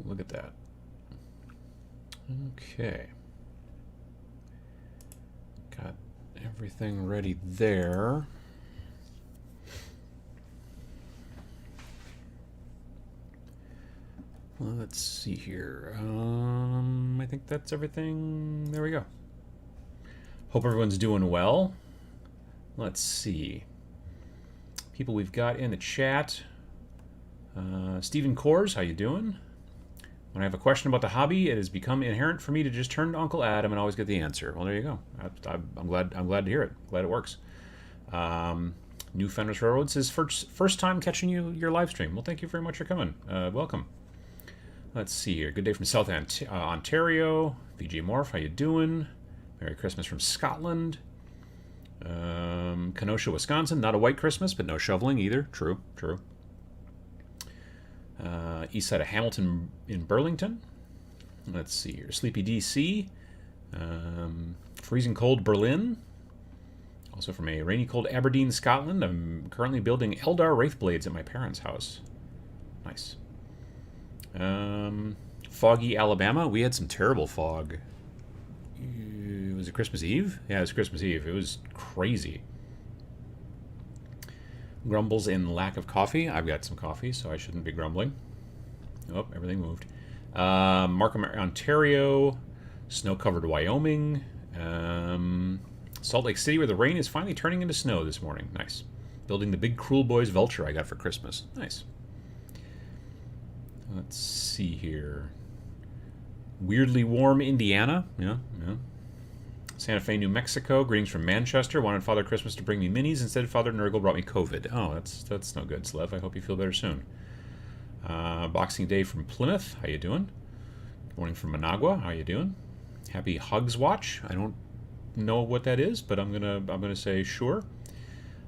Look at that. Okay. Got everything ready there. Well, let's see here. I think that's everything. There we go. Hope everyone's doing well. Let's see. People we've got in the chat. Stephen Kors, how you doing? When I have a question about the hobby, it has become inherent for me to just turn to Uncle Adam and always get the answer. Well, there you go. I'm glad to hear it. Glad it works. New Fenris Railroad says first time catching your live stream. Well, thank you very much for coming. Welcome. Let's see here. Good day from South Ontario. VJ Morph, how you doing? Merry Christmas from Scotland. Kenosha, Wisconsin. Not a white Christmas, but no shoveling either. True. East side of Hamilton in Burlington. Let's see here. Sleepy DC. Freezing cold Berlin. Also from a rainy cold Aberdeen, Scotland. I'm currently building Eldar Wraith Blades at my parents' house. Nice. Foggy, Alabama. We had some terrible fog. Was it Christmas Eve? Yeah, it was Christmas Eve. It was crazy. Grumbles in lack of coffee. I've got some coffee, so I shouldn't be grumbling. Oh, everything moved. Markham, Ontario. Snow-covered Wyoming. Salt Lake City, where the rain is finally turning into snow this morning. Nice. Building the big Cruel Boys Vulture I got for Christmas. Nice. Let's see here. Weirdly warm Indiana. Yeah. Santa Fe, New Mexico. Greetings from Manchester. Wanted Father Christmas to bring me minis. Instead, Father Nurgle brought me COVID. Oh, that's no good, Slev. I hope you feel better soon. Boxing Day from Plymouth. How you doing? Good morning from Managua. How you doing? Happy Hugs Watch. I don't know what that is, but I'm gonna say sure.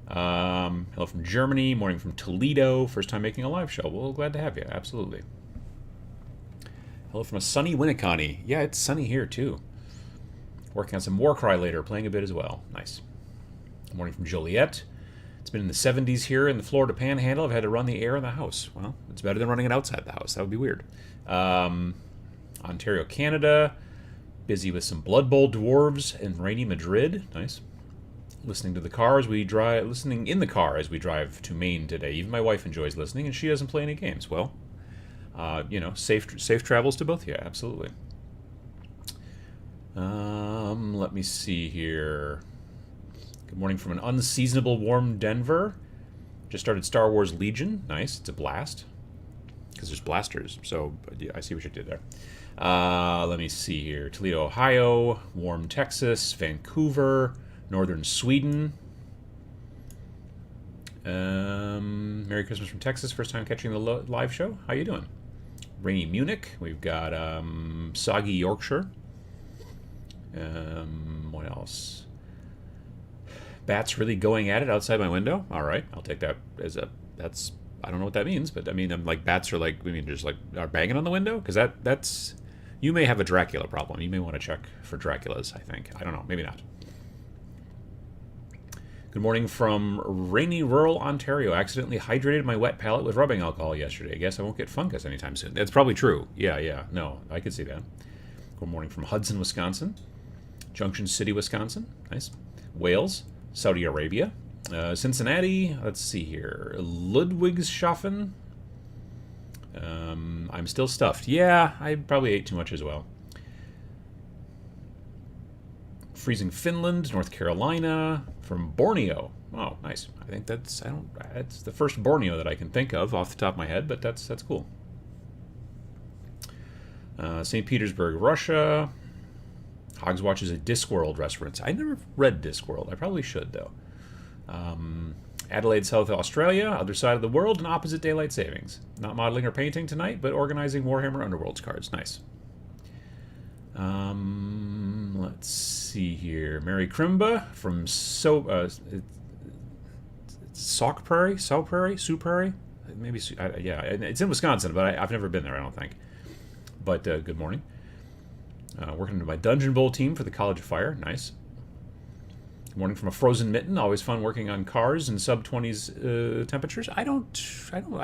Hello from Germany. Morning from Toledo. First time making a live show. Well, glad to have you. Absolutely. Hello from a sunny Winneconne. Yeah, it's sunny here too. Working on some Warcry later, playing a bit as well. Nice. Morning from Joliet. It's been in the 70s here in the Florida Panhandle. I've had to run the air in the house. Well, it's better than running it outside the house. That would be weird. Ontario, Canada. Busy with some Blood Bowl dwarves in rainy Madrid. Nice. Listening in the car as we drive to Maine today. Even my wife enjoys listening, and she doesn't play any games. Well, safe travels to both of you. Absolutely. Let me see here. Good morning from an unseasonable warm Denver. Just started Star Wars Legion. Nice. It's a blast. Because there's blasters. So, yeah, I see what you did there. Let me see here. Toledo, Ohio. Warm Texas. Vancouver. Northern Sweden. Merry Christmas from Texas. First time catching the live show. How you doing? Rainy Munich. We've got soggy Yorkshire. What else? Bats really going at it outside my window. All right, I'll take that as that's. I don't know what that means, but I mean, I'm like bats are like. I mean, just like are banging on the window because that's. You may have a Dracula problem. You may want to check for Draculas. I think. I don't know. Maybe not. Good morning from rainy rural Ontario. I accidentally hydrated my wet palate with rubbing alcohol yesterday. I guess I won't get fungus anytime soon. That's probably true. Yeah. No, I could see that. Good morning from Hudson, Wisconsin. Junction City, Wisconsin. Nice. Wales. Saudi Arabia. Cincinnati. Let's see here. Ludwigshafen. I'm still stuffed. Yeah, I probably ate too much as well. Freezing Finland, North Carolina, from Borneo. Oh, nice. I think that's the first Borneo that I can think of off the top of my head, but that's cool. St. Petersburg, Russia. Hogswatch is a Discworld reference. I never read Discworld. I probably should though. Adelaide, South Australia, other side of the world, and opposite daylight savings. Not modeling or painting tonight, but organizing Warhammer Underworlds cards. Nice. Let's see here. Mary Crimba from Sauk Prairie, Sioux Prairie. Maybe yeah. It's in Wisconsin, but I've never been there. I don't think. But good morning. Working into my Dungeon Bowl team for the College of Fire. Nice. Morning from a frozen mitten. Always fun working on cars in sub 20s temperatures. I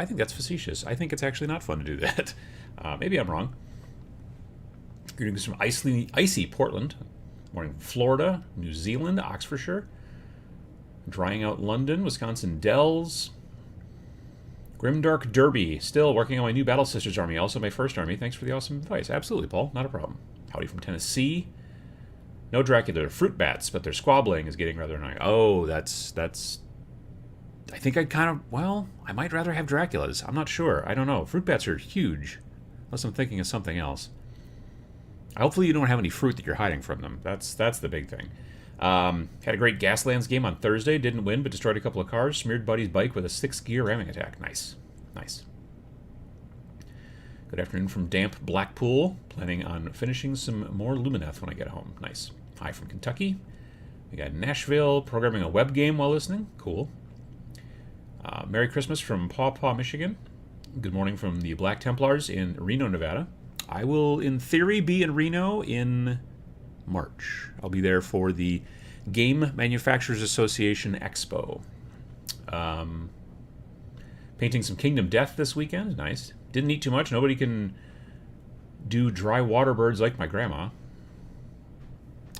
think that's facetious. I think it's actually not fun to do that. Maybe I'm wrong. Greetings from icy Portland. Morning from Florida, New Zealand, Oxfordshire. Drying out London, Wisconsin Dells. Grimdark Derby. Still working on my new Battle Sisters army. Also my first army. Thanks for the awesome advice. Absolutely, Paul. Not a problem. Howdy from Tennessee. No Dracula. Fruit bats, but their squabbling is getting rather annoying. Oh, that's... I think I'd kind of... Well, I might rather have Draculas. I'm not sure. I don't know. Fruit bats are huge. Unless I'm thinking of something else. Hopefully you don't have any fruit that you're hiding from them. That's the big thing. Had a great Gaslands game on Thursday. Didn't win, but destroyed a couple of cars. Smeared Buddy's bike with a 6-gear ramming attack. Nice. Nice. Good afternoon from damp Blackpool. Planning on finishing some more Lumineth when I get home. Nice. Hi from Kentucky. We got Nashville. Programming a web game while listening. Cool. Merry Christmas from Paw Paw, Michigan. Good morning from the Black Templars in Reno, Nevada. I will, in theory, be in Reno in March. I'll be there for the Game Manufacturers Association Expo. Painting some Kingdom Death this weekend. Nice. Didn't eat too much. Nobody can do dry water birds like my grandma.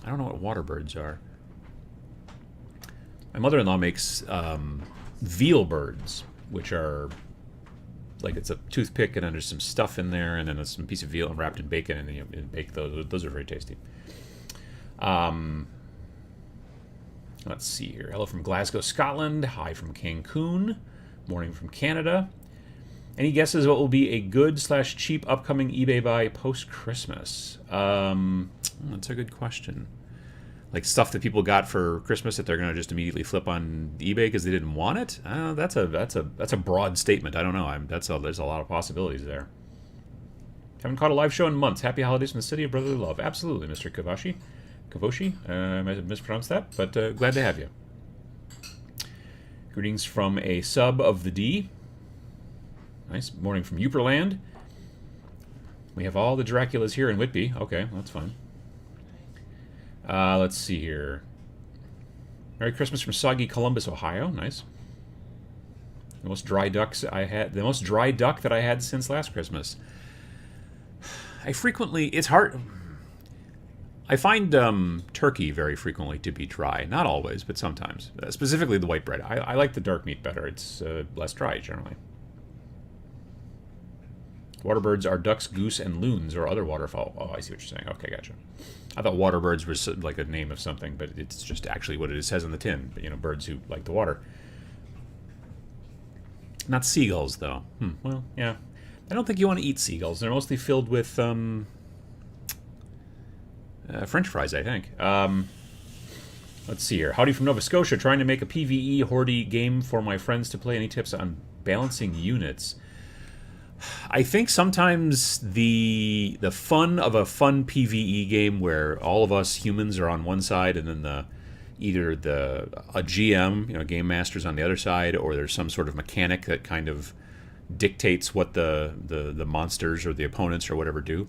I don't know what water birds are. My mother-in-law makes veal birds, which are... like it's a toothpick and then there's some stuff in there and then there's some piece of veal wrapped in bacon and then you bake those. Those are very tasty. Let's see here. Hello from Glasgow, Scotland. Hi from Cancun. Morning from Canada. Any guesses what will be a good/cheap upcoming eBay buy post-Christmas? That's a good question. Like stuff that people got for Christmas that they're going to just immediately flip on eBay because they didn't want it. That's a broad statement. I don't know. There's a lot of possibilities there. Haven't caught a live show in months. Happy holidays from the city of brotherly love. Absolutely, Mr. Kavoshi. I might have mispronounced that, but glad to have you. Greetings from a sub of the D. Nice morning from Uperland. We have all the Draculas here in Whitby. Okay, that's fine. Let's see here. Merry Christmas from soggy Columbus, Ohio. Nice. The most dry duck that I had since last Christmas. It's hard. I find turkey very frequently to be dry. Not always, but sometimes. Specifically the white bread. I like the dark meat better. It's less dry generally. Waterbirds are ducks, goose, and loons, or other waterfowl. Oh, I see what you're saying. Okay, gotcha. I thought waterbirds was like a name of something, but it's just actually what it says on the tin. You know, birds who like the water. Not seagulls, though. Well, yeah. I don't think you want to eat seagulls. They're mostly filled with French fries, I think. Let's see here. Howdy from Nova Scotia. Trying to make a PvE Horde game for my friends to play. Any tips on balancing units? I think sometimes the fun of a fun PvE game where all of us humans are on one side and then either a GM, game master's on the other side, or there's some sort of mechanic that kind of dictates what the monsters or the opponents or whatever do.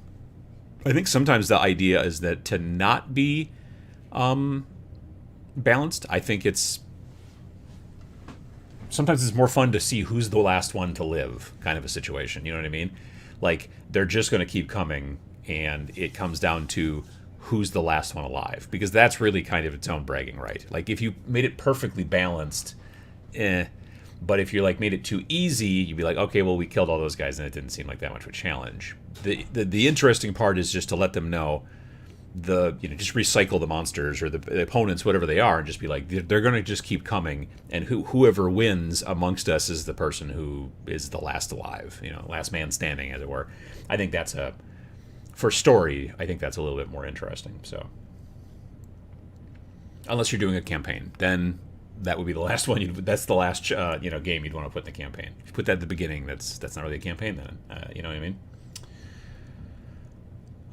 I think sometimes the idea is that to not be balanced, I think sometimes it's more fun to see who's the last one to live, kind of a situation. You know what I mean? Like, they're just going to keep coming, and it comes down to who's the last one alive. Because that's really kind of its own bragging right. Like, if you made it perfectly balanced, but if you, made it too easy, you'd be like, okay, well, we killed all those guys, and it didn't seem like that much of a challenge. The interesting part is just to let them know just recycle the monsters or the opponents, whatever they are, and just be like, they're going to just keep coming, and whoever wins amongst us is the person who is the last alive, last man standing, as it were. I think that's for story, I think that's a little bit more interesting. So, unless you're doing a campaign, then that would be the last one. That's the last game you'd want to put in the campaign. If you put that at the beginning, that's not really a campaign then. You know what I mean?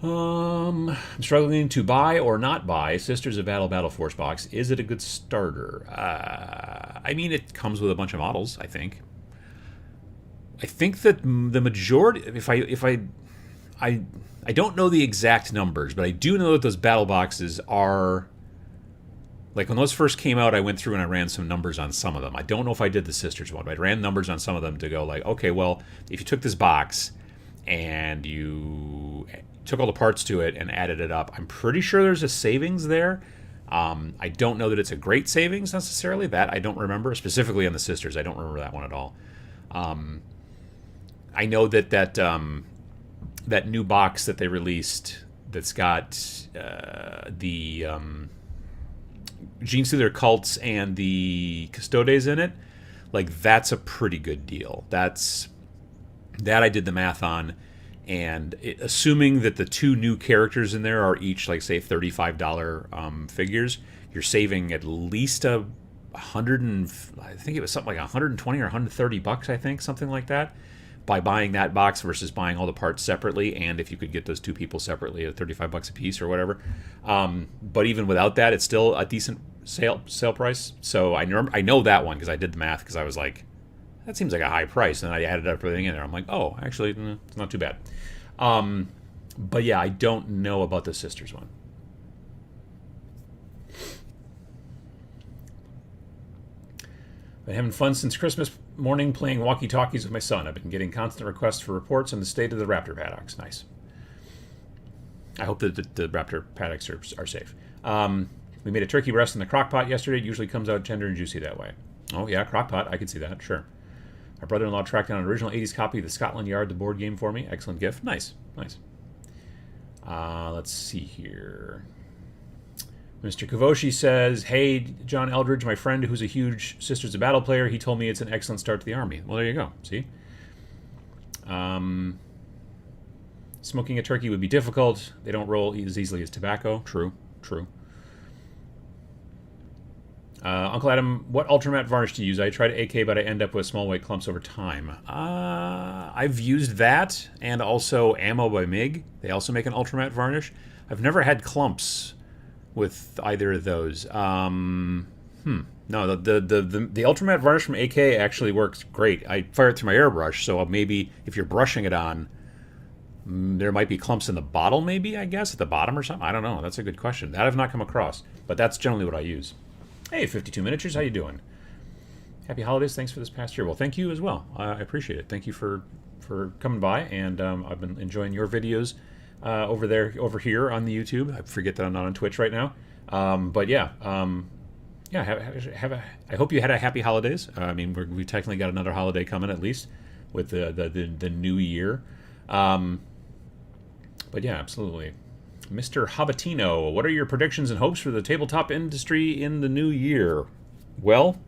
I'm struggling to buy or not buy Sisters of Battle Force box. Is it a good starter? I mean, it comes with a bunch of models, I think. I think that the majority, I don't know the exact numbers, but I do know that those battle boxes are Like when those first came out, I went through and I ran some numbers on some of them. I don't know if I did the Sisters one, but I ran numbers on some of them to go like, okay, well, if you took this box and you took all the parts to it and added it up, I'm pretty sure there's a savings there. I don't know that it's a great savings necessarily. That I don't remember. Specifically on the Sisters, I don't remember that one at all. I know that new box that they released that's got the Gene Stealer cults and the Custodes in it, like that's a pretty good deal. That I did the math on, and assuming that the two new characters in there are each like say $35 figures, you're saving at least I think it was something like 120 or 130 bucks, I think, something like that, by buying that box versus buying all the parts separately. And if you could get those two people separately at 35 bucks a piece or whatever. But even without that, it's still a decent sale price. So I know that one because I did the math, because I was like, that seems like a high price. And I added up everything in there. I'm like, oh, actually, it's not too bad. But yeah, I don't know about the Sisters one. Been having fun since Christmas morning playing walkie-talkies with my son. I've been getting constant requests for reports on the state of the raptor paddocks. Nice. I hope that the raptor paddocks are safe. We made a turkey breast in the crock pot yesterday. It usually comes out tender and juicy that way. Oh, yeah, crock pot. I could see that, sure. Our brother-in-law tracked down an original 80s copy of the Scotland Yard, the board game, for me. Excellent gift. Nice, nice. Let's see here. Mr. Kavoshi says, hey, John Eldridge, my friend who's a huge Sisters of Battle player, he told me it's an excellent start to the army. Well, there you go. See? Smoking a turkey would be difficult. They don't roll as easily as tobacco. True, true. Uncle Adam, what ultramat varnish to use? I tried AK, but I end up with small white clumps over time. I've used that, and also Ammo by MiG. They also make an ultramat varnish. I've never had clumps with either of those. No, the ultramat varnish from AK actually works great. I fire it through my airbrush, so maybe if you're brushing it on, there might be clumps in the bottle, maybe, I guess, at the bottom or something. I don't know. That's a good question. That I've not come across, but that's generally what I use. Hey, 52 Miniatures, how you doing? Happy holidays. Thanks for this past year. Well, thank you as well. I appreciate it. Thank you for coming by, and I've been enjoying your videos over here on the YouTube. I forget that I'm not on Twitch right now. But yeah, I hope you had a happy holidays. I mean, we technically got another holiday coming, at least with the new year. But yeah, absolutely. Mr. Habatino, what are your predictions and hopes for the tabletop industry in the new year? Well,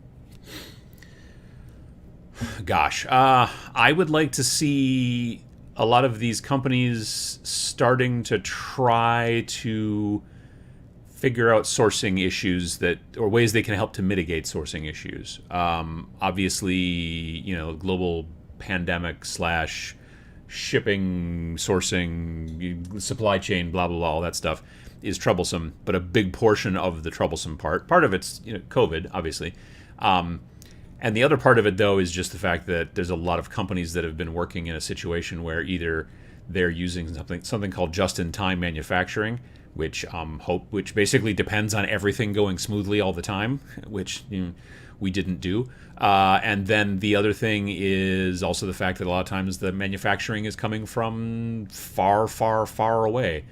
gosh, I would like to see a lot of these companies starting to try to figure out sourcing issues or ways they can help to mitigate sourcing issues. Obviously, global pandemic / shipping, sourcing, supply chain, blah, blah, blah, all that stuff is troublesome, but a big portion of the troublesome part of it's COVID, obviously. And the other part of it, though, is just the fact that there's a lot of companies that have been working in a situation where either they're using something called just-in-time manufacturing, which basically depends on everything going smoothly all the time, which we didn't do. And then the other thing is also the fact that a lot of times the manufacturing is coming from far, far, far away.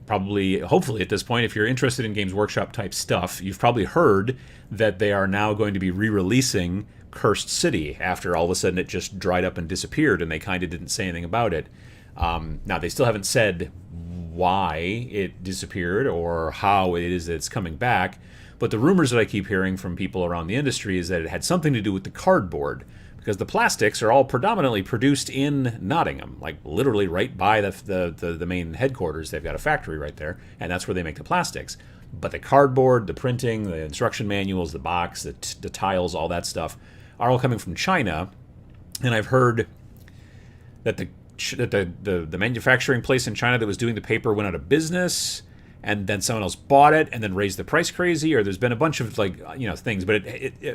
Hopefully at this point, if you're interested in Games Workshop type stuff, you've probably heard that they are now going to be re-releasing Cursed City after all of a sudden it just dried up and disappeared and they kind of didn't say anything about it. Now, they still haven't said why it disappeared or how it is that it's coming back, but the rumors that I keep hearing from people around the industry is that it had something to do with the cardboard, because the plastics are all predominantly produced in Nottingham, like literally right by the main headquarters. They've got a factory right there, and that's where they make the plastics. But the cardboard, the printing, the instruction manuals, the box, the tiles, all that stuff are all coming from China. And I've heard that the manufacturing place in China that was doing the paper went out of business, and then someone else bought it and then raised the price crazy, or there's been a bunch of things. But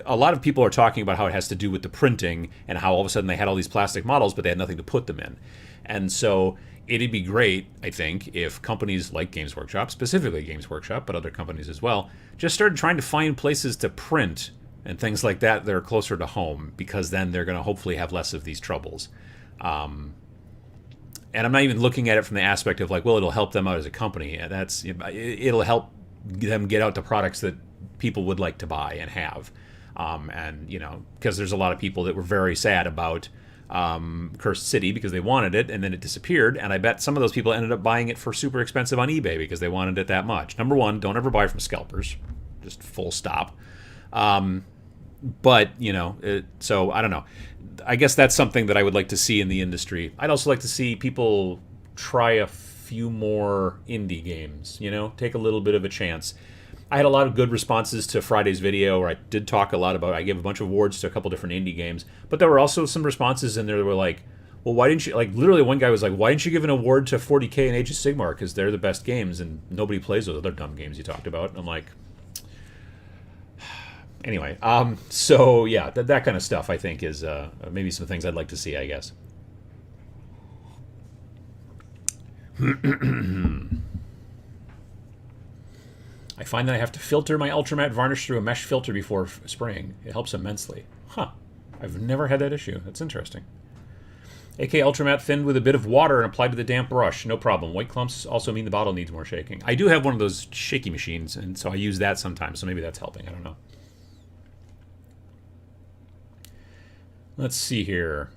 a lot of people are talking about how it has to do with the printing and how all of a sudden they had all these plastic models, but they had nothing to put them in. And so it'd be great, I think, if companies like Games Workshop, specifically Games Workshop, but other companies as well, just started trying to find places to print and things like that are closer to home, because then they're going to hopefully have less of these troubles. And I'm not even looking at it from the aspect of well, it'll help them out as a company. It'll help them get out the products that people would like to buy and have. And because there's a lot of people that were very sad about Cursed City because they wanted it and then it disappeared, and I bet some of those people ended up buying it for super expensive on eBay because they wanted it that much. Number one, don't ever buy from scalpers, just full stop. But so I don't know. I guess that's something that I would like to see in the industry. I'd also like to see people try a few more indie games, take a little bit of a chance. I had a lot of good responses to Friday's video where I did talk a lot about, I gave a bunch of awards to a couple different indie games, but there were also some responses in there that were like, well, why didn't you, literally one guy was like, why didn't you give an award to 40K and Age of Sigmar, because they're the best games and nobody plays those other dumb games you talked about. And I'm like, anyway, so yeah, that kind of stuff I think is maybe some things I'd like to see, I guess. I find that I have to filter my Ultramatte varnish through a mesh filter before spraying. It helps immensely. Huh. I've never had that issue. That's interesting. AK Ultramatte thinned with a bit of water and applied to the damp brush. No problem. White clumps also mean the bottle needs more shaking. I do have one of those shaky machines, and so I use that sometimes, so maybe that's helping. I don't know. Let's see here.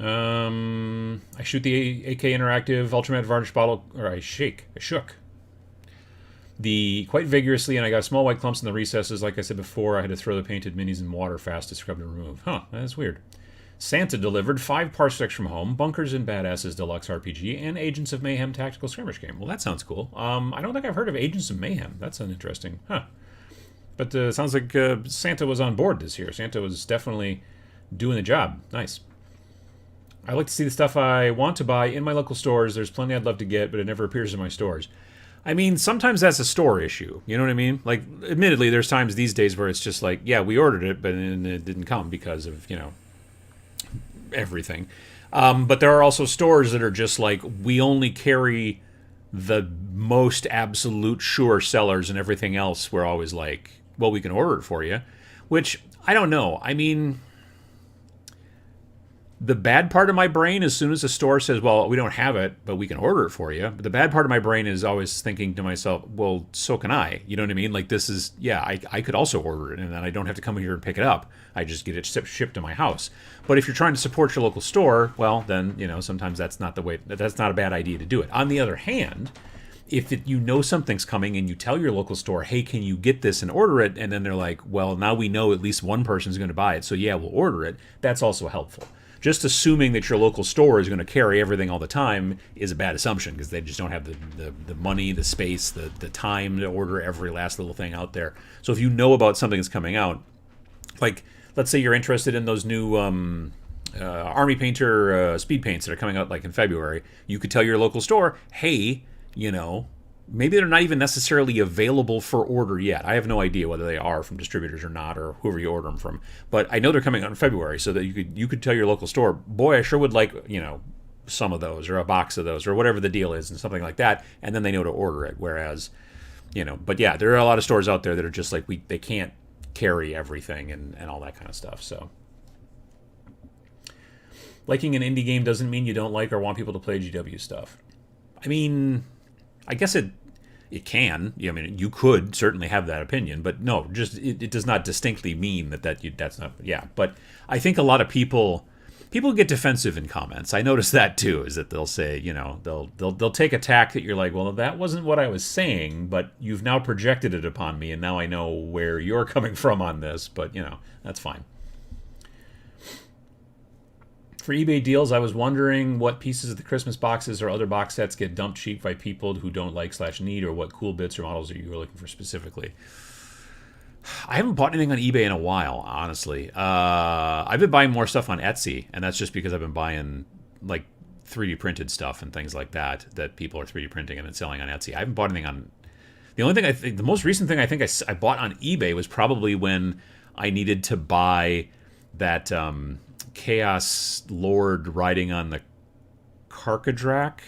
I shoot the AK Interactive Ultramatte varnish bottle, or I shook quite vigorously, and I got small white clumps in the recesses. Like I said before, I had to throw the painted minis in water fast to scrub and remove. Huh, that's weird. Santa delivered 5 parsecs from home, Bunkers and Badasses Deluxe RPG, and Agents of Mayhem Tactical Skirmish game. Well, that sounds cool. I don't think I've heard of Agents of Mayhem. That's an interesting. Huh. But sounds like Santa was on board this year. Santa was definitely doing the job. Nice. I like to see the stuff I want to buy in my local stores. There's plenty I'd love to get, but it never appears in my stores. I mean, sometimes that's a store issue. You know what I mean? Like, admittedly, there's times these days where it's just like, yeah, we ordered it, but then it didn't come because of, everything. But there are also stores that are just like, we only carry the most absolute sure sellers, and everything else we're always like, well, we can order it for you. Which, I don't know. I mean, the bad part of my brain, as soon as a store says, well, we don't have it, but we can order it for you, but the bad part of my brain is always thinking to myself, well, so can I. You know what I mean? Like, this is, yeah, I could also order it, and then I don't have to come here and pick it up. I just get it shipped to my house. But if you're trying to support your local store, well, then, sometimes that's not a bad idea to do it. On the other hand, if you know something's coming and you tell your local store, hey, can you get this and order it? And then they're like, well, now we know at least one person's going to buy it, so yeah, we'll order it. That's also helpful. Just assuming that your local store is going to carry everything all the time is a bad assumption, because they just don't have the money, the space, the time to order every last little thing out there. So if you know about something that's coming out, like, let's say you're interested in those new Army Painter speed paints that are coming out like in February, you could tell your local store, hey, maybe they're not even necessarily available for order yet. I have no idea whether they are from distributors or not, or whoever you order them from. But I know they're coming out in February, so that you could tell your local store, boy, I sure would like, some of those, or a box of those, or whatever the deal is, and something like that, and then they know to order it. Whereas, but yeah, there are a lot of stores out there that are just like, they can't carry everything and all that kind of stuff. So liking an indie game doesn't mean you don't like or want people to play GW stuff. I mean, I guess it can. I mean, you could certainly have that opinion, but no, just it does not distinctly mean that's not. Yeah, but I think a lot of people get defensive in comments. I notice that too. Is that they'll say, they'll take a tack that you're like, well, that wasn't what I was saying, but you've now projected it upon me, and now I know where you're coming from on this. But that's fine. For eBay deals, I was wondering what pieces of the Christmas boxes or other box sets get dumped cheap by people who don't like/need, or what cool bits or models are you looking for specifically. I haven't bought anything on eBay in a while, honestly. I've been buying more stuff on Etsy, and that's just because I've been buying, like, 3D printed stuff and things like that people are 3D printing and then selling on Etsy. I haven't bought anything on. The only thing the most recent thing I think I bought on eBay was probably when I needed to buy that Chaos Lord riding on the Karkadrak,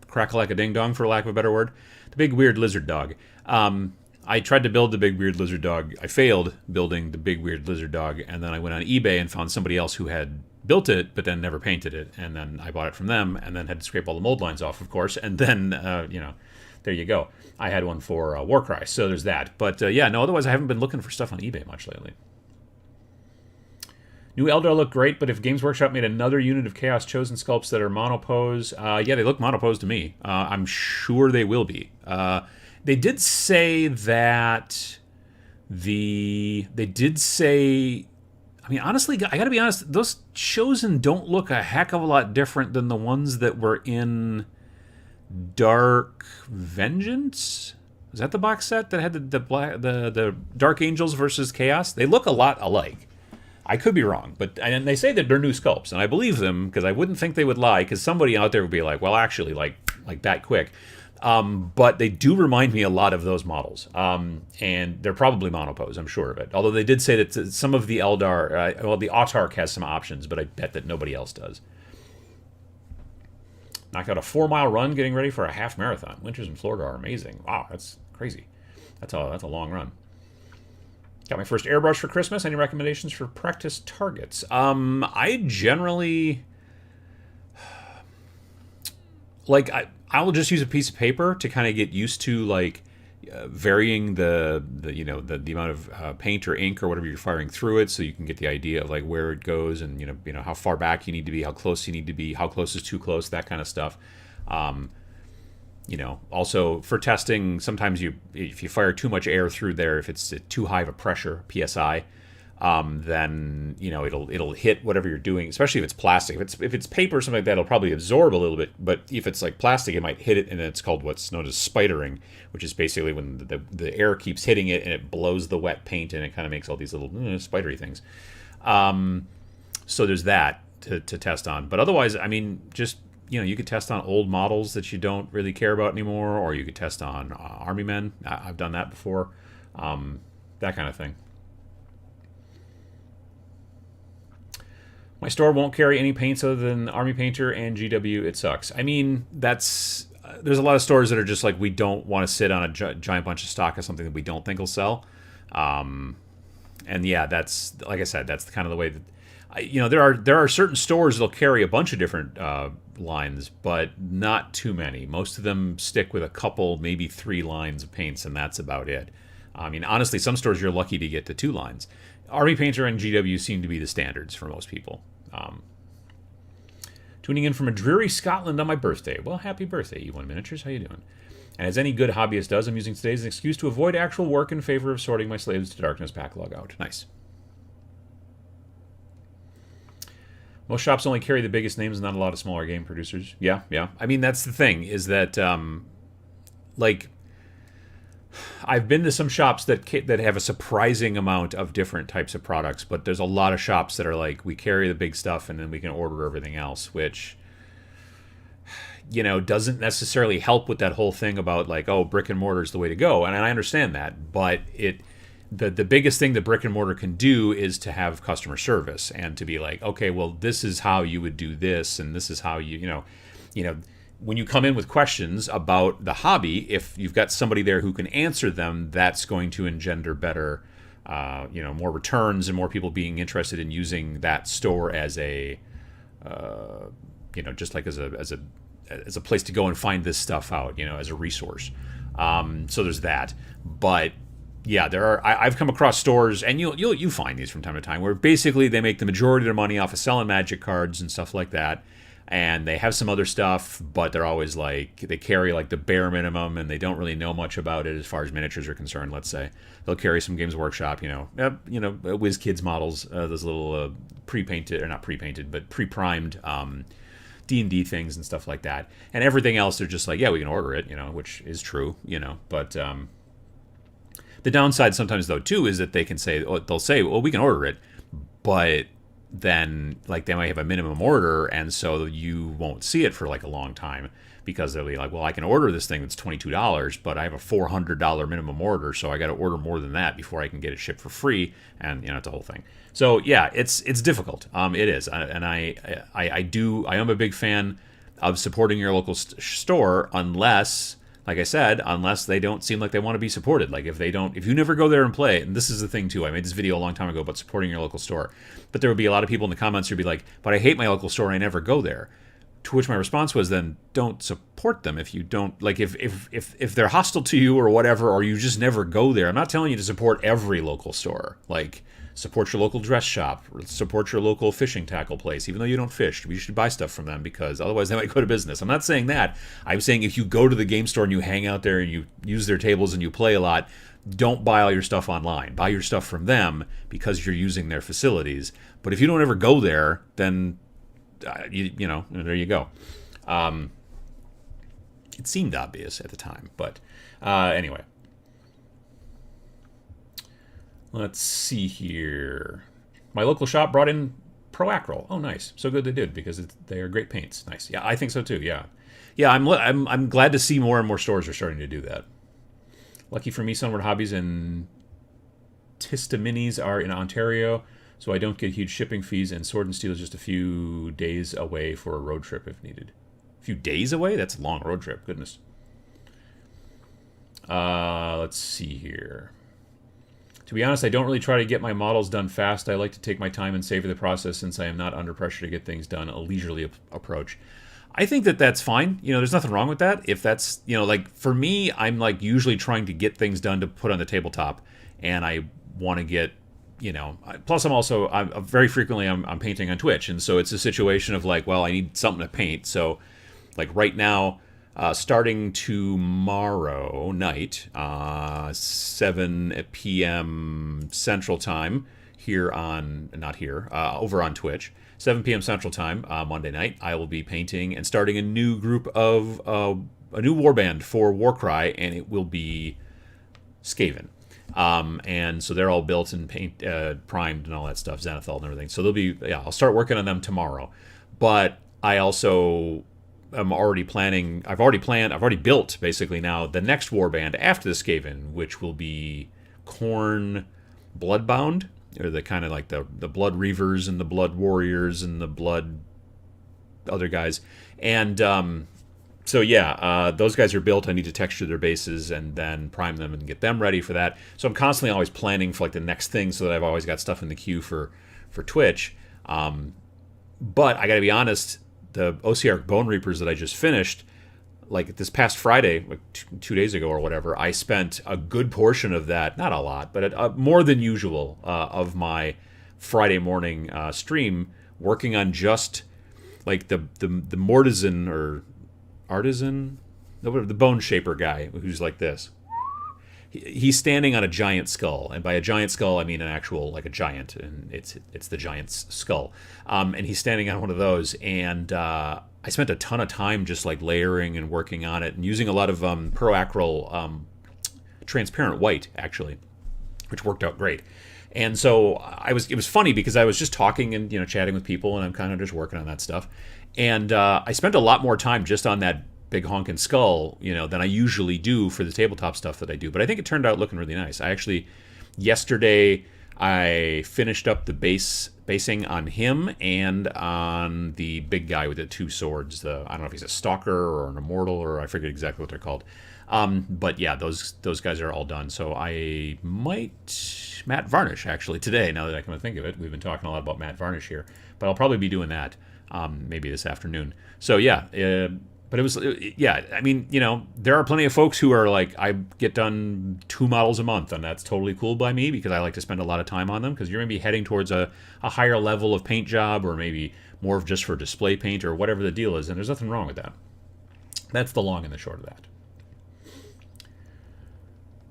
crack like a ding dong for lack of a better word, the big weird lizard dog. I tried to build the big weird lizard dog. I failed building the big weird lizard dog, and then I went on eBay and found somebody else who had built it, but then never painted it, and then I bought it from them, and then had to scrape all the mold lines off, of course, and then there you go. I had one for Warcry, so there's that. But otherwise I haven't been looking for stuff on eBay much lately. New Eldar look great, but if Games Workshop made another unit of Chaos Chosen sculpts that are monopose, they look monopose to me. I'm sure they will be. They did say that I mean, honestly, I gotta be honest, those Chosen don't look a heck of a lot different than the ones that were in Dark Vengeance. Was that the box set that had the Dark Angels versus Chaos? They look a lot alike. I could be wrong, and they say that they're new sculpts, and I believe them because I wouldn't think they would lie, because somebody out there would be like, well, actually, like that quick. But they do remind me a lot of those models, and they're probably monopose, I'm sure of it. Although they did say that some of the Eldar, the Autarch has some options, but I bet that nobody else does. Knocked out a 4-mile run getting ready for a half marathon. Winters in Florida are amazing. Wow, that's crazy. That's a long run. Got my first airbrush for Christmas. Any recommendations for practice targets? I generally I will just use a piece of paper to kind of get used to varying the amount of paint or ink or whatever you're firing through it, so you can get the idea of like where it goes and how far back you need to be, how close you need to be, how close is too close, that kind of stuff. Also for testing, sometimes if you fire too much air through there, if it's too high of a pressure, PSI, then it'll hit whatever you're doing, especially if it's plastic. If it's paper or something like that, it'll probably absorb a little bit, but if it's like plastic, it might hit it, and it's called what's known as spidering, which is basically when the air keeps hitting it and it blows the wet paint, and it kind of makes all these little spidery things. So there's that to test on, but otherwise, I mean, just you could test on old models that you don't really care about anymore, or you could test on army men. I've done that before, that kind of thing. My store won't carry any paints other than Army Painter and GW. It sucks. I mean, there's a lot of stores that are just like, we don't want to sit on a giant bunch of stock of something that we don't think will sell. And yeah, that's, like I said, that's kind of the way that, there are certain stores that'll carry a bunch of different lines, but not too many. Most of them stick with a couple, maybe 3 lines of paints, and that's about it. I mean, honestly, some stores you're lucky to get to 2 lines. Army Painter and GW seem to be the standards for most people. Tuning in from a dreary Scotland on my birthday. Well, happy birthday, E1 Miniatures. How you doing? And as any good hobbyist does, I'm using today as an excuse to avoid actual work in favor of sorting my Slaves to Darkness backlog out. Nice. Most shops only carry the biggest names and not a lot of smaller game producers. Yeah. I mean, that's the thing, is that, I've been to some shops that have a surprising amount of different types of products, but there's a lot of shops that are like, we carry the big stuff and then we can order everything else, which, doesn't necessarily help with that whole thing about like, oh, brick and mortar is the way to go. And I understand that, but the biggest thing that brick and mortar can do is to have customer service and to be like, okay, well, this is how you would do this, and this is how when you come in with questions about the hobby, if you've got somebody there who can answer them, that's going to engender better, more returns and more people being interested in using that store as a, just like as a place to go and find this stuff out, as a resource. So there's that. But yeah, I've come across stores, and you find these from time to time, where basically they make the majority of their money off of selling magic cards and stuff like that. And they have some other stuff, but they're always like, they carry like the bare minimum, and they don't really know much about it as far as miniatures are concerned. Let's say they'll carry some Games Workshop, WizKids models, those little pre-painted, or not pre-painted, but pre-primed D&D things and stuff like that. And everything else, they're just like, yeah, we can order it, which is true, But the downside sometimes though too is that they'll say, well, we can order it, but then like they might have a minimum order, and so you won't see it for like a long time because they'll be like, well, I can order this thing that's $22, but I have a $400 minimum order, so I got to order more than that before I can get it shipped for free, and it's a whole thing. So yeah, it's difficult. It is, and I am a big fan of supporting your local store, unless, like I said, unless they don't seem like they want to be supported. Like if you never go there and play, and this is the thing too, I made this video a long time ago about supporting your local store, but there would be a lot of people in the comments who'd be like, but I hate my local store and I never go there. To which my response was, then don't support them if you don't, like if they're hostile to you or whatever, or you just never go there. I'm not telling you to support every local store. Like, support your local dress shop, support your local fishing tackle place. Even though you don't fish, you should buy stuff from them because otherwise they might go to business. I'm not saying that. I'm saying if you go to the game store and you hang out there and you use their tables and you play a lot, don't buy all your stuff online. Buy your stuff from them because you're using their facilities. But if you don't ever go there, then you know, there you go. It seemed obvious at the time, but anyway. Let's see here. My local shop brought in Pro-Acryl. Oh, nice. So good they did, because they are great paints. Nice. Yeah, I think so too. Yeah, yeah. I'm glad to see more and more stores are starting to do that. Lucky for me, Sunward Hobbies and Tista Minis are in Ontario, so I don't get huge shipping fees, and Sword and Steel is just a few days away for a road trip if needed. A few days away? That's a long road trip. Goodness. Let's see here. To be honest, I don't really try to get my models done fast. I like to take my time and savor the process since I am not under pressure to get things done, a leisurely approach. I think that that's fine. There's nothing wrong with that. If that's, like for me, I'm like usually trying to get things done to put on the tabletop, and I want to get, plus I'm very frequently I'm painting on Twitch, and so it's a situation of like, well, I need something to paint. So like right now, starting tomorrow night, 7 p.m. Central Time, over on Twitch, 7 p.m. Central Time, Monday night, I will be painting and starting a new group of, a new warband for Warcry, and it will be Skaven. And so they're all built and primed and all that stuff, Xanathal and everything. So I'll start working on them tomorrow. But I also... I've already built basically now the next warband after the Skaven, which will be Khorne Bloodbound, or the kind of like the Blood Reavers and the Blood Warriors and the Blood other guys. And those guys are built. I need to texture their bases and then prime them and get them ready for that. So I'm constantly always planning for like the next thing, so that I've always got stuff in the queue for Twitch. But I got to be honest, the OCR Bone Reapers that I just finished, like this past Friday, like 2 days ago or whatever, I spent a good portion of that, not a lot, but more than usual of my Friday morning stream working on just like the mortisan or artisan, the bone shaper guy who's like this. He's standing on a giant skull, and by a giant skull I mean an actual, like a giant, and it's the giant's skull. And he's standing on one of those, and I spent a ton of time just like layering and working on it, and using a lot of Pro-Acryl transparent white actually, which worked out great. And so it was funny because I was just talking and chatting with people, and I'm kind of just working on that stuff, and I spent a lot more time just on that big honking skull, than I usually do for the tabletop stuff that I do. But I think it turned out looking really nice. Yesterday, I finished up the basing on him and on the big guy with the two swords. I don't know if he's a stalker or an immortal, or I forget exactly what they're called. But yeah, those guys are all done. So I might Matt Varnish actually today. Now that I come to think of it, we've been talking a lot about Matt Varnish here, but I'll probably be doing that maybe this afternoon. So yeah. But it was, I mean, there are plenty of folks who are like, I get done 2 models a month, and that's totally cool by me because I like to spend a lot of time on them, because you're going to be heading towards a higher level of paint job, or maybe more of just for display paint or whatever the deal is, and there's nothing wrong with that. That's the long and the short of that.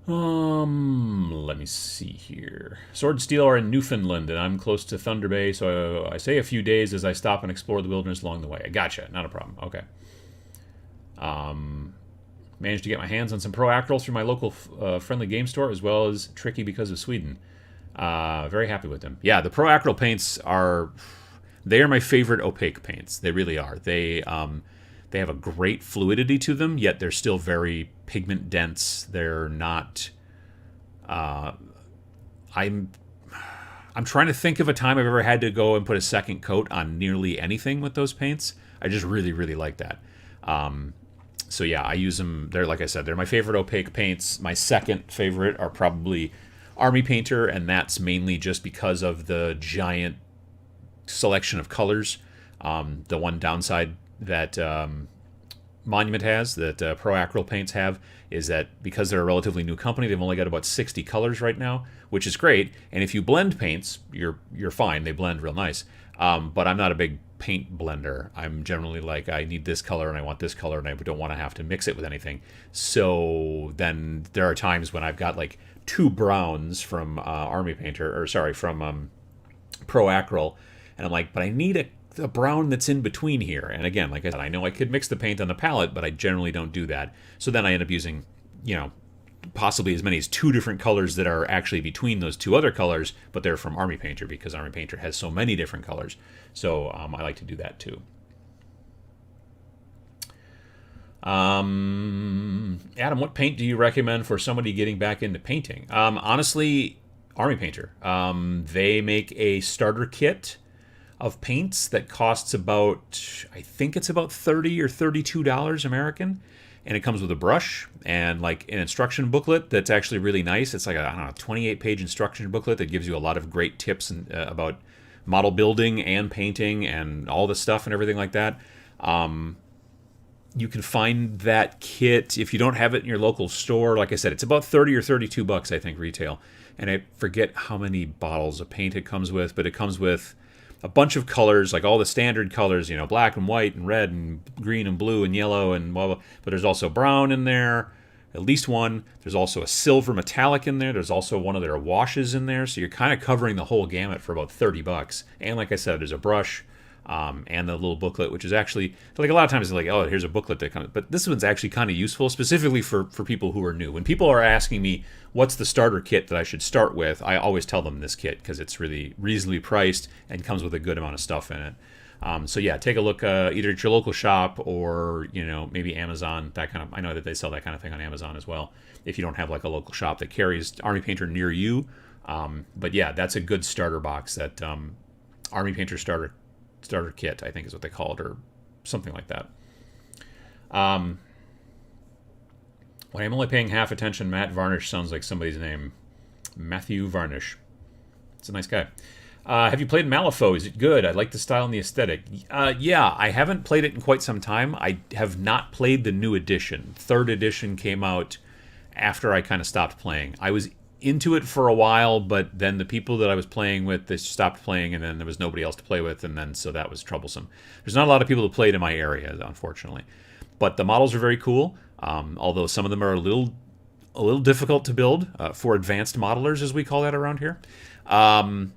Let me see here. Sword and Steel are in Newfoundland, and I'm close to Thunder Bay, so I say a few days as I stop and explore the wilderness along the way. I gotcha, not a problem. Okay. Managed to get my hands on some Pro-Acryl through my local friendly game store, as well as Tricky because of Sweden. Very happy with them. Yeah, the Pro-Acryl paints they are my favorite opaque paints. They really are. They have a great fluidity to them, yet they're still very pigment dense. They're not. I'm trying to think of a time I've ever had to go and put a second coat on nearly anything with those paints. I just really, really like that. So yeah, I use them. They're, like I said, they're my favorite opaque paints. My second favorite are probably Army Painter, and that's mainly just because of the giant selection of colors. The one downside that Monument has, that Pro-Acryl paints have, is that because they're a relatively new company, they've only got about 60 colors right now, which is great. And if you blend paints, you're fine. They blend real nice. But I'm not a big paint blender. I'm generally like, I need this color and I want this color and I don't want to have to mix it with anything. So then there are times when I've got like 2 browns from from Pro-Acryl, and I'm like, but I need a brown that's in between here. And again, like I said, I know I could mix the paint on the palette, but I generally don't do that. So then I end up using, possibly as many as 2 different colors that are actually between those 2 other colors, but they're from Army Painter because Army Painter has so many different colors. So I like to do that too. Adam, what paint do you recommend for somebody getting back into painting? Honestly, Army Painter. They make a starter kit of paints that costs about, I think it's about $30 or $32 American. And it comes with a brush and like an instruction booklet that's actually really nice. It's like a 28-page instruction booklet that gives you a lot of great tips about model building and painting and all the stuff and everything like that. You can find that kit if you don't have it in your local store. Like I said, it's about 30 or 32 bucks, I think, retail. And I forget how many bottles of paint it comes with, but it comes with a bunch of colors, like all the standard colors, black and white and red and green and blue and yellow and blah, blah. But there's also brown in there, at least one. There's also a silver metallic in there. There's also one of their washes in there. So you're kind of covering the whole gamut for about 30 bucks. And like I said, there's a brush and the little booklet, which is actually, like a lot of times, like, oh, here's a booklet that comes. But this one's actually kind of useful, specifically for people who are new. When people are asking me, what's the starter kit that I should start with, I always tell them this kit because it's really reasonably priced and comes with a good amount of stuff in it. So yeah, take a look either at your local shop or, maybe Amazon, that kind of, I know that they sell that kind of thing on Amazon as well, if you don't have like a local shop that carries Army Painter near you. But yeah, that's a good starter box, that Army Painter starter kit, I think is what they call it, or something like that. When I'm only paying half attention, Matt Varnish sounds like somebody's name. Matthew Varnish. It's a nice guy. Have you played Malifaux? Is it good? I like the style and the aesthetic. Yeah, I haven't played it in quite some time. I have not played the new edition. 3rd edition came out after I kind of stopped playing. I was into it for a while, but then the people that I was playing with, they stopped playing, and then there was nobody else to play with, and then so that was troublesome. There's not a lot of people who played in my area, unfortunately. But the models are very cool, although some of them are a little difficult to build for advanced modelers, as we call that around here. But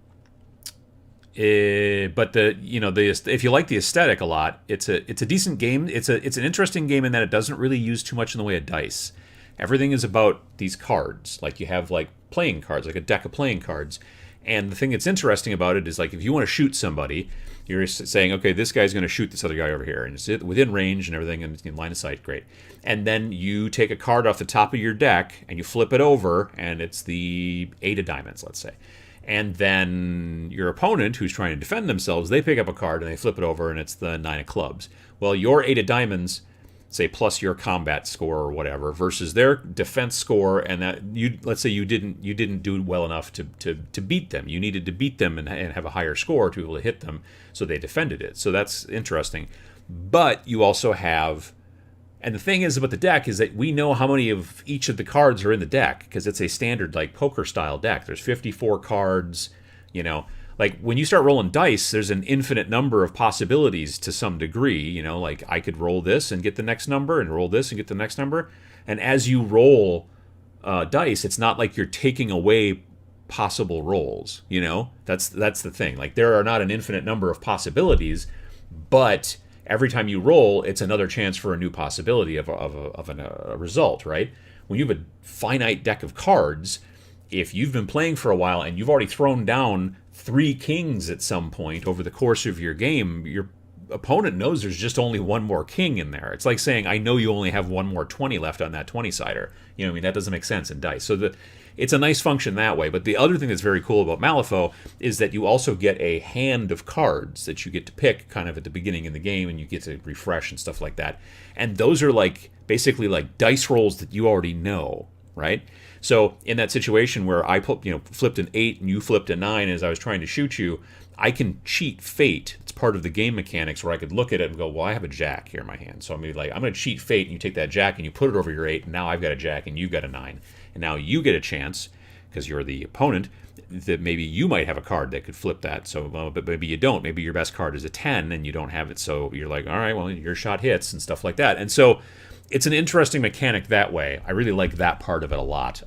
if you like the aesthetic a lot, it's a decent game. It's an interesting game in that it doesn't really use too much in the way of dice. Everything is about these cards. Like you have like playing cards, like a deck of playing cards. And the thing that's interesting about it is, like, if you want to shoot somebody, you're saying, okay, this guy's going to shoot this other guy over here, and it's within range and everything, and it's in line of sight, great. And then you take a card off the top of your deck and you flip it over, and it's the 8 of diamonds, let's say. And then your opponent, who's trying to defend themselves, they pick up a card and they flip it over, and it's the 9 of clubs. Well, your 8 of diamonds, say, plus your combat score or whatever, versus their defense score, and that let's say you didn't do well enough to beat them. You needed to beat them and have a higher score to be able to hit them, so they defended it. So that's interesting. But you also have, and the thing is about the deck is that we know how many of each of the cards are in the deck, because it's a standard like poker style deck. There's 54 cards, Like, when you start rolling dice, there's an infinite number of possibilities to some degree. Like, I could roll this and get the next number, and roll this and get the next number. And as you roll dice, it's not like you're taking away possible rolls. That's the thing. Like, there are not an infinite number of possibilities, but every time you roll, it's another chance for a new possibility of a result, right? When you have a finite deck of cards, if you've been playing for a while and you've already thrown down 3 kings at some point over the course of your game, your opponent knows there's just only one more king in there. It's like saying, I know you only have one more 20 left on that 20-sider. You know what I mean? That doesn't make sense in dice. So it's a nice function that way. But the other thing that's very cool about Malifaux is that you also get a hand of cards that you get to pick kind of at the beginning of the game, and you get to refresh and stuff like that. And those are like basically like dice rolls that you already know, right? So in that situation where I flipped an 8 and you flipped a 9 as I was trying to shoot you, I can cheat fate. It's part of the game mechanics where I could look at it and go, well, I have a jack here in my hand. So I'm going to cheat fate, and you take that jack and you put it over your 8, and now I've got a jack and you've got a 9. And now you get a chance, because you're the opponent, that maybe you might have a card that could flip that. So, but maybe you don't. Maybe your best card is a 10 and you don't have it. So you're like, all right, well, your shot hits and stuff like that. And so it's an interesting mechanic that way. I really like that part of it a lot.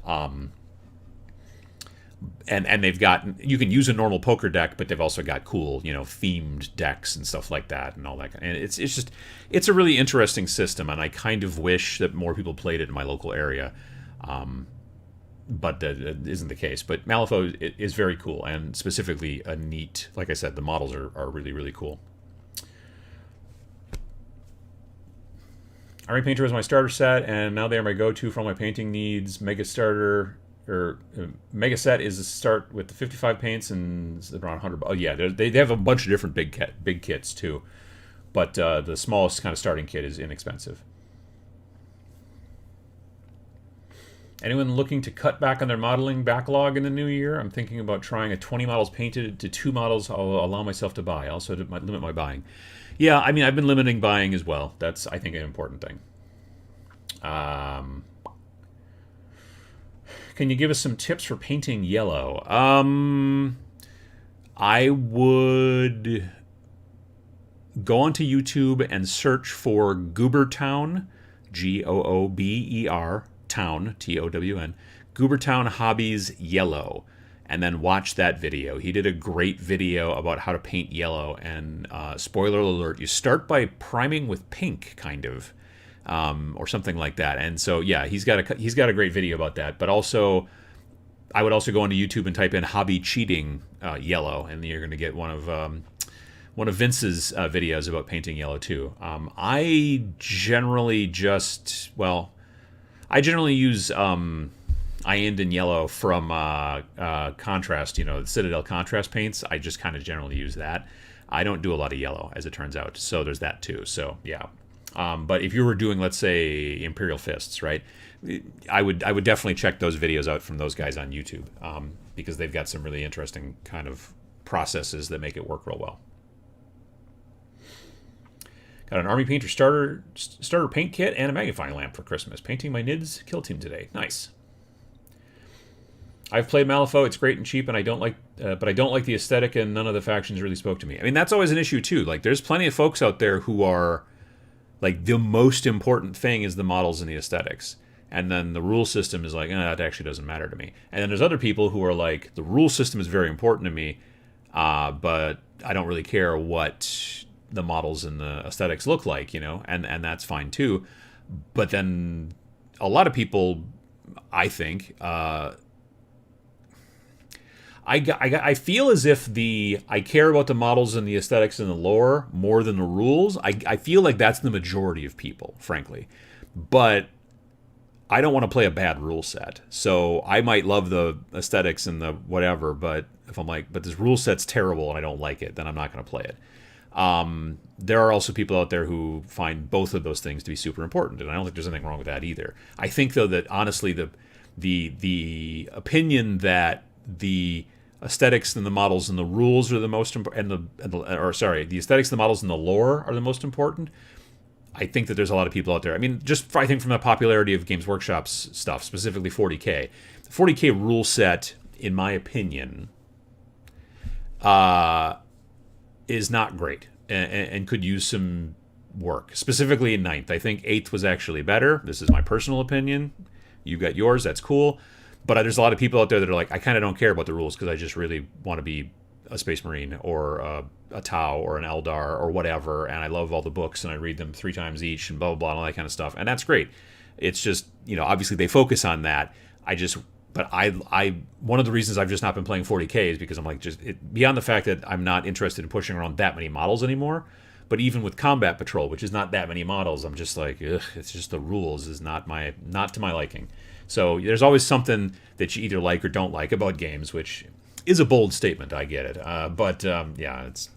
And they've got, you can use a normal poker deck, but they've also got cool, themed decks and stuff like that and all that. And it's a really interesting system, and I kind of wish that more people played it in my local area. But that isn't the case. But Malifaux is very cool, and specifically a neat, like I said, the models are really, really cool. Army Painter is my starter set, and now they are my go-to for all my painting needs. Mega Set is a start with the 55 paints and it's around 100. Oh yeah, they have a bunch of different big kits too, but the smallest kind of starting kit is inexpensive. Anyone looking to cut back on their modeling backlog in the new year? I'm thinking about trying a 20 models painted to 2 models I'll allow myself to buy. Also, to limit my buying. Yeah, I mean, I've been limiting buying as well. That's, I think, an important thing. Can you give us some tips for painting yellow? I would go onto YouTube and search for Goobertown, Goober, Town, Town, Goobertown Hobbies Yellow, and then watch that video. He did a great video about how to paint yellow, and spoiler alert, you start by priming with pink, kind of. Or something like that. And so yeah, he's got a great video about that. But also, I would also go onto YouTube and type in hobby cheating yellow, and you're going to get one of Vince's videos about painting yellow too. I generally use Iandin yellow from Contrast, the Citadel Contrast paints. I just kind of generally use that. I don't do a lot of yellow, as it turns out. So there's that too. So yeah. But if you were doing, let's say, Imperial Fists, right, I would definitely check those videos out from those guys on YouTube, because they've got some really interesting kind of processes that make it work real well. Got an Army Painter starter paint kit and a magnifying lamp for Christmas. Painting my Nids kill team today. Nice. I've played Malifaux. It's great and cheap, and but I don't like the aesthetic, and none of the factions really spoke to me. I mean, that's always an issue too. Like, there's plenty of folks out there who are like, the most important thing is the models and the aesthetics. And then the rule system is like, that actually doesn't matter to me. And then there's other people who are like, the rule system is very important to me, but I don't really care what the models and the aesthetics look like, and that's fine too. But then a lot of people, I think, I feel as if I care about the models and the aesthetics and the lore more than the rules. I feel like that's the majority of people, frankly. But I don't want to play a bad rule set. So I might love the aesthetics and the whatever, but if I'm like, but this rule set's terrible and I don't like it, then I'm not going to play it. There are also people out there who find both of those things to be super important, and I don't think there's anything wrong with that either. I think, though, that honestly the opinion that the aesthetics and the models and the rules are the most important, the aesthetics, the models, and the lore are the most important. I think that there's a lot of people out there. I mean, I think from the popularity of Games Workshop's stuff, specifically 40K. The 40K rule set, in my opinion, is not great and could use some work, specifically in 9th. I think 8th was actually better. This is my personal opinion. You got yours. That's cool. But there's a lot of people out there that are like, I kind of don't care about the rules because I just really want to be a Space Marine or a Tau or an Eldar or whatever, and I love all the books and I read them 3 times each and blah, blah, blah, and all that kind of stuff. And that's great. It's just, obviously they focus on that. but one of the reasons I've just not been playing 40K is because I'm like, beyond the fact that I'm not interested in pushing around that many models anymore, but even with Combat Patrol, which is not that many models, I'm just like, ugh, it's just the rules is not to my liking. So there's always something that you either like or don't like about games, which is a bold statement. I get it, but yeah, it's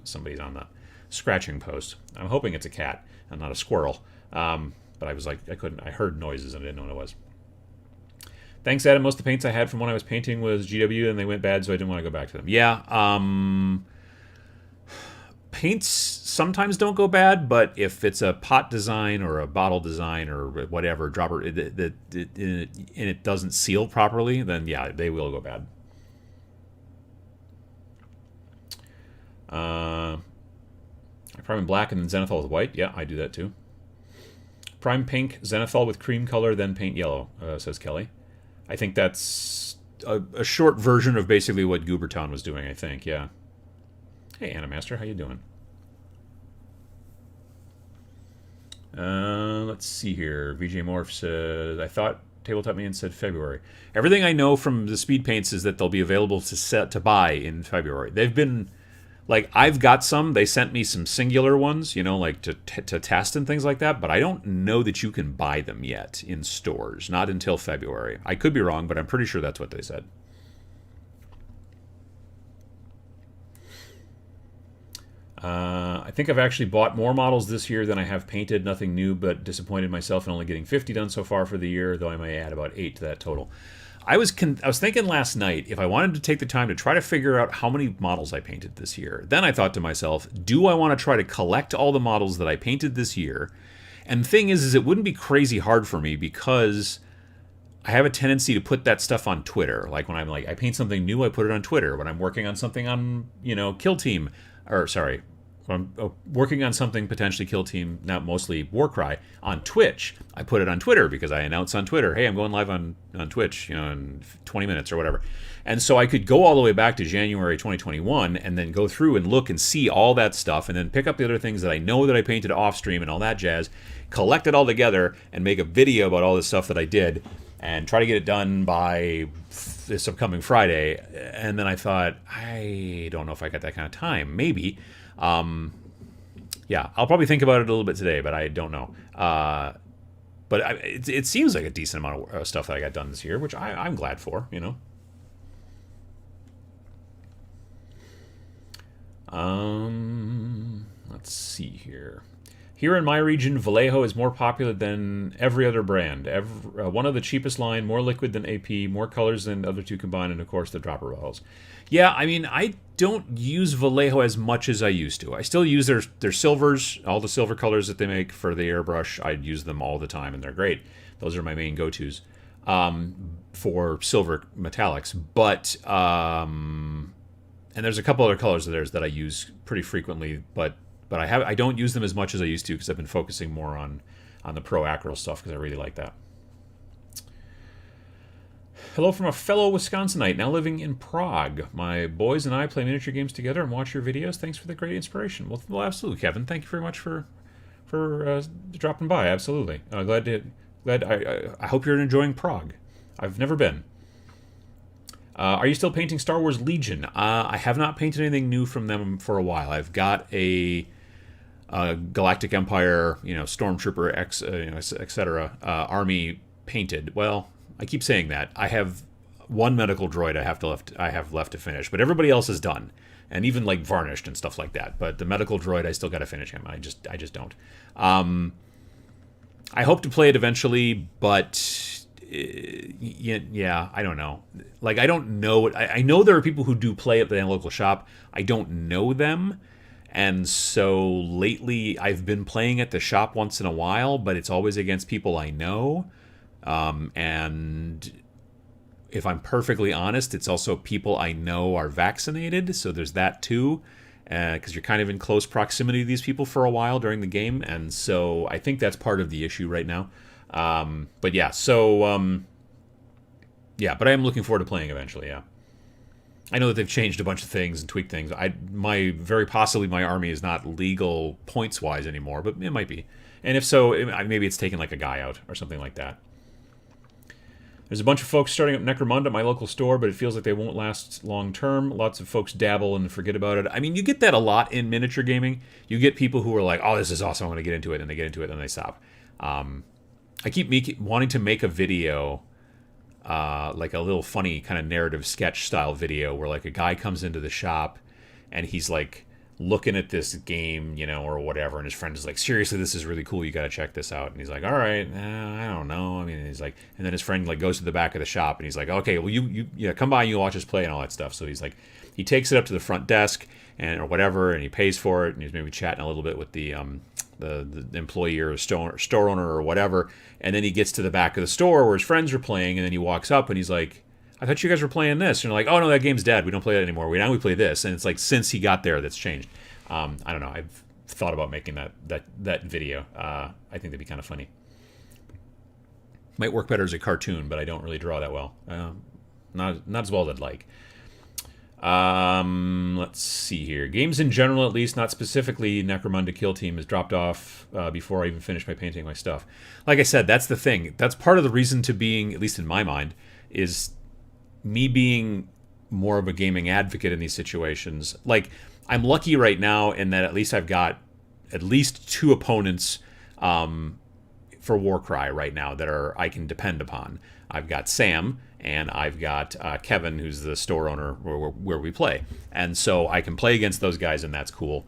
somebody's on the scratching post. I'm hoping it's a cat and not a squirrel. But I was like, I heard noises and I didn't know what it was. Thanks, Adam. Most of the paints I had from when I was painting was GW and they went bad, so I didn't want to go back to them. Yeah, paints sometimes don't go bad, but if it's a pot design or a bottle design or whatever, dropper, and it doesn't seal properly, then yeah, they will go bad. I prime in black and then Zenithal with white. Yeah, I do that too. Prime pink, Zenithal with cream color, then paint yellow, says Kelly. I think that's a short version of basically what Goobertown was doing, I think, yeah. Hey, Animaster, how you doing? Let's see here. VJ Morph says, I thought Tabletop Man said February. Everything I know from the speed paints is that they'll be available to buy in February. They've been... Like, I've got some. They sent me some singular ones, you know, like to test and things like that. But I don't know that you can buy them yet in stores. Not until February. I could be wrong, but I'm pretty sure that's what they said. I think I've actually bought more models this year than I have painted. Nothing new, but disappointed myself in only getting 50 done so far for the year, though I may add about 8 to that total. I was thinking last night, if I wanted to take the time to try to figure out how many models I painted this year, then I thought to myself, do I want to try to collect all the models that I painted this year? And the thing is it wouldn't be crazy hard for me because I have a tendency to put that stuff on Twitter. Like when I'm like, I paint something new, I put it on Twitter. When I'm working on something on, Kill Team, when I'm working on something potentially Kill Team, not mostly Warcry, on Twitch, I put it on Twitter because I announce on Twitter, hey, I'm going live on Twitch, in 20 minutes or whatever. And so I could go all the way back to January 2021 and then go through and look and see all that stuff and then pick up the other things that I know that I painted off stream and all that jazz, collect it all together and make a video about all this stuff that I did and try to get it done by this upcoming Friday. And then I thought, I don't know if I got that kind of time. Maybe. Yeah, I'll probably think about it a little bit today, but I don't know. But it seems like a decent amount of stuff that I got done this year, which I'm glad for, Let's see here. Here in my region, Vallejo is more popular than every other brand. One of the cheapest line, more liquid than AP, more colors than the other two combined, and of course the dropper bottles. Yeah, I mean, I don't use Vallejo as much as I used to. I still use their silvers, all the silver colors that they make for the airbrush. I use them all the time, and they're great. Those are my main go-tos for silver metallics. But and there's a couple other colors of theirs that I use pretty frequently, but I don't use them as much as I used to because I've been focusing more on the Pro Acryl stuff because I really like that. Hello from a fellow Wisconsinite now living in Prague. My boys and I play miniature games together and watch your videos. Thanks for the great inspiration. Well, absolutely, Kevin. Thank you very much for dropping by. Absolutely. I hope you're enjoying Prague. I've never been. Are you still painting Star Wars Legion? I have not painted anything new from them for a while. I've got a Galactic Empire, Stormtrooper, etc. Army painted. Well, I keep saying that. I have one medical droid I have left to finish, but everybody else is done, and even like varnished and stuff like that. But the medical droid, I still got to finish him. I just don't. I hope to play it eventually, but yeah, I don't know. Like, I don't know. I know there are people who do play at the local shop. I don't know them. And so lately I've been playing at the shop once in a while, but it's always against people I know. And if I'm perfectly honest, it's also people I know are vaccinated. So there's that too, because you're kind of in close proximity to these people for a while during the game. And so I think that's part of the issue right now. But yeah, so yeah, but I am looking forward to playing eventually. Yeah, I know that they've changed a bunch of things and tweaked things. Very possibly my army is not legal points wise anymore, but it might be. And if so, maybe it's taking like a guy out or something like that. There's a bunch of folks starting up Necromunda at my local store, but it feels like they won't last long term. Lots of folks dabble and forget about it. I mean, you get that a lot in miniature gaming. You get people who are like, oh, this is awesome, I'm going to get into it, and they get into it, and they stop. I keep wanting to make a video, like a little funny kind of narrative sketch style video where like a guy comes into the shop and he's like looking at this game, you know, or whatever, and his friend is like, seriously, this is really cool, you gotta check this out. And he's like, all right, I don't know. I mean, he's like, and then his friend like goes to the back of the shop and he's like, okay, well, you come by and you watch us play and all that stuff. So he's like, he takes it up to the front desk and or whatever, and he pays for it, and he's maybe chatting a little bit with the employee or store owner or whatever, and then he gets to the back of the store where his friends are playing, and then he walks up and he's like, I thought you guys were playing this. And they're like, oh no, that game's dead, we don't play that anymore, now we play this. And it's like, since he got there, that's changed. I don't know, I've thought about making that video. I think that'd be kind of funny. Might work better as a cartoon, but I don't really draw that well. Not as well as I'd like. Let's see here. Games in general, at least, not specifically Necromunda Kill Team, has dropped off before I even finish my painting my stuff. Like I said, that's the thing. That's part of the reason to being, at least in my mind, is me being more of a gaming advocate in these situations. Like, I'm lucky right now in that at least I've got at least 2 opponents for Warcry right now that I can depend upon. I've got Sam, and I've got Kevin, who's the store owner where we play. And so I can play against those guys, and that's cool.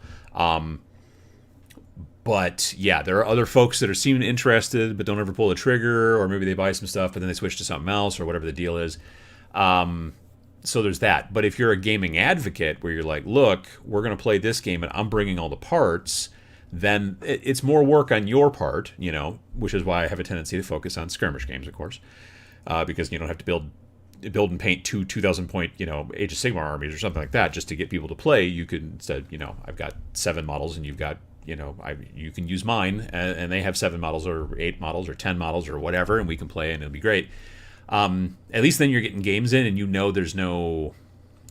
But yeah, there are other folks that are seeming interested but don't ever pull the trigger, or maybe they buy some stuff but then they switch to something else or whatever the deal is. So there's that. But if you're a gaming advocate where you're like, look, we're going to play this game and I'm bringing all the parts, then it's more work on your part, you know, which is why I have a tendency to focus on skirmish games, of course, because you don't have to build and paint 2,000 point, you know, Age of Sigmar armies or something like that just to get people to play. You could instead, you know, I've got 7 models and you've got, you know, you can use mine and they have 7 models or 8 models or 10 models or whatever, and we can play and it'll be great. At least then you're getting games in and you know there's no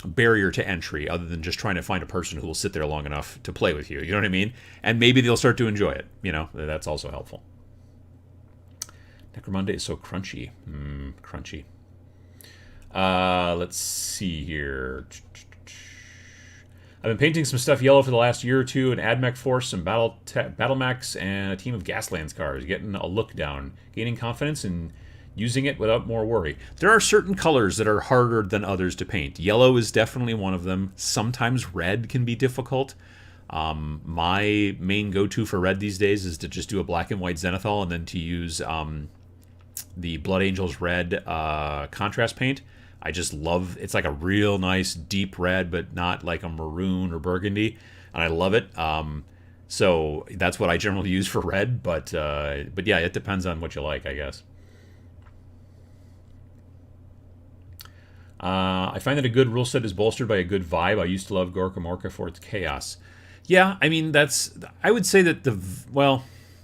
barrier to entry other than just trying to find a person who will sit there long enough to play with you. You know what I mean? And maybe they'll start to enjoy it. You know, that's also helpful. Necromunda is so crunchy. Crunchy. Let's see here. I've been painting some stuff yellow for the last year or two, an AdMech force, some battle mechs, and a team of Gaslands cars, getting a look down, gaining confidence and using it without more worry. There are certain colors that are harder than others to paint. Yellow is definitely one of them. Sometimes red can be difficult. My main go-to for red these days is to just do a black and white Zenithal and then to use the Blood Angels red contrast paint. I just love, it's like a real nice deep red, but not like a maroon or burgundy, and I love it. So that's what I generally use for red, but yeah, it depends on what you like, I guess. I find that a good rule set is bolstered by a good vibe. I used to love Gorka Morka for its chaos. Yeah, I mean, I would say that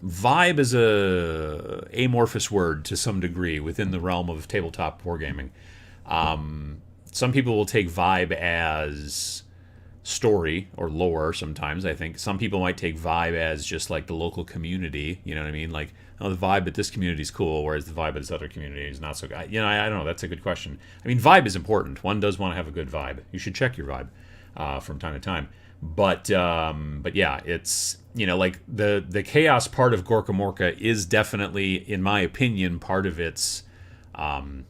vibe is a amorphous word to some degree within the realm of tabletop wargaming. Some people will take vibe as story or lore sometimes, I think. Some people might take vibe as just like the local community, you know what I mean? Like, oh, the vibe at this community is cool, whereas the vibe at this other community is not so good. You know, I don't know. That's a good question. I mean, vibe is important. One does want to have a good vibe. You should check your vibe from time to time. But yeah, it's, you know, like the chaos part of Gorka Morka is definitely, in my opinion, part of its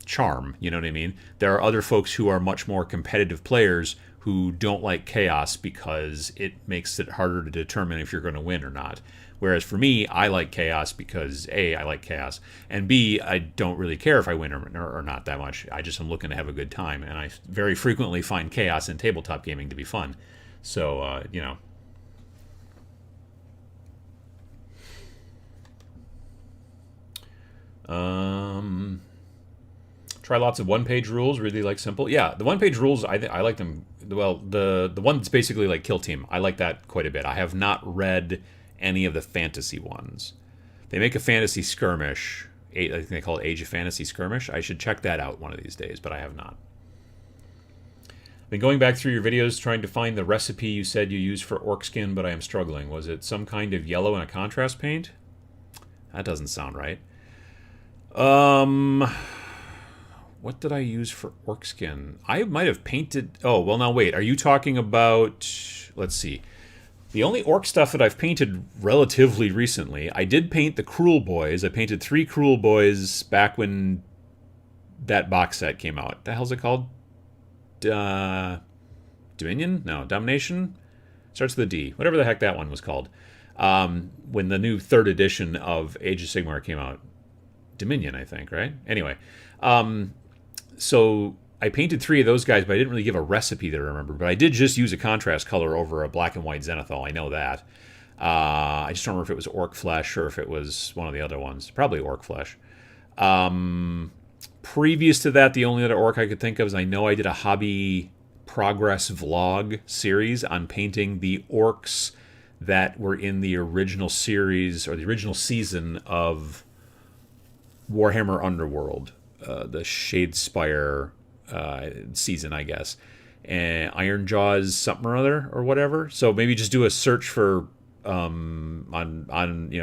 charm. You know what I mean? There are other folks who are much more competitive players who don't like chaos because it makes it harder to determine if you're going to win or not. Whereas for me, I like chaos because A, I like chaos, and B, I don't really care if I win or not that much. I just am looking to have a good time, and I very frequently find chaos in tabletop gaming to be fun. So, you know. Try lots of one-page rules. Really like simple. Yeah, the one-page rules, I like them. Well, the one that's basically like Kill Team, I like that quite a bit. I have not read any of the fantasy ones. They make a fantasy skirmish. I think they call it Age of Fantasy Skirmish. I should check that out one of these days, but I have not. Been going back through your videos trying to find the recipe you said you used for orc skin, but I am struggling. Was it some kind of yellow and a contrast paint? That doesn't sound right. What did I use for orc skin? I might have painted... Oh, well, now wait. Are you talking about... Let's see. The only orc stuff that I've painted relatively recently, I did paint the Cruel Boys. I painted 3 Cruel Boys back when that box set came out. What the hell's it called? Dominion? No, Domination? Starts with a D. Whatever the heck that one was called. When the new 3rd edition of Age of Sigmar came out. Dominion, I think, right? Anyway. So I painted 3 of those guys, but I didn't really give a recipe that I remember. But I did just use a contrast color over a black and white Zenithal. I know that. I just don't remember if it was Orc Flesh or if it was one of the other ones. Probably Orc Flesh. Previous to that, the only other orc I could think of is I know I did a hobby progress vlog series on painting the orcs that were in the original series or the original season of Warhammer Underworld, the Shadespire season, I guess. And Iron Jaws something or other or whatever. So maybe just do a search for on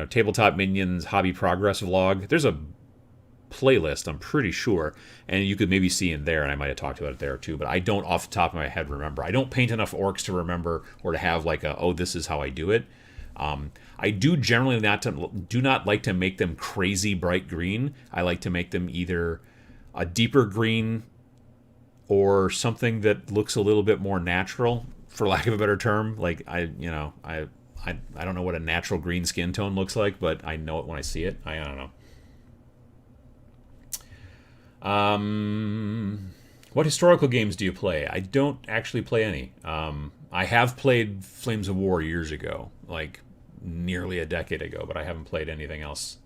Tabletop Minions hobby progress vlog. There's a playlist, I'm pretty sure, and you could maybe see in there, and I might have talked about it there too, but I don't off the top of my head remember. I don't paint enough orcs to remember or to have like this is how I do it. I do generally do not like to make them crazy bright green. I like to make them either a deeper green or something that looks a little bit more natural, for lack of a better term. Like I don't know what a natural green skin tone looks like, but I know it when I see it. I don't know. What historical games do you play? I don't actually play any. I have played Flames of War years ago, like nearly a decade ago, but I haven't played anything else.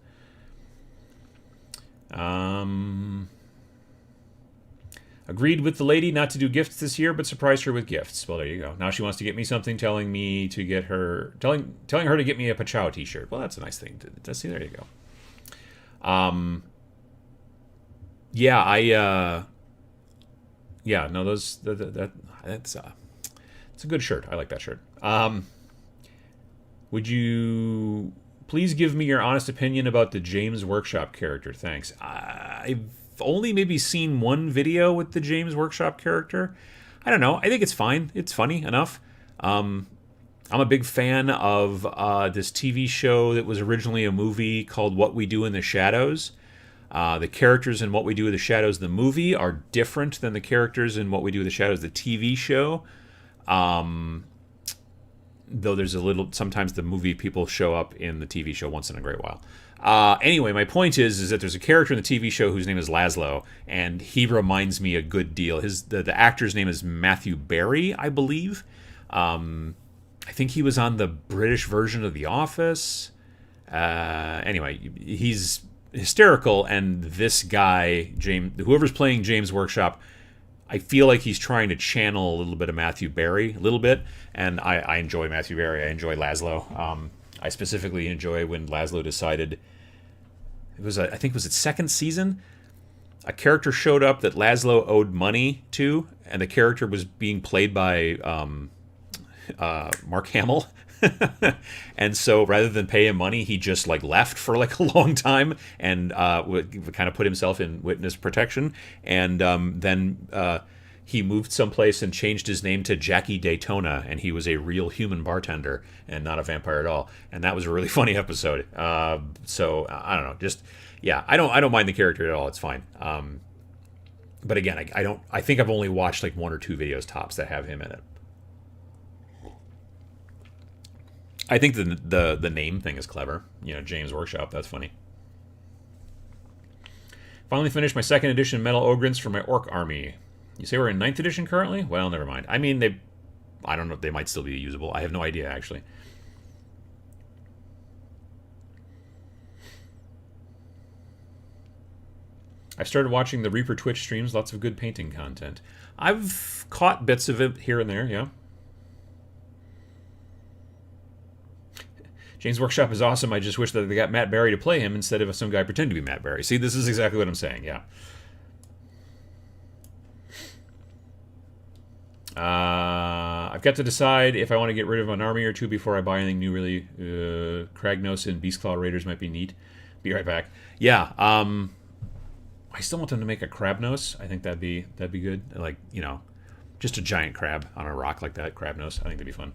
Agreed with the lady not to do gifts this year, but surprised her with gifts. Well, there you go. Now she wants to get me something, telling her to get me a Pachow t-shirt. Well, that's a nice thing to see. There you go. That's it's a good shirt. I like that shirt. Would you please give me your honest opinion about the James Workshop character? Thanks. I've only maybe seen one video with the James Workshop character. I don't know. I think it's fine. It's funny enough. I'm a big fan of this TV show that was originally a movie called What We Do in the Shadows. The characters in What We Do in the Shadows, the movie, are different than the characters in What We Do in the Shadows, the TV show. Though there's sometimes the movie people show up in the TV show once in a great while. Anyway, my point is that there's a character in the TV show whose name is Laszlo, and he reminds me a good deal. The actor's name is Matthew Barry, I believe. I think he was on the British version of The Office. Anyway, he's hysterical, and this guy, whoever's playing James Workshop, I feel like he's trying to channel a little bit of Matthew Barry, a little bit, and I enjoy Matthew Barry. I enjoy Laszlo. I specifically enjoy when Laszlo decided, I think it was its second season, a character showed up that Laszlo owed money to, and the character was being played by Mark Hamill. And so rather than pay him money, he just left for a long time and would kind of put himself in witness protection. And then he moved someplace and changed his name to Jackie Daytona, and he was a real human bartender and not a vampire at all. And that was a really funny episode. So I don't know, I don't mind the character at all. It's fine. But again, I think I've only watched 1 or 2 videos tops that have him in it. I think the name thing is clever. James Workshop, that's funny. Finally finished my 2nd edition Metal Ogrins for my Orc army. You say we're in 9th edition currently? Well, never mind. I mean, I don't know if they might still be usable. I have no idea, actually. I started watching the Reaper Twitch streams. Lots of good painting content. I've caught bits of it here and there, yeah. James Workshop is awesome. I just wish that they got Matt Berry to play him instead of some guy pretending to be Matt Berry. See, this is exactly what I'm saying, yeah. I've got to decide if I want to get rid of an army or two before I buy anything new, really. Kragnos and Beastclaw Raiders might be neat. Be right back. Yeah, I still want them to make a crab nose. I think that'd be good. Like, just a giant crab on a rock like that, crab nose. I think that'd be fun.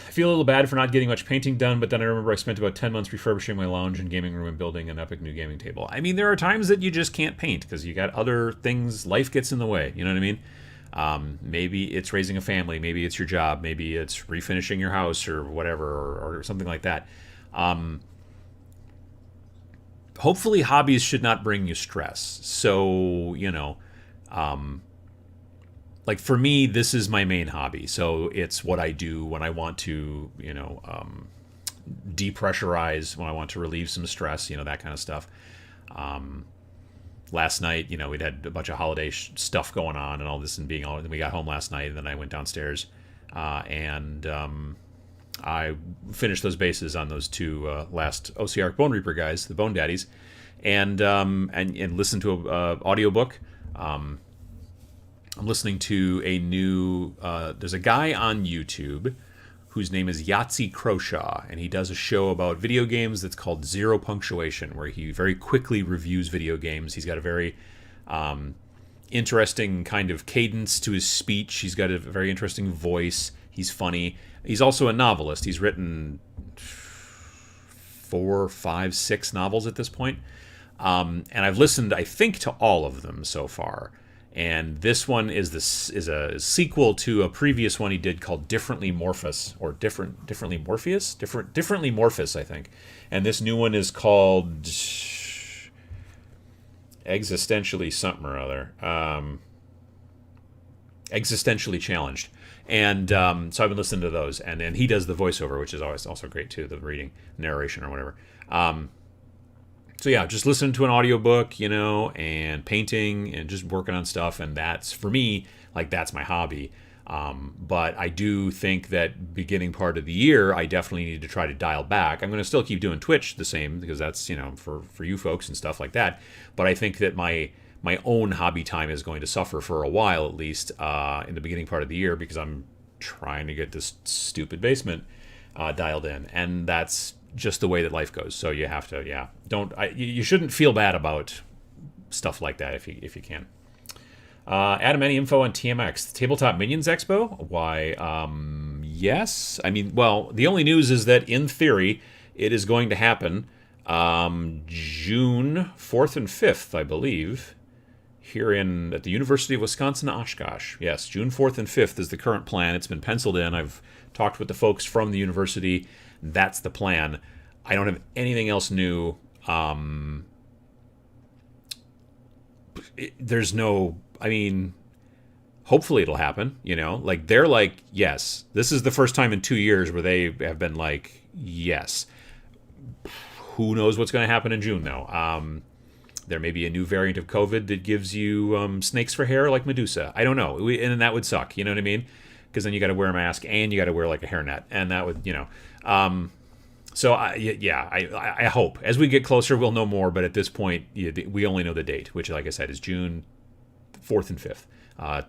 I feel a little bad for not getting much painting done, but then I remember I spent about 10 months refurbishing my lounge and gaming room and building an epic new gaming table. I mean, there are times that you just can't paint because you got other things. Life gets in the way. You know what I mean? Maybe it's raising a family. Maybe it's your job. Maybe it's refinishing your house or whatever, or something like that. Hopefully, hobbies should not bring you stress. So, like for me, this is my main hobby. So it's what I do when I want to, depressurize, when I want to relieve some stress, that kind of stuff. Last night, we'd had a bunch of holiday stuff going on and all this, and we got home last night, and then I went downstairs and I finished those bases on those two last OCR Bone Reaper guys, the Bone Daddies, and listened to a audiobook. I'm listening to a new. There's a guy on YouTube whose name is Yahtzee Croshaw, and he does a show about video games that's called Zero Punctuation, where he very quickly reviews video games. He's got a very interesting kind of cadence to his speech. He's got a very interesting voice. He's funny. He's also a novelist. He's written 4, 5, 6 novels at this point. And I've listened, I think, to all of them so far. And this one is a sequel to a previous one he did called Differently Morphous, or Differently Morphous, I think. And this new one is called Existentially something or other. Existentially Challenged. And so I've been listening to those, and he does the voiceover, which is always also great too, the reading, narration, or whatever. So yeah, just listening to an audiobook, and painting and just working on stuff, and that's, for me, like, that's my hobby. But I do think that beginning part of the year, I definitely need to try to dial back. I'm going to still keep doing Twitch the same, because that's, for you folks and stuff like that. But I think that my own hobby time is going to suffer for a while, at least, in the beginning part of the year, because I'm trying to get this stupid basement dialed in. And that's just the way that life goes. So you have to, you shouldn't feel bad about stuff like that if you can. Adam, any info on TMX, the Tabletop Minions Expo? Why, yes. I mean, well, the only news is that in theory it is going to happen June 4th and 5th, I believe, here at the University of Wisconsin Oshkosh. Yes, June 4th and 5th is the current plan. It's been penciled in. I've talked with the folks from the university. That's the plan. I don't have anything else new. There's no, I mean, hopefully it'll happen, like they're like, yes, this is the first time in 2 years where they have been like, yes. Who knows what's going to happen in June, though. There may be a new variant of COVID that gives you snakes for hair like Medusa. I don't know. And that would suck, you know what I mean? Because then you got to wear a mask and you got to wear like a hairnet, and that would, So I hope as we get closer we'll know more. But at this point, we only know the date, which, like I said, is June 4th and 5th,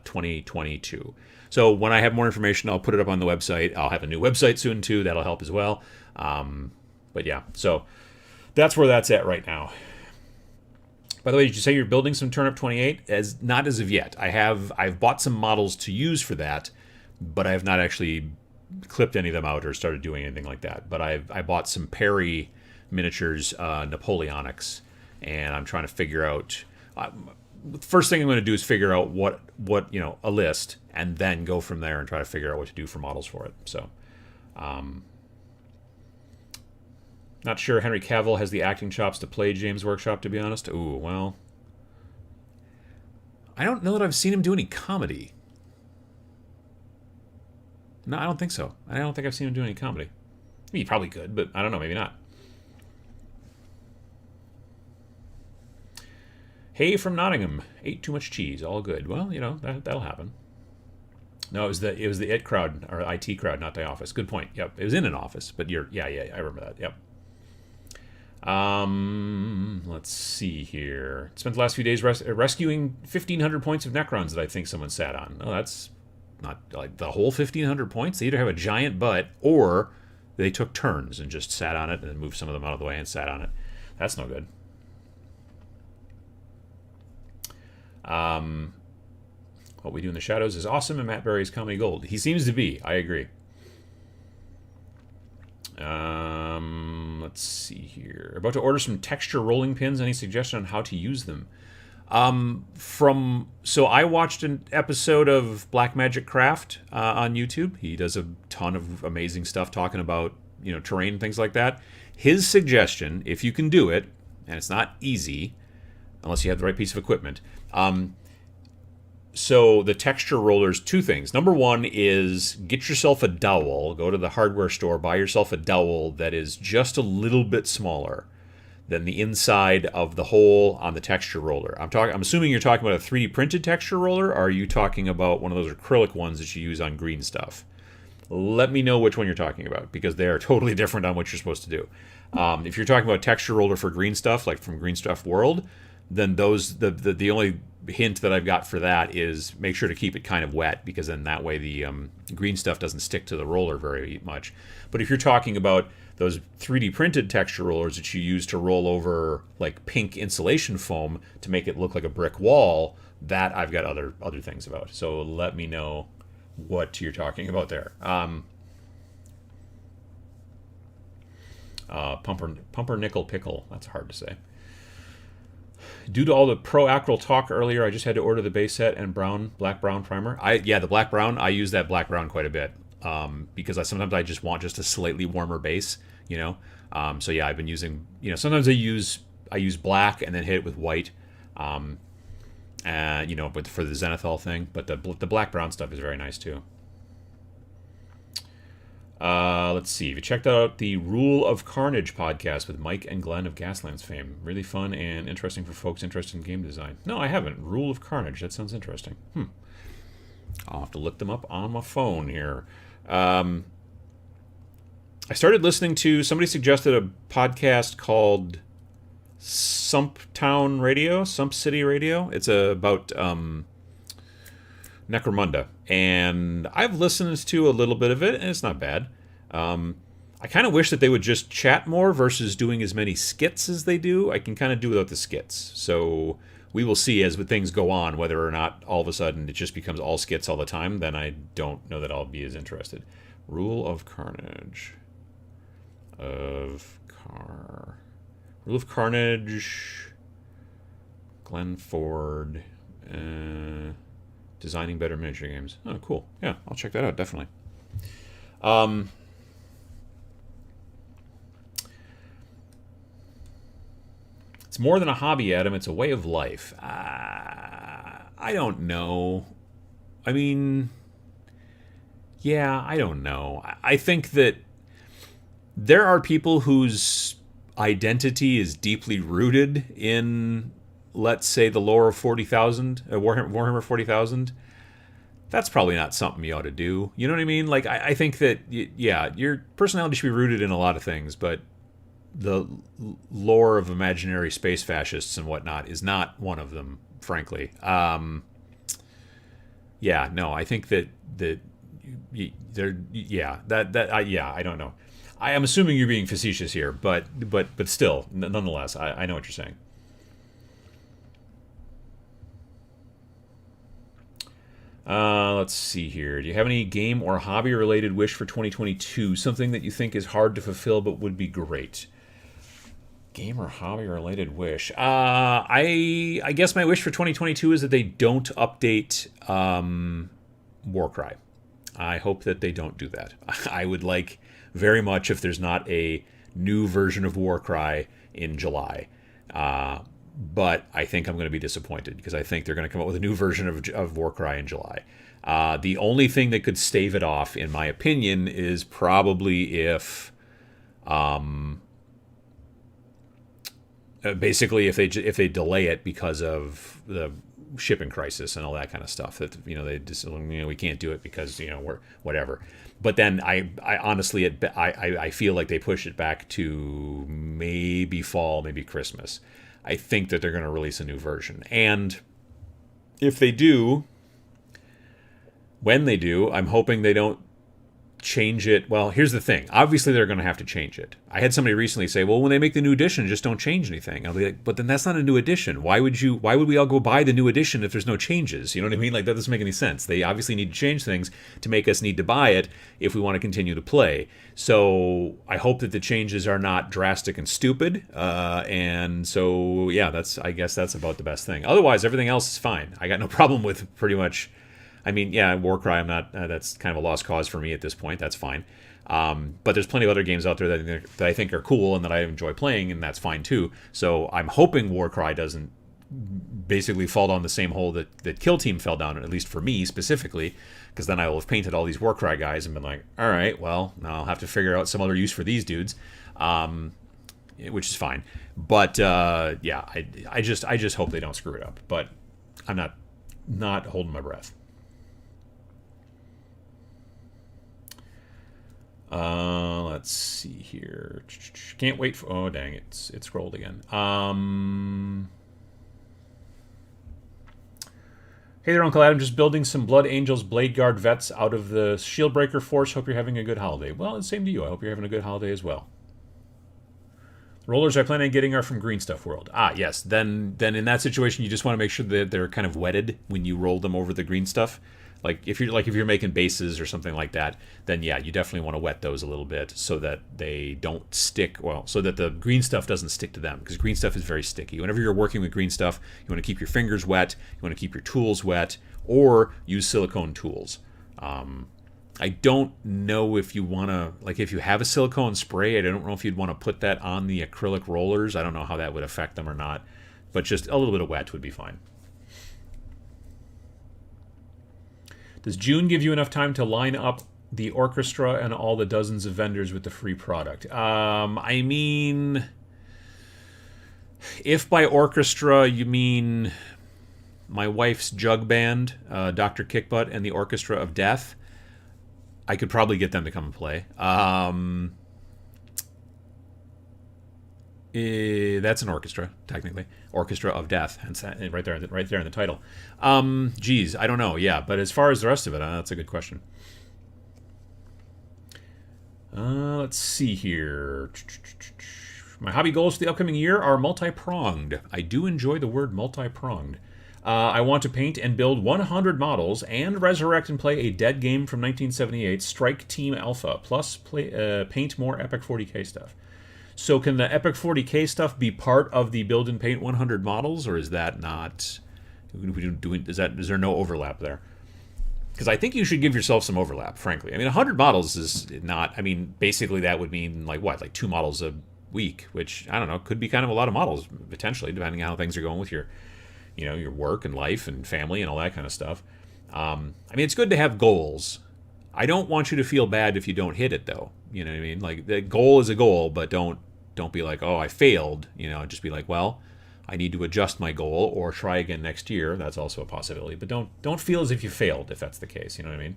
2022. So when I have more information, I'll put it up on the website. I'll have a new website soon too. That'll help as well. But yeah, so that's where that's at right now. By the way, did you say you're building some Turnip 28? Not as of yet. I've bought some models to use for that, but I have not actually clipped any of them out or started doing anything like that. But I bought some Perry miniatures, Napoleonics, and I'm trying to figure out. First thing I'm going to do is figure out what a list, and then go from there and try to figure out what to do for models for it. So, not sure Henry Cavill has the acting chops to play James Workshop, to be honest. Ooh, well, I don't know that I've seen him do any comedy. No, I don't think so. I don't think I've seen him do any comedy. I mean, he probably could, but I don't know, maybe not. Hey from Nottingham, ate too much cheese, all good. Well, that'll happen. No, it was the IT crowd, or IT crowd, not the office. Good point. Yep, it was in an office, but yeah, I remember that. Yep. Let's see here. Spent the last few days rescuing 1,500 points of Necrons that I think someone sat on. Oh, that's not like the whole 1,500 points. They either have a giant butt, or they took turns and just sat on it and then moved some of them out of the way and sat on it. That's no good. What We Do in the Shadows is awesome, and Matt Berry's comedy gold. He seems to be. I agree. Let's see here. About to order some texture rolling pins. Any suggestion on how to use them? So I watched an episode of Black Magic Craft on YouTube. He does a ton of amazing stuff talking about terrain, things like that. His suggestion, if you can do it, and it's not easy unless you have the right piece of equipment. So the texture rollers, two things. Number one is get yourself a dowel. Go to the hardware store, buy yourself a dowel that is just a little bit smaller than the inside of the hole on the texture roller. I'm assuming you're talking about a 3D printed texture roller, or are you talking about one of those acrylic ones that you use on green stuff? Let me know which one you're talking about, because they are totally different on what you're supposed to do. If you're talking about a texture roller for green stuff, like from Green Stuff World, then the only hint that I've got for that is make sure to keep it kind of wet, because then that way the green stuff doesn't stick to the roller very much. But if you're talking about those 3D printed texture rollers that you use to roll over like pink insulation foam to make it look like a brick wall, that I've got other things about. So let me know what you're talking about there. Pumpernickel pickle. That's hard to say. Due to all the pro acryl talk earlier, I just had to order the base set and black brown primer. The black brown, I use that black brown quite a bit because sometimes I just want just a slightly warmer base, So yeah, I've been using, sometimes I use black and then hit it with white, but for the Zenithal thing. But the black brown stuff is very nice too. Let's see. Have you checked out the Rule of Carnage podcast with Mike and Glenn of Gaslands fame? Really fun and interesting for folks interested in game design. No, I haven't. Rule of Carnage. That sounds interesting. I'll have to look them up on my phone here. I started listening to, somebody suggested a podcast called Sump City Radio. It's about Necromunda, and I've listened to a little bit of it, and it's not bad. I kind of wish that they would just chat more versus doing as many skits as they do. I can kind of do without the skits, so we will see as things go on whether or not all of a sudden it just becomes all skits all the time. Then I don't know that I'll be as interested. Rule of Carnage. Rule of Carnage. Glenn Ford. Designing better miniature games. Oh, cool. Yeah, I'll check that out, definitely. It's more than a hobby, Adam. It's a way of life. I don't know. I mean, yeah, I don't know. I think that there are people whose identity is deeply rooted in, let's say, the lore of 40,000, Warhammer 40,000. That's probably not something you ought to do. You know what I mean? Like, I think that, your personality should be rooted in a lot of things, but the lore of imaginary space fascists and whatnot is not one of them, frankly. I think that I don't know. I am assuming you're being facetious here, but still, nonetheless, I know what you're saying. Let's see here. Do you have any game or hobby-related wish for 2022? Something that you think is hard to fulfill but would be great. Game or hobby-related wish. I guess my wish for 2022 is that they don't update Warcry. I hope that they don't do that. I would like very much if there's not a new version of Warcry in July. But I think I'm going to be disappointed because I think they're going to come up with a new version of Warcry in July. The only thing that could stave it off, in my opinion, is probably if, basically, if they delay it because of the shipping crisis and all that kind of stuff. That they just we can't do it because we're whatever. But then I honestly I feel like they push it back to maybe fall, maybe Christmas. I think that they're going to release a new version. And if they do, when they do, I'm hoping they don't change it. Well, here's the thing. Obviously, they're going to have to change it. I had somebody recently say, "Well, when they make the new edition, just don't change anything." I'll be like, "But then that's not a new edition. Why would we all go buy the new edition if there's no changes? You know what I mean? Like that doesn't make any sense. They obviously need to change things to make us need to buy it if we want to continue to play. So I hope that the changes are not drastic and stupid. And so yeah, I guess that's about the best thing. Otherwise, everything else is fine. I got no problem with pretty much. I mean, yeah, Warcry, I'm not. That's kind of a lost cause for me at this point. That's fine. But there's plenty of other games out there that I think are cool and that I enjoy playing, and that's fine too. So I'm hoping Warcry doesn't basically fall down the same hole that Kill Team fell down, at least for me specifically, because then I will have painted all these Warcry guys and been like, all right, well, now I'll have to figure out some other use for these dudes, which is fine. But yeah, I just hope they don't screw it up. But I'm not holding my breath. Let's see here. Can't wait for. Oh dang, it scrolled again. Hey there, Uncle Adam. Just building some Blood Angels Blade Guard vets out of the Shieldbreaker Force. Hope you're having a good holiday. Well, the same to you. I hope you're having a good holiday as well. The rollers I plan on getting are from Green Stuff World. Ah, yes. Then in that situation, you just want to make sure that they're kind of wetted when you roll them over the green stuff. Like if you're making bases or something like that, then yeah, you definitely want to wet those a little bit so that they don't stick. Well, so that the green stuff doesn't stick to them, because green stuff is very sticky. Whenever you're working with green stuff, you want to keep your fingers wet, you want to keep your tools wet, or use silicone tools. I don't know if you want to, like if you have a silicone spray, I don't know if you'd want to put that on the acrylic rollers. I don't know how that would affect them or not, but just a little bit of wet would be fine. Does June give you enough time to line up the orchestra and all the dozens of vendors with the free product? I mean, if by orchestra you mean my wife's jug band, Dr. Kickbutt, and the Orchestra of Death, I could probably get them to come and play. That's an orchestra, technically. Orchestra of Death, hence right there in the title. Geez, I don't know. Yeah, but as far as the rest of it, that's a good question. Let's see here. My hobby goals for the upcoming year are multi-pronged. I do enjoy the word multi-pronged. I want to paint and build 100 models and resurrect and play a dead game from 1978, Strike Team Alpha, plus paint more Epic 40K stuff. So can the Epic 40K stuff be part of the build and paint 100 models, or is that not? Is there no overlap there? Because I think you should give yourself some overlap, frankly. I mean, 100 models is not. I mean, basically that would mean like 2 models a week, which I don't know, could be kind of a lot of models potentially, depending on how things are going with your work and life and family and all that kind of stuff. I mean, it's good to have goals. I don't want you to feel bad if you don't hit it, though. You know what I mean? Like, the goal is a goal, but don't be like, oh, I failed. Just be like, well, I need to adjust my goal or try again next year. That's also a possibility. But don't feel as if you failed if that's the case. You know what I mean?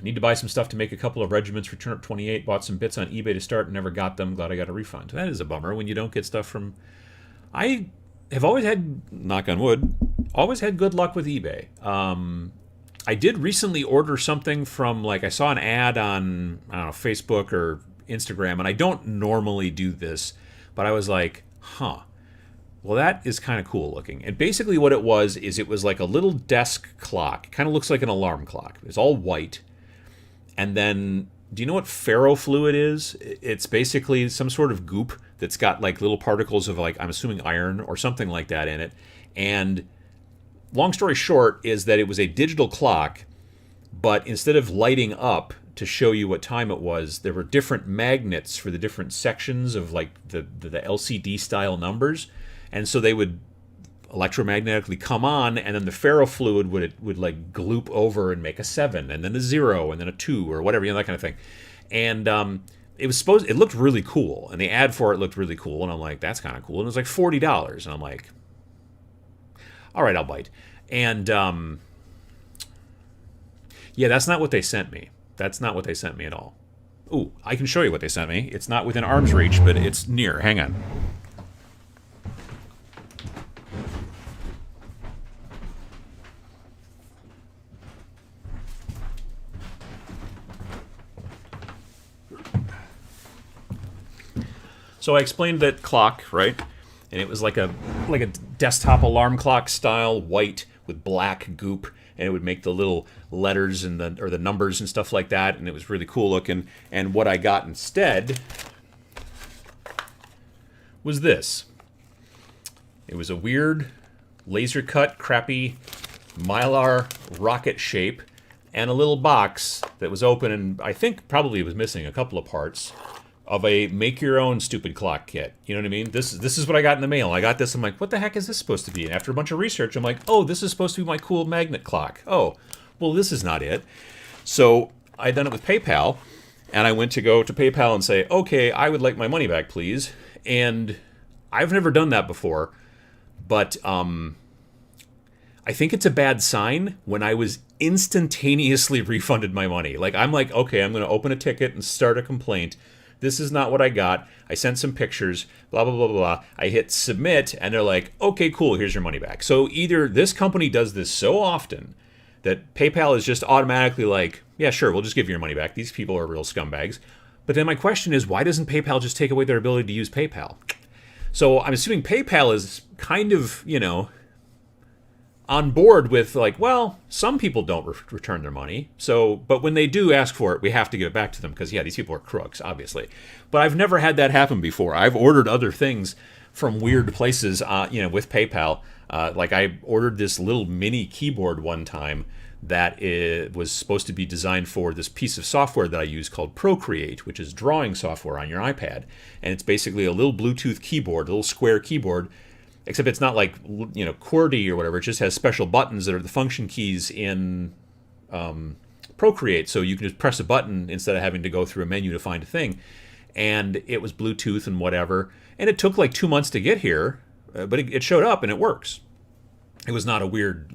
Need to buy some stuff to make a couple of regiments for Turnip 28. Bought some bits on eBay to start and never got them. Glad I got a refund. That is a bummer when you don't get stuff from... I have always had, knock on wood, always had good luck with eBay. I did recently order something from, I saw an ad on, I don't know, Facebook or Instagram, and I don't normally do this, but I was like, well, that is kind of cool looking. And basically what it was like a little desk clock. It kind of looks like an alarm clock. It's all white. And then, do you know what ferrofluid is? It's basically some sort of goop that's got little particles of I'm assuming iron or something like that in it. And long story short is that it was a digital clock, but instead of lighting up to show you what time it was, there were different magnets for the different sections of the LCD style numbers. And so they would electromagnetically come on, and then the ferrofluid would gloop over and make a 7, and then a 0, and then a 2, or whatever, that kind of thing. And it looked really cool, and the ad for it looked really cool, and I'm like, that's kind of cool. And it was $40, and I'm like, all right, I'll bite. And yeah, that's not what they sent me. That's not what they sent me at all. Ooh, I can show you what they sent me. It's not within arm's reach, but it's near. Hang on. So I explained that clock, right? And it was like a desktop alarm clock style, white with black goop, and it would make the little letters and the numbers and stuff like that, and it was really cool looking. And what I got instead was this. It was a weird laser cut, crappy Mylar rocket shape, and a little box that was open, and I think probably it was missing a couple of parts of a make-your-own stupid clock kit. You know what I mean? This is what I got in the mail. I got this. I'm like, what the heck is this supposed to be? And after a bunch of research, I'm like, oh, this is supposed to be my cool magnet clock. Oh, well, this is not it. So I done it with PayPal, and I went to go to PayPal and say, okay, I would like my money back, please. And I've never done that before, but I think it's a bad sign when I was instantaneously refunded my money. Like, I'm like, okay, I'm going to open a ticket and start a complaint. This is not what I got. I sent some pictures, blah, blah, blah, blah. I hit submit, and they're like, okay, cool, here's your money back. So either this company does this so often that PayPal is just automatically like, yeah, sure, we'll just give you your money back. These people are real scumbags. But then my question is, why doesn't PayPal just take away their ability to use PayPal? So I'm assuming PayPal is kind of, on board with like, well, some people don't return their money. So, but when they do ask for it, we have to give it back to them because, yeah, these people are crooks, obviously. But I've never had that happen before. I've ordered other things from weird places, with PayPal. Like I ordered this little mini keyboard one time that was supposed to be designed for this piece of software that I use called Procreate, which is drawing software on your iPad. And it's basically a little Bluetooth keyboard, a little square keyboard, except it's not like, QWERTY or whatever. It just has special buttons that are the function keys in Procreate. So you can just press a button instead of having to go through a menu to find a thing. And it was Bluetooth and whatever. And it took like 2 months to get here, but it showed up and it works. It was not a weird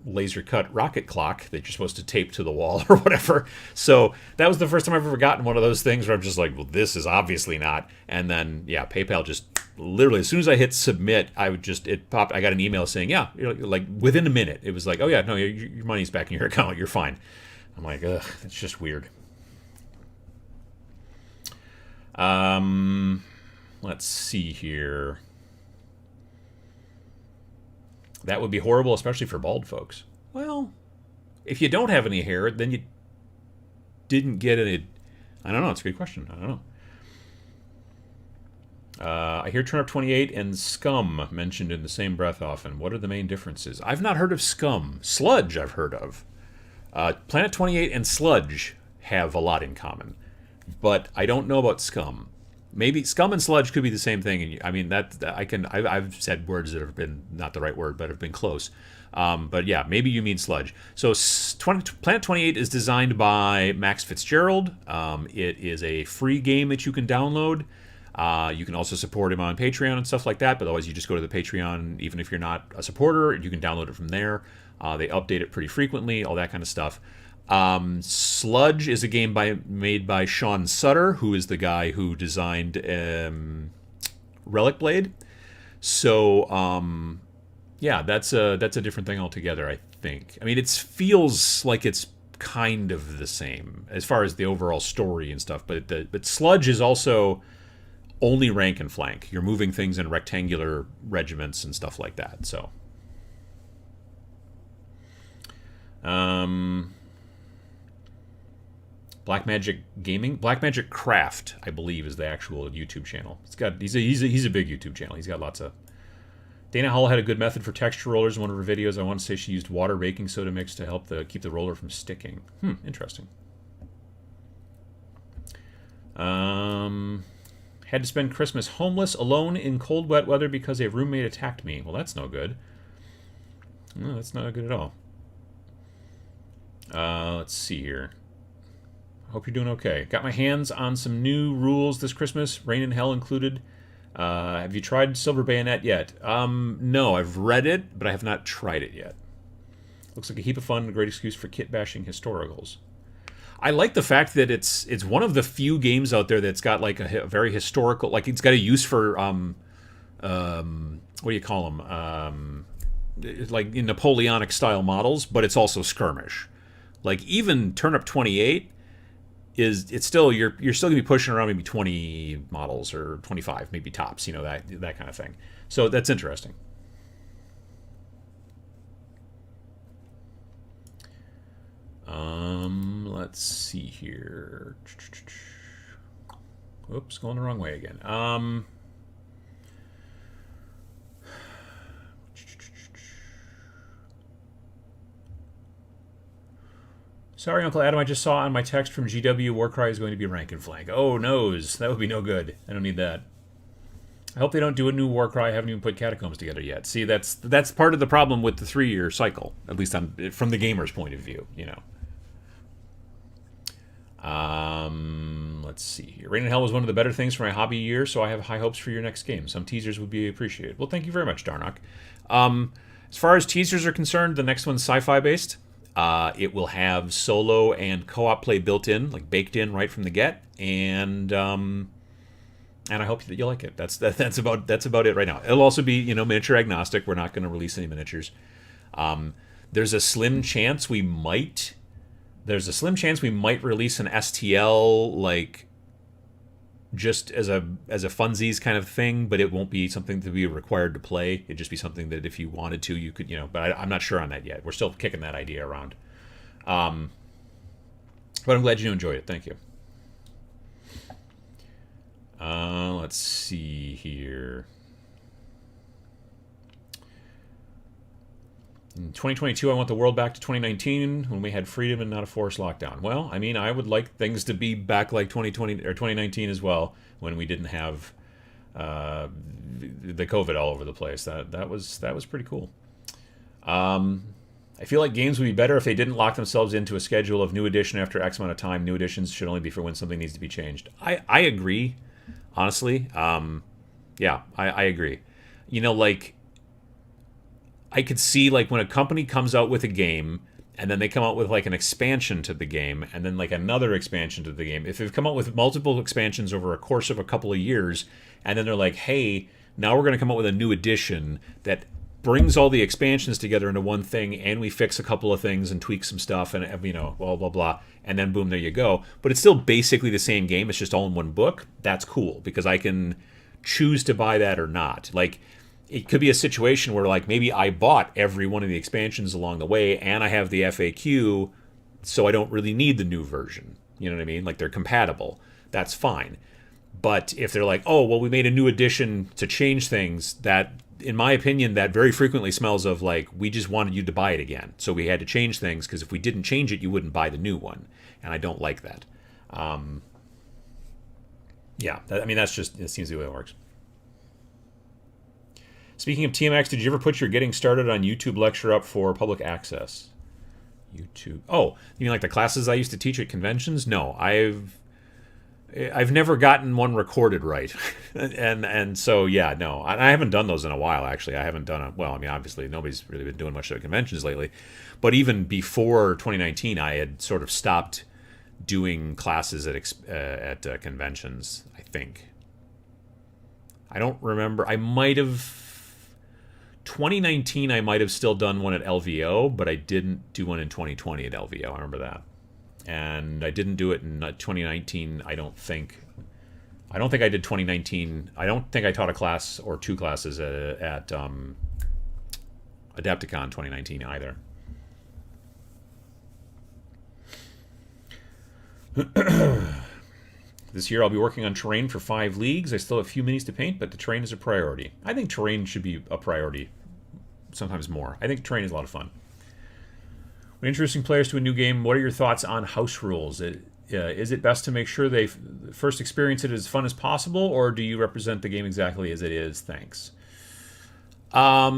laser cut rocket clock that you're supposed to tape to the wall or whatever. So that was the first time I've ever gotten one of those things where I'm just like, well, this is obviously not. And then, yeah, PayPal just literally, as soon as I hit submit, it popped. I got an email saying, yeah, like within a minute, it was like, oh yeah, no, your money's back in your account. You're fine. I'm like, ugh, that's just weird. Let's see here. That would be horrible, especially for bald folks. Well, if you don't have any hair, then you didn't get any. I don't know. It's a good question. I don't know. I hear Turnip 28 and Scum mentioned in the same breath often. What are the main differences? I've not heard of Scum. Sludge I've heard of. Planet 28 and Sludge have a lot in common, but I don't know about Scum. Maybe Scum and Sludge could be the same thing. And I mean, I've said words that have been not the right word, but have been close. But yeah, maybe you mean Sludge. So Planet 28 is designed by Max Fitzgerald. It is a free game that you can download. You can also support him on Patreon and stuff like that, but otherwise you just go to the Patreon, even if you're not a supporter, you can download it from there. They update it pretty frequently, all that kind of stuff. Sludge is a game made by Sean Sutter, who is the guy who designed Relic Blade. So, yeah, that's a different thing altogether, I think. I mean, it feels like it's kind of the same as far as the overall story and stuff, but Sludge is also only rank and flank. You're moving things in rectangular regiments and stuff like that. So, Black Magic Gaming, Black Magic Craft, I believe, is the actual YouTube channel. He's a big YouTube channel. He's got lots of. Dana Hull had a good method for texture rollers in one of her videos. I want to say she used water baking soda mix to help keep the roller from sticking. Interesting. Had to spend Christmas homeless, alone in cold, wet weather because a roommate attacked me. Well, that's no good. No, that's not good at all. Let's see here. Hope you're doing okay. Got my hands on some new rules this Christmas, Rain and Hell included. Have you tried Silver Bayonet yet? No, I've read it, but I have not tried it yet. Looks like a heap of fun and a great excuse for kit bashing historicals. I like the fact that it's one of the few games out there that's got like a very historical, like it's got a use for what do you call them? Like in Napoleonic style models, but it's also skirmish. Like even Turnip 28 it's still you're still gonna be pushing around maybe 20 models or 25 maybe tops, that kind of thing. So that's interesting. Let's see here. Oops, going the wrong way again. Sorry, Uncle Adam, I just saw on my text from GW Warcry is going to be rank and flank. Oh, noes. That would be no good. I don't need that. I hope they don't do a new Warcry. I haven't even put Catacombs together yet. See, that's part of the problem with the 3-year cycle, at least from the gamer's point of view, Let's see here. Rain and Hell was one of the better things for my hobby year, so I have high hopes for your next game. Some teasers would be appreciated. Well, thank you very much, Darnock. As far as teasers are concerned, the next one's sci-fi based. It will have solo and co-op play built in, like baked in right from the get, and I hope that you like it. That's about it right now. It'll also be miniature agnostic. We're not going to release any miniatures. There's a slim chance we might release an STL, like just as a funsies kind of thing, but it won't be something to be required to play. It'd just be something that if you wanted to, you could, but I'm not sure on that yet. We're still kicking that idea around. But I'm glad you enjoyed it. Thank you. Let's see here. In 2022, I want the world back to 2019 when we had freedom and not a forced lockdown. Well, I mean, I would like things to be back like 2020 or 2019 as well, when we didn't have the COVID all over the place. That was pretty cool. I feel like games would be better if they didn't lock themselves into a schedule of new edition after X amount of time. New editions should only be for when something needs to be changed. I agree, honestly. Yeah, I agree. Like, I could see, like, when a company comes out with a game and then they come out with, like, an expansion to the game and then, like, another expansion to the game. If they've come out with multiple expansions over a course of a couple of years and then they're like, hey, now we're going to come out with a new edition that brings all the expansions together into one thing, and we fix a couple of things and tweak some stuff and, blah, blah, blah, and then boom, there you go. But it's still basically the same game. It's just all in one book. That's cool because I can choose to buy that or not. Like, it could be a situation where, like, maybe I bought every one of the expansions along the way and I have the FAQ, so I don't really need the new version. You know what I mean? Like, they're compatible. That's fine. But if they're like, oh, well, we made a new edition to change things, that, in my opinion, that very frequently smells of, like, we just wanted you to buy it again. So we had to change things because if we didn't change it, you wouldn't buy the new one. And I don't like that. Yeah, that seems to be the way it works. Speaking of TMX, did you ever put your getting started on YouTube lecture up for public access? YouTube. Oh, you mean like the classes I used to teach at conventions? No, I've never gotten one recorded right, and so yeah, no, I haven't done those in a while. Actually, I haven't done it. Well, I mean, obviously nobody's really been doing much at conventions lately, but even before 2019, I had sort of stopped doing classes at conventions. I think. I don't remember. I might have. 2019, I might have still done one at LVO, but I didn't do one in 2020 at LVO. I remember that. And I didn't do it in 2019, I don't think. I don't think I did 2019. I don't think I taught a class or two classes at Adapticon 2019 either. This year I'll be working on terrain for 5 leagues. I still have a few minis to paint, but the terrain is a priority. I think terrain should be a priority, sometimes more. I think terrain is a lot of fun. When introducing players to a new game, what are your thoughts on house rules? Is it best to make sure they first experience it as fun as possible, or do you represent the game exactly as it is? Thanks. I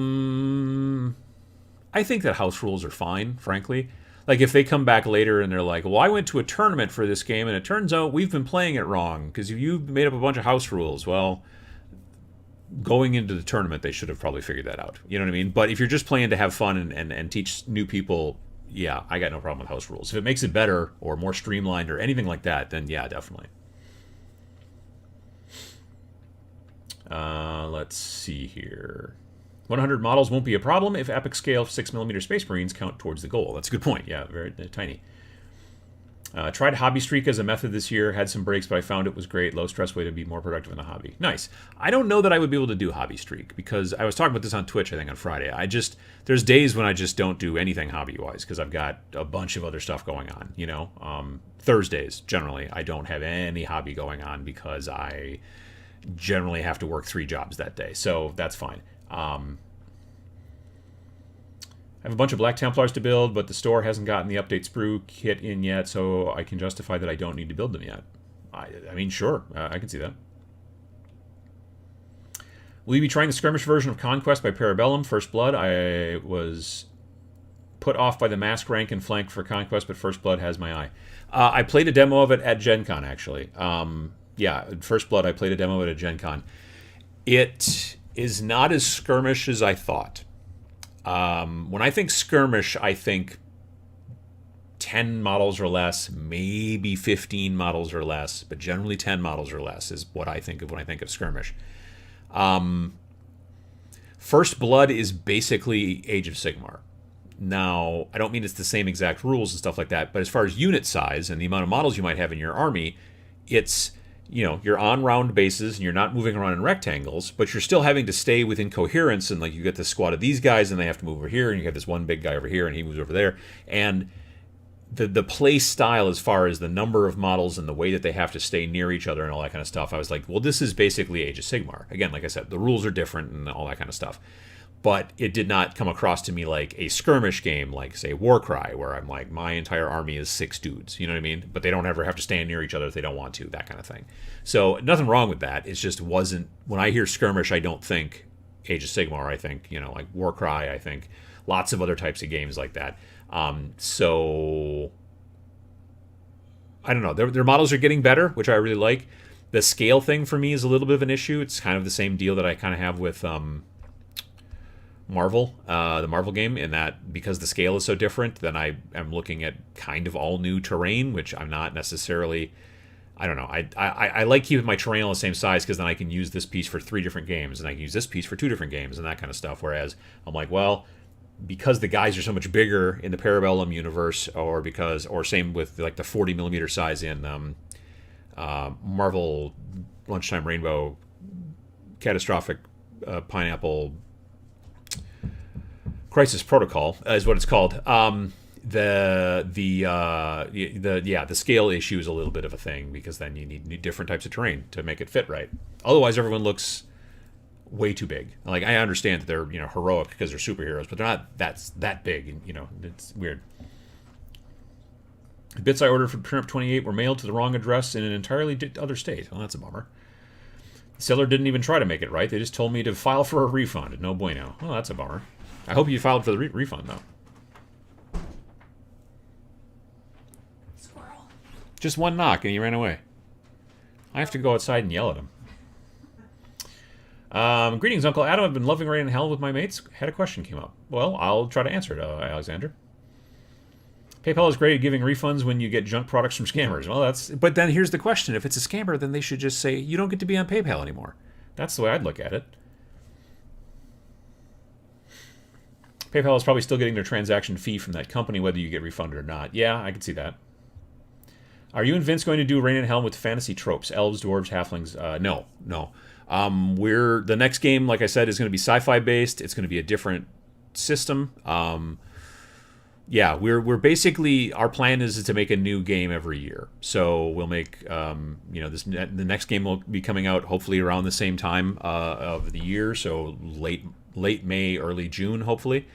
think that house rules are fine, frankly. Like, if they come back later and they're like, well, I went to a tournament for this game, and it turns out we've been playing it wrong because you made up a bunch of house rules. Well, going into the tournament, they should have probably figured that out. You know what I mean? But if you're just playing to have fun and teach new people, yeah, I got no problem with house rules. If it makes it better or more streamlined or anything like that, then yeah, definitely. Let's see here. 100 models won't be a problem if epic scale 6mm Space Marines count towards the goal. That's a good point. Yeah, very tiny. Tried Hobby Streak as a method this year. Had some breaks, but I found it was great. Low stress way to be more productive in the hobby. Nice. I don't know that I would be able to do Hobby Streak because I was talking about this on Twitch, I think, on Friday. There's days when I just don't do anything hobby-wise because I've got a bunch of other stuff going on, you know. Thursdays, generally, I don't have any hobby going on because I generally have to work 3 jobs that day. So that's fine. I have a bunch of Black Templars to build, but the store hasn't gotten the update sprue kit in yet, so I can justify that I don't need to build them yet. I mean, sure, I can see that. Will you be trying the skirmish version of Conquest by Parabellum, First Blood? I was put off by the mask rank and flank for Conquest, but First Blood has my eye. I played a demo of it at Gen Con, actually. Yeah, First Blood, I played a demo of it at Gen Con. It is not as skirmish as I thought. When I think skirmish, I think 10 models or less, maybe 15 models or less, but generally 10 models or less is what I think of when I think of skirmish. First Blood is basically Age of Sigmar. Now, I don't mean it's the same exact rules and stuff like that, but as far as unit size and the amount of models you might have in your army, it's, you know, you're on round bases and you're not moving around in rectangles, but you're still having to stay within coherence. And like you get this squad of these guys and they have to move over here, and you have this one big guy over here and he moves over there. And the play style as far as the number of models and the way that they have to stay near each other and all that kind of stuff, I was like, well, this is basically Age of Sigmar. Again, like I said, the rules are different and all that kind of stuff. But it did not come across to me like a skirmish game, like, say, Warcry, where I'm like, my entire army is 6 dudes, you know what I mean? But they don't ever have to stand near each other if they don't want to, that kind of thing. So nothing wrong with that. It just wasn't, when I hear skirmish, I don't think Age of Sigmar. I think, you know, like Warcry, I think lots of other types of games like that. So I don't know. Their models are getting better, which I really like. The scale thing for me is a little bit of an issue. It's kind of the same deal that I kind of have with Marvel, the Marvel game, in that because the scale is so different, then I am looking at kind of all new terrain, which I'm not necessarily. I don't know. I like keeping my terrain on the same size because then I can use this piece for 3 different games, and I can use this piece for 2 different games, and that kind of stuff. Whereas I'm like, well, because the guys are so much bigger in the Parabellum universe, or same with like the 40 millimeter size in Marvel Lunchtime Rainbow, Catastrophic Pineapple Crisis Protocol is what it's called. The scale issue is a little bit of a thing because then you need different types of terrain to make it fit right. Otherwise, everyone looks way too big. Like, I understand that they're, you know, heroic because they're superheroes, but they're not that big. And, you know, it's weird. The bits I ordered for Turnip 28 were mailed to the wrong address in an entirely other state. Well, that's a bummer. The seller didn't even try to make it right. They just told me to file for a refund. No bueno. Well, that's a bummer. I hope you filed for the refund, though. Squirrel. Just one knock and he ran away. I have to go outside and yell at him. Greetings, Uncle Adam. I've been loving Rain in Hell with my mates. Had a question came up. Well, I'll try to answer it, Alexander. PayPal is great at giving refunds when you get junk products from scammers. Well, but then here's the question. If it's a scammer, then they should just say, you don't get to be on PayPal anymore. That's the way I'd look at it. PayPal is probably still getting their transaction fee from that company, whether you get refunded or not. Yeah, I can see that. Are you and Vince going to do Rain and Hell with fantasy tropes? Elves, dwarves, halflings? No. The next game, like I said, is going to be sci-fi based. It's going to be a different system. We're basically, our plan is to make a new game every year. So we'll make, the next game will be coming out hopefully around the same time of the year. So late May, early June, hopefully.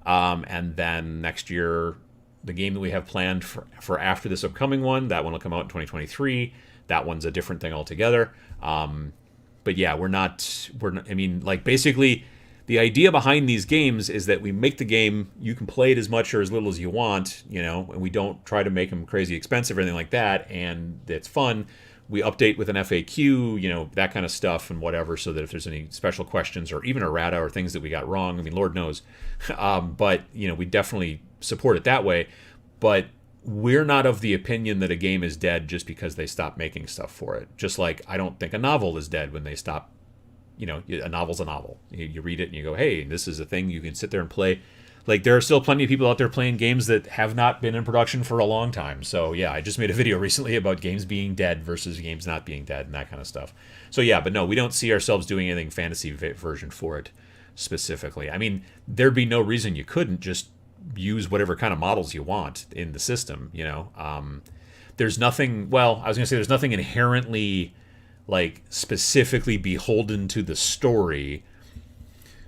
And then next year, the game that we have planned for after this upcoming one, that one will come out in 2023. That one's a different thing altogether. But yeah, basically the idea behind these games is that we make the game, you can play it as much or as little as you want, you know, and we don't try to make them crazy expensive or anything like that. And it's fun. We update with an FAQ, you know, that kind of stuff and whatever, so that if there's any special questions or even errata or things that we got wrong, I mean, Lord knows. But, you know, we definitely support it that way. But we're not of the opinion that a game is dead just because they stop making stuff for it. Just like I don't think a novel is dead when they stop, you know, a novel's a novel. You read it and you go, hey, this is a thing you can sit there and play. Like, there are still plenty of people out there playing games that have not been in production for a long time. So, yeah, I just made a video recently about games being dead versus games not being dead and that kind of stuff. So, yeah, but no, we don't see ourselves doing anything fantasy version for it specifically. I mean, there'd be no reason you couldn't just use whatever kind of models you want in the system, you know? There's nothing, well, I was going to say there's nothing inherently, like, specifically beholden to the story.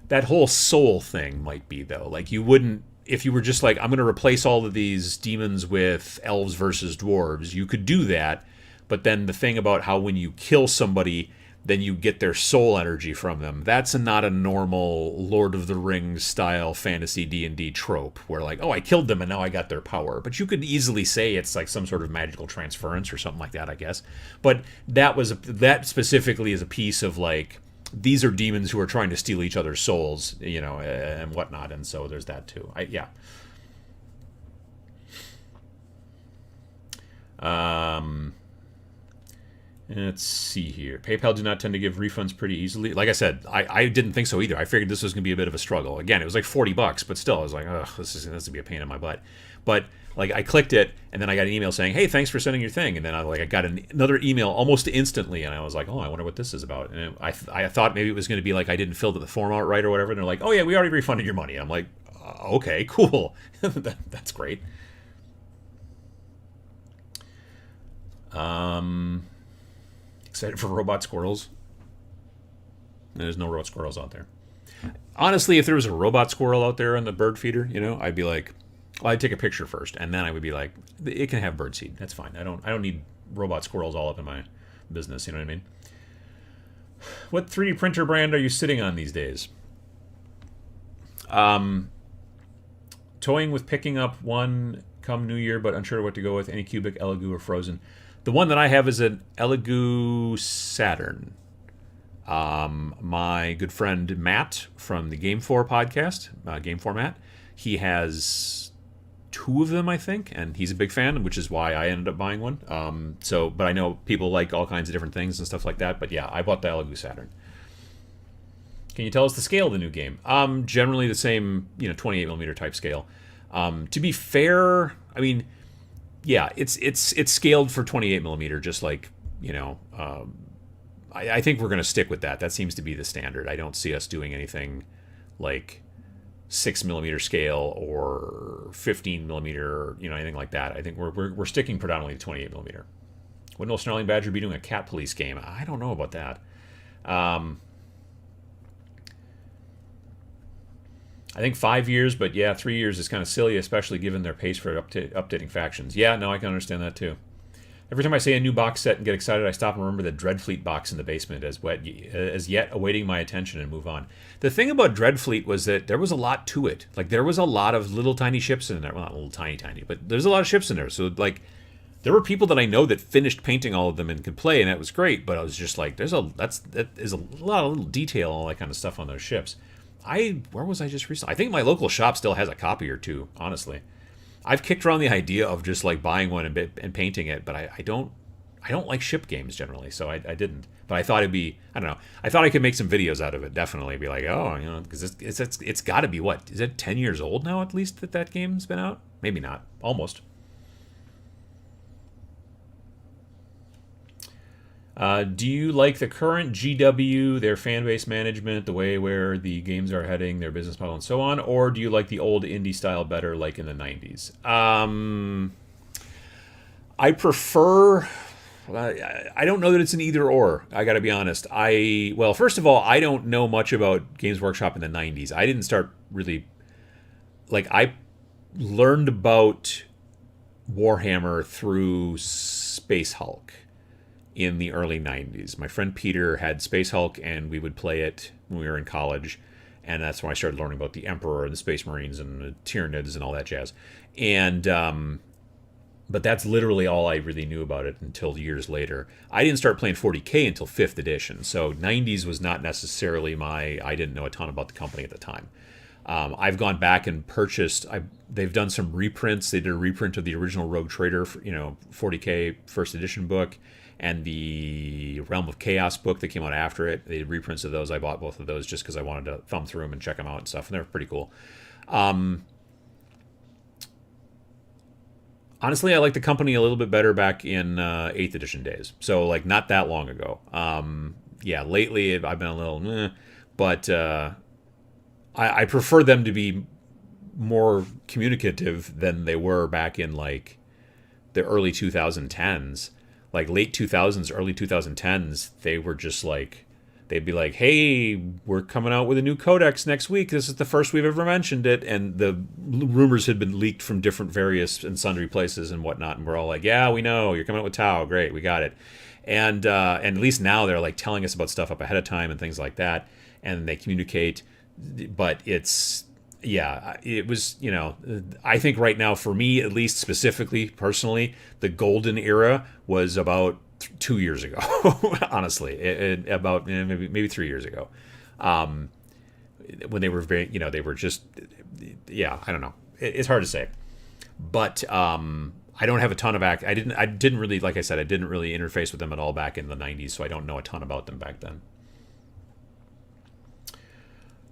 That whole soul thing might be, though. Like, you wouldn't, if you were just like, I'm going to replace all of these demons with elves versus dwarves, you could do that. But then the thing about how when you kill somebody, then you get their soul energy from them, that's not a normal Lord of the Rings style fantasy D&D trope where, like, oh, I killed them and now I got their power. But you could easily say it's like some sort of magical transference or something like that, I guess. But that specifically is a piece of, like, these are demons who are trying to steal each other's souls, you know, and whatnot. And so there's that too. Yeah. Let's see here. PayPal do not tend to give refunds pretty easily. Like I said, I didn't think so either. I figured this was going to be a bit of a struggle. Again, it was like $40, but still, I was like, ugh, this is going to be a pain in my butt. But like, I clicked it, and then I got an email saying, hey, thanks for sending your thing. And then I got another email almost instantly, and I was like, oh, I wonder what this is about. And I thought maybe it was going to be like I didn't fill the form out right or whatever. And they're like, oh yeah, we already refunded your money. And I'm like, okay, cool. That's great. Excited for robot squirrels? There's no robot squirrels out there. Honestly, if there was a robot squirrel out there on the bird feeder, you know, I'd be like, well, I'd take a picture first, and then I would be like, it can have birdseed. That's fine. I don't need robot squirrels all up in my business. You know what I mean? What 3D printer brand are you sitting on these days? Toying with picking up one come New Year, but unsure what to go with. Any Cubic, Elegoo, or Frozen. The one that I have is an Elegoo Saturn. My good friend Matt from the Game 4 podcast, Game 4 Matt, he has 2 of them, I think, and he's a big fan, which is why I ended up buying one. But I know people like all kinds of different things and stuff like that. But yeah, I bought the Elegoo Saturn. Can you tell us the scale of the new game? Generally the same, 28mm type scale. To be fair, I mean, yeah, it's scaled for 28mm, just like, I think we're going to stick with that. That seems to be the standard. I don't see us doing anything like 6mm scale or 15mm, anything like that. I think we're sticking predominantly to 28mm. Wouldn't a Snarling Badger be doing a cat police game? I don't know about that. I think 5 years, but yeah, 3 years is kind of silly, especially given their pace for updating factions. Yeah, no, I can understand that too. Every time I say a new box set and get excited, I stop and remember the Dreadfleet box in the basement as yet awaiting my attention and move on. The thing about Dreadfleet was that there was a lot to it. Like, there was a lot of little tiny ships in there. Well, not little tiny, but there's a lot of ships in there. So, like, there were people that I know that finished painting all of them and could play, and that was great. But I was just like, that is a lot of little detail, all that kind of stuff on those ships. Where was I just recently? I think my local shop still has a copy or two, honestly. I've kicked around the idea of just like buying one and painting it, but I don't like ship games generally, so I didn't. But I thought it'd be, I don't know. I thought I could make some videos out of it, definitely. Be like, because it's got to be, what, is it 10 years old now at least that game's been out? Maybe not. Almost. Do you like the current GW, their fan base management, the way where the games are heading, their business model, and so on? Or do you like the old indie style better, like in the 90s? I prefer... I don't know that it's an either or, I gotta be honest. Well, first of all, I don't know much about Games Workshop in the 90s. I didn't start really... Like, I learned about Warhammer through Space Hulk in the early 90s. My friend Peter had Space Hulk, and we would play it when we were in college, and that's when I started learning about the Emperor and the Space Marines and the Tyranids and all that jazz. And but that's literally all I really knew about it until years later. I didn't start playing 40K until 5th edition, so 90s was not necessarily I didn't know a ton about the company at the time. I've gone back and purchased. They've done some reprints. They did a reprint of the original Rogue Trader, 40K first edition book, and the Realm of Chaos book that came out after it. They did reprints of those. I bought both of those just because I wanted to thumb through them and check them out and stuff, and they're pretty cool. Honestly, I like the company a little bit better back in 8th edition days. So, like, not that long ago. Yeah, lately I've been a little, but I prefer them to be more communicative than they were back in, like, the early 2010s. Like, late 2000s, early 2010s, they were just like, they'd be like, hey, we're coming out with a new codex next week. This is the first we've ever mentioned it. And the rumors had been leaked from different various and sundry places and whatnot. And we're all like, yeah, we know. You're coming out with Tau. Great, we got it. And at least now they're like telling us about stuff up ahead of time and things like that. And they communicate. But it's, yeah, it was, I think right now for me, at least specifically, personally, the golden era was about 2 years ago, honestly, about maybe 3 years ago, when they were very, they were just, yeah, I don't know. It's hard to say, but I don't have a ton of I didn't really, like I said, I didn't really interface with them at all back in the 90s, so I don't know a ton about them back then.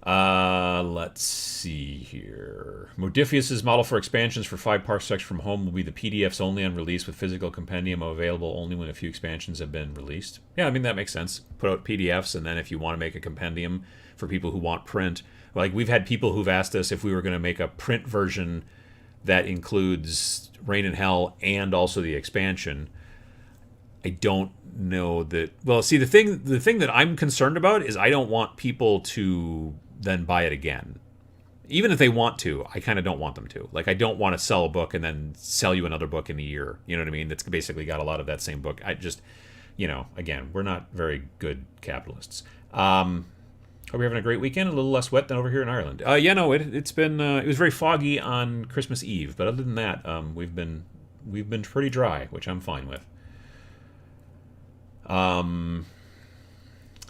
Let's see here. Modifius's model for expansions for 5 parsecs from home will be the PDFs only on release, with physical compendium available only when a few expansions have been released. Yeah, I mean, that makes sense. Put out PDFs, and then if you want to make a compendium for people who want print, like we've had people who've asked us if we were going to make a print version that includes Rain and Hell and also the expansion. I don't know that. Well, see, the thing that I'm concerned about is I don't want people to then buy it again. Even if they want to, I kind of don't want them to. Like, I don't want to sell a book and then sell you another book in a year. You know what I mean? That's basically got a lot of that same book. I just, again, we're not very good capitalists. Hope you're having a great weekend. A little less wet than over here in Ireland. It's been it was very foggy on Christmas Eve, but other than that, we've been pretty dry, which I'm fine with.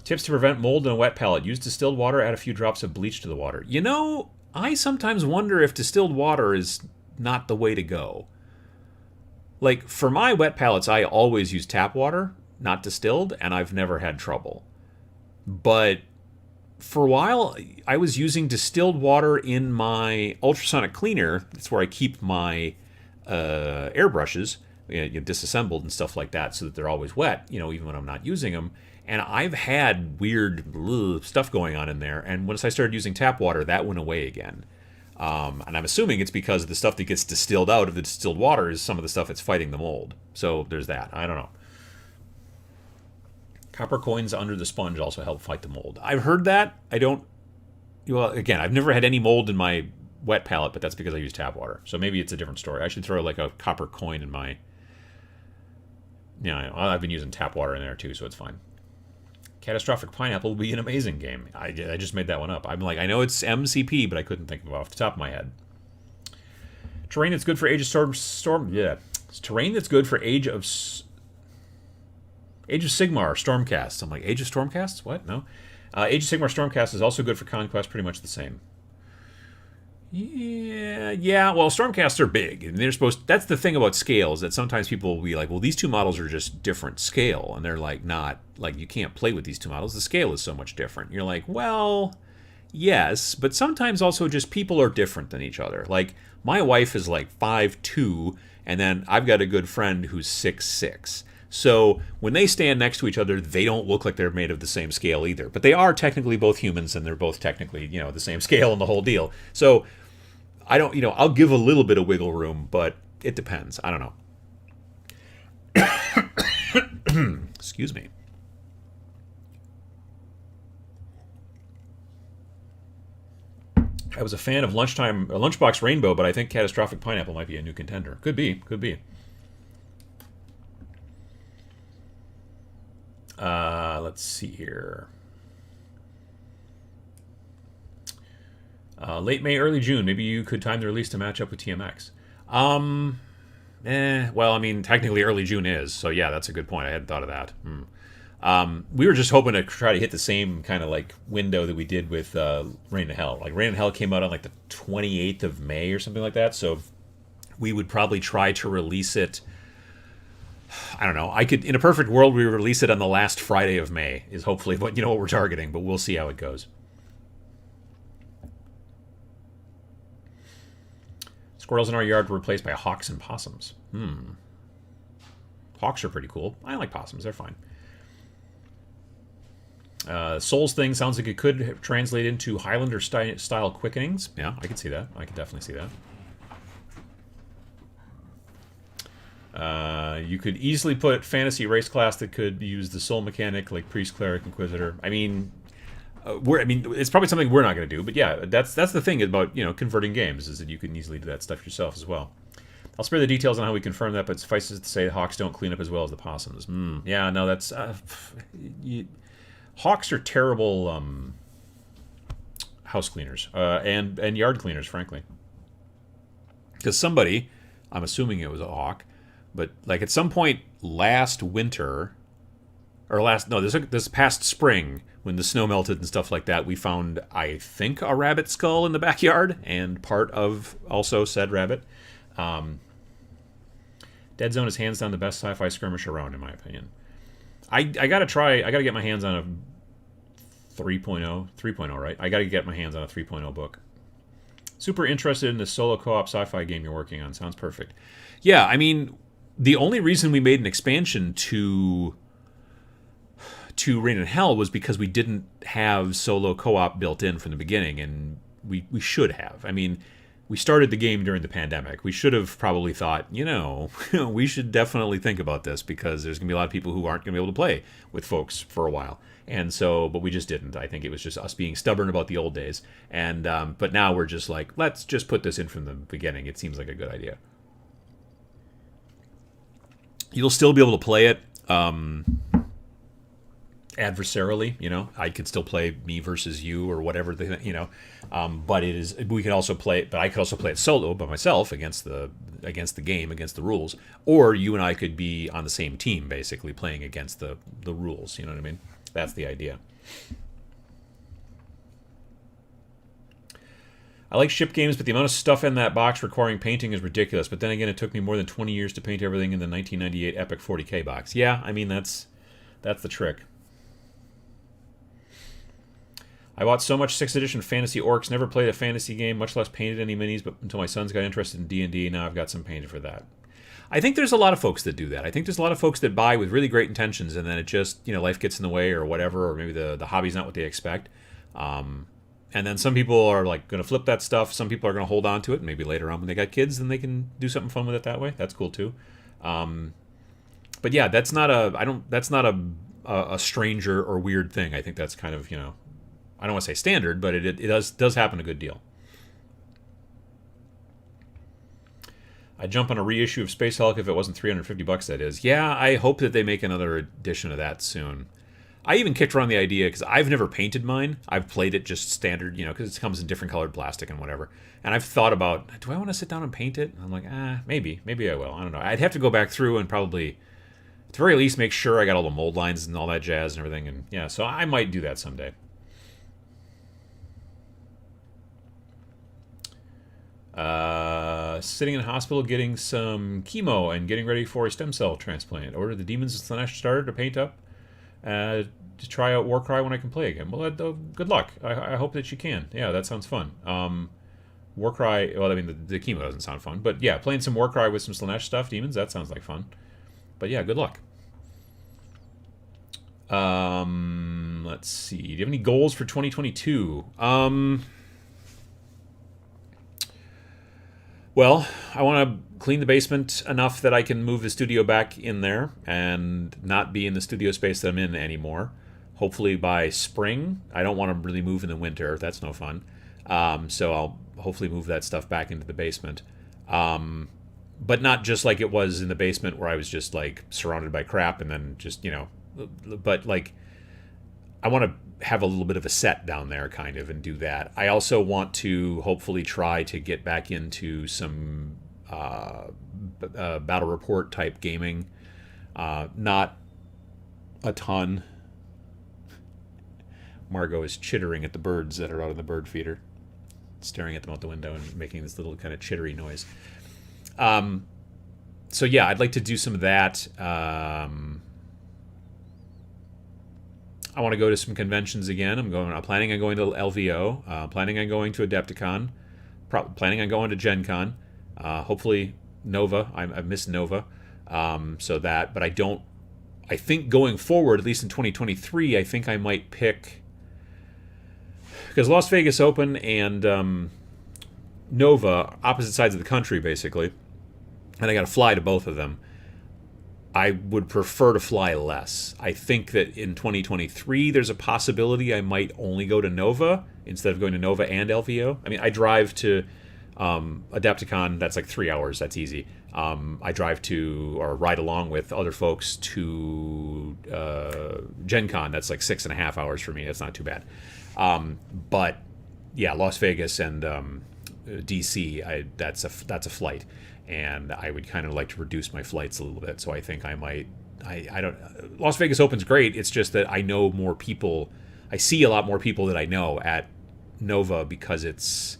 Tips to prevent mold in a wet palette. Use distilled water, add a few drops of bleach to the water. I sometimes wonder if distilled water is not the way to go. Like, for my wet palettes, I always use tap water, not distilled, and I've never had trouble. But for a while, I was using distilled water in my ultrasonic cleaner. That's where I keep my airbrushes, disassembled and stuff like that, so that they're always wet, even when I'm not using them. And I've had weird stuff going on in there. And once I started using tap water, that went away again. And I'm assuming it's because the stuff that gets distilled out of the distilled water is some of the stuff that's fighting the mold. So there's that. I don't know. Copper coins under the sponge also help fight the mold. I've heard that. Again, I've never had any mold in my wet palette, but that's because I use tap water. So maybe it's a different story. I should throw like a copper coin in my... I've been using tap water in there too, so it's fine. Catastrophic Pineapple will be an amazing game. I just made that one up. I'm like, I know it's MCP, but I couldn't think of it off the top of my head. Terrain that's good for Age of Storm. Yeah, it's terrain that's good for Age of Sigmar Stormcasts. I'm like, Age of Stormcasts? What? No. Age of Sigmar Stormcast is also good for Conquest. Pretty much the same. Yeah. Well, Stormcasts are big, and they're supposed. That's the thing about scales, that sometimes people will be like, "Well, these two models are just different scale," and they're like, "Not like you can't play with these two models. The scale is so much different." You're like, "Well, yes, but sometimes also just people are different than each other." Like my wife is like 5'2", and then I've got a good friend who's 6'6". So when they stand next to each other, they don't look like they're made of the same scale either. But they are technically both humans, and they're both technically, the same scale and the whole deal. So I don't, I'll give a little bit of wiggle room, but it depends. I don't know. Excuse me. I was a fan of Lunchbox Rainbow, but I think Catastrophic Pineapple might be a new contender. Could be. Let's see here. Late May, early June. Maybe you could time the release to match up with TMX. Well, I mean, technically early June is, so yeah, that's a good point. I hadn't thought of that. We were just hoping to try to hit the same kind of like window that we did with Rain and Hell. Like Rain and Hell came out on like the 28th of May or something like that, so we would probably try to release it. I don't know. In a perfect world, we release it on the last Friday of May is hopefully what we're targeting, but we'll see how it goes. Squirrels in our yard were replaced by hawks and possums. Hawks are pretty cool. I like possums. They're fine. Souls thing sounds like it could translate into Highlander style quickenings. Yeah, I could see that. I could definitely see that. You could easily put fantasy race class that could use the soul mechanic, like priest, cleric, inquisitor. I mean, it's probably something we're not going to do. But yeah, that's the thing about converting games, is that you can easily do that stuff yourself as well. I'll spare the details on how we confirm that, but suffices to say the hawks don't clean up as well as the possums. Yeah, no, that's hawks are terrible house cleaners and yard cleaners, frankly. Because somebody, I'm assuming it was a hawk, but like at some point last winter, or this past spring, when the snow melted and stuff like that, we found, I think, a rabbit skull in the backyard and part of also said rabbit. Dead Zone is hands down the best sci-fi skirmish around, in my opinion. I gotta get my hands on a 3.0, right? I gotta get my hands on a 3.0 book. Super interested in the solo co-op sci-fi game you're working on. Sounds perfect. Yeah, I mean, the only reason we made an expansion to Reign in Hell was because we didn't have solo co-op built in from the beginning, and we should have. I mean, we started the game during the pandemic. We should have probably thought, we should definitely think about this, because there's going to be a lot of people who aren't going to be able to play with folks for a while. And so, but we just didn't. I think it was just us being stubborn about the old days. And but now we're just like, let's just put this in from the beginning. It seems like a good idea. You'll still be able to play it adversarially, I could still play me versus you or whatever, but we could also play it, but I could also play it solo by myself against the game, against the rules, or you and I could be on the same team, basically playing against the rules. You know what I mean? That's the idea. I like ship games, but the amount of stuff in that box requiring painting is ridiculous. But then again, it took me more than 20 years to paint everything in the 1998 Epic 40K box. Yeah, I mean, that's the trick. I bought so much 6th edition Fantasy Orcs, never played a fantasy game, much less painted any minis, but until my sons got interested in D&D, now I've got some painted for that. I think there's a lot of folks that do that. I think there's a lot of folks that buy with really great intentions, and then it just, life gets in the way or whatever, or maybe the hobby's not what they expect. And then some people are like going to flip that stuff. Some people are going to hold on to it, and maybe later on when they got kids, then they can do something fun with it that way. That's cool too. But yeah, that's not a stranger or weird thing. I think that's kind of, I don't want to say standard, but it does happen a good deal. I'd jump on a reissue of Space Hulk if it wasn't $350, that is. Yeah, I hope that they make another edition of that soon. I even kicked around the idea, because I've never painted mine. I've played it just standard, because it comes in different colored plastic and whatever. And I've thought about, do I want to sit down and paint it? And I'm like, maybe I will. I don't know. I'd have to go back through and probably, at the very least, make sure I got all the mold lines and all that jazz and everything. And yeah, so I might do that someday. Sitting in a hospital getting some chemo and getting ready for a stem cell transplant. Order the Demons of Slanesh starter to paint up to try out Warcry when I can play again. Well, good luck. I hope that you can. Yeah, that sounds fun. Warcry, well, I mean, the chemo doesn't sound fun. But yeah, playing some Warcry with some Slanesh stuff, Demons, that sounds like fun. But yeah, good luck. Let's see. Do you have any goals for 2022? Well, I want to clean the basement enough that I can move the studio back in there and not be in the studio space that I'm in anymore. Hopefully by spring. I don't want to really move in the winter. That's no fun. So I'll hopefully move that stuff back into the basement. But not just like it was in the basement where I was just like surrounded by crap and then just, but like I want to have a little bit of a set down there kind of and do that. I also want to hopefully try to get back into some battle report type gaming. Not a ton. Margot is chittering at the birds that are out on the bird feeder, staring at them out the window and making this little kind of chittery noise. So yeah, I'd like to do some of that. I want to go to some conventions again. I'm planning on going to LVO. Planning on going to Adepticon. Planning on going to Gen Con. Hopefully Nova. I miss Nova. But I don't. I think going forward, at least in 2023, I think I might pick, because Las Vegas Open and Nova, opposite sides of the country, basically, and I got to fly to both of them. I would prefer to fly less. I think that in 2023, there's a possibility I might only go to Nova instead of going to Nova and LVO. I mean, I drive to Adepticon, that's like 3 hours, that's easy. I drive to, or ride along with other folks to Gen Con, that's like 6.5 hours for me, that's not too bad. But yeah, Las Vegas and DC, that's a flight, and I would kind of like to reduce my flights a little bit. So I think I might. I don't. Las Vegas Open's great. It's just that I know more people. I see a lot more people that I know at Nova because it's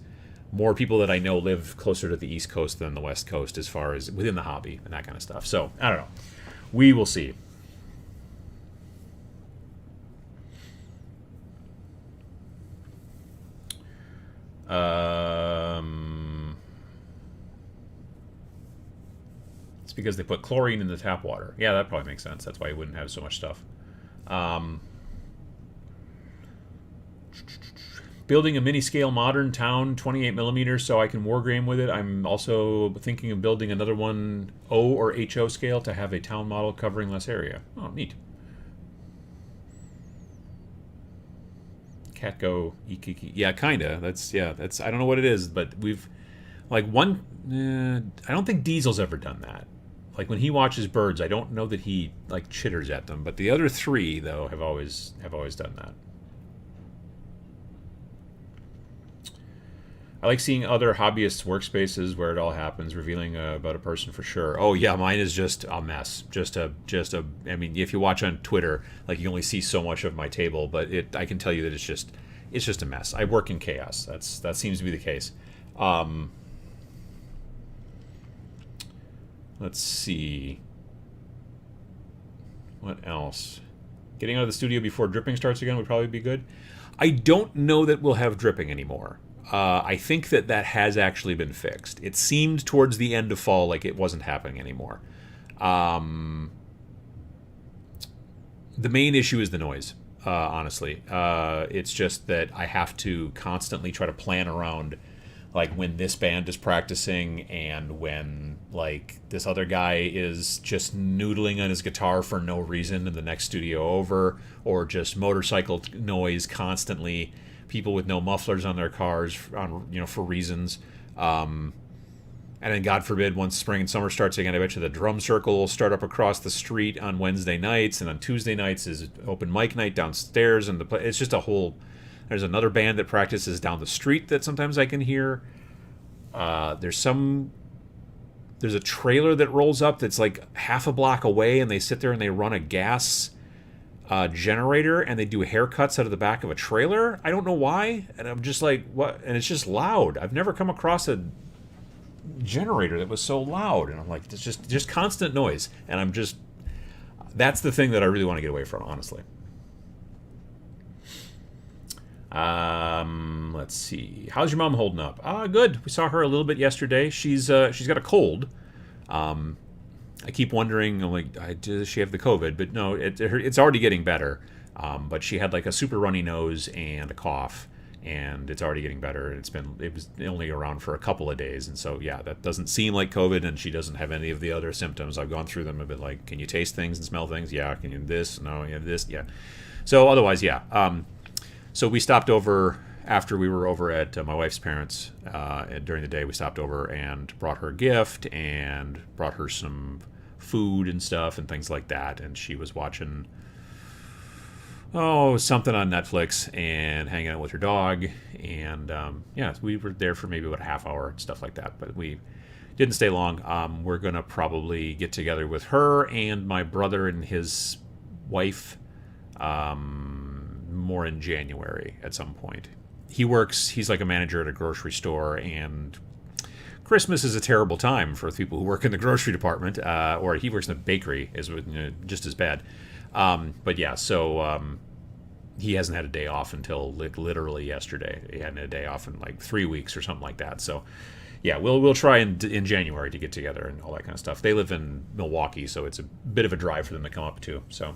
more people that I know live closer to the East Coast than the West Coast as far as within the hobby and that kind of stuff. So I don't know. We will see. It's because they put chlorine in the tap water. Yeah, that probably makes sense. That's why you wouldn't have so much stuff. Building a mini-scale modern town, 28 millimeters, so I can wargame with it. I'm also thinking of building another one, O or HO scale, to have a town model covering less area. Oh, neat. Catgo Ikiki. Yeah, kinda. That's I don't know what it is, but we've like one. I don't think Diesel's ever done that. Like when he watches birds, I don't know that he like chitters at them. But the other three, though, have always done that. I like seeing other hobbyists' workspaces where it all happens, revealing about a person for sure. Oh yeah, mine is just a mess. Just a. I mean, if you watch on Twitter, like you only see so much of my table, but I can tell you that it's just a mess. I work in chaos. That seems to be the case. Let's see. What else? Getting out of the studio before dripping starts again would probably be good. I don't know that we'll have dripping anymore. I think that has actually been fixed. It seemed towards the end of fall like it wasn't happening anymore. The main issue is the noise, honestly. It's just that I have to constantly try to plan around like when this band is practicing and when like this other guy is just noodling on his guitar for no reason in the next studio over, or just motorcycle noise constantly. People with no mufflers on their cars, for reasons. And then, God forbid, once spring and summer starts again, I bet you the drum circle will start up across the street on Wednesday nights, and on Tuesday nights is open mic night downstairs, and it's just a whole. There's another band that practices down the street that sometimes I can hear. There's a trailer that rolls up that's like half a block away, and they sit there and they run a gas generator, and they do haircuts out of the back of a trailer. I don't know why, and I'm just like, what? And it's just loud. I've never come across a generator that was so loud, and I'm like, it's just constant noise, and that's the thing that I really want to get away from, honestly. Let's see. How's your mom holding up? Good. We saw her a little bit yesterday. She's got a cold. I keep wondering, I'm like, does she have the COVID? But no, it's already getting better. But she had like a super runny nose and a cough, and it's already getting better. It was only around for a couple of days, and so yeah, that doesn't seem like COVID, and she doesn't have any of the other symptoms. I've gone through them a bit. Like, can you taste things and smell things? Yeah. Can you this? No. You have this? Yeah. So otherwise, yeah. So we stopped over after we were over at my wife's parents during the day. We stopped over and brought her a gift and brought her some food and stuff and things like that. And she was watching something on Netflix and hanging out with her dog. And yeah, we were there for maybe about a half hour and stuff like that. But we didn't stay long. We're going to probably get together with her and my brother and his wife more in January at some point. He's like a manager at a grocery store, and Christmas is a terrible time for people who work in the grocery department, or he works in a bakery, is just as bad. But yeah, so he hasn't had a day off until literally yesterday. He hadn't had a day off in like 3 weeks or something like that. So Yeah, we'll try in January to get together and all that kind of stuff. They live in Milwaukee, so it's a bit of a drive for them to come up too. So,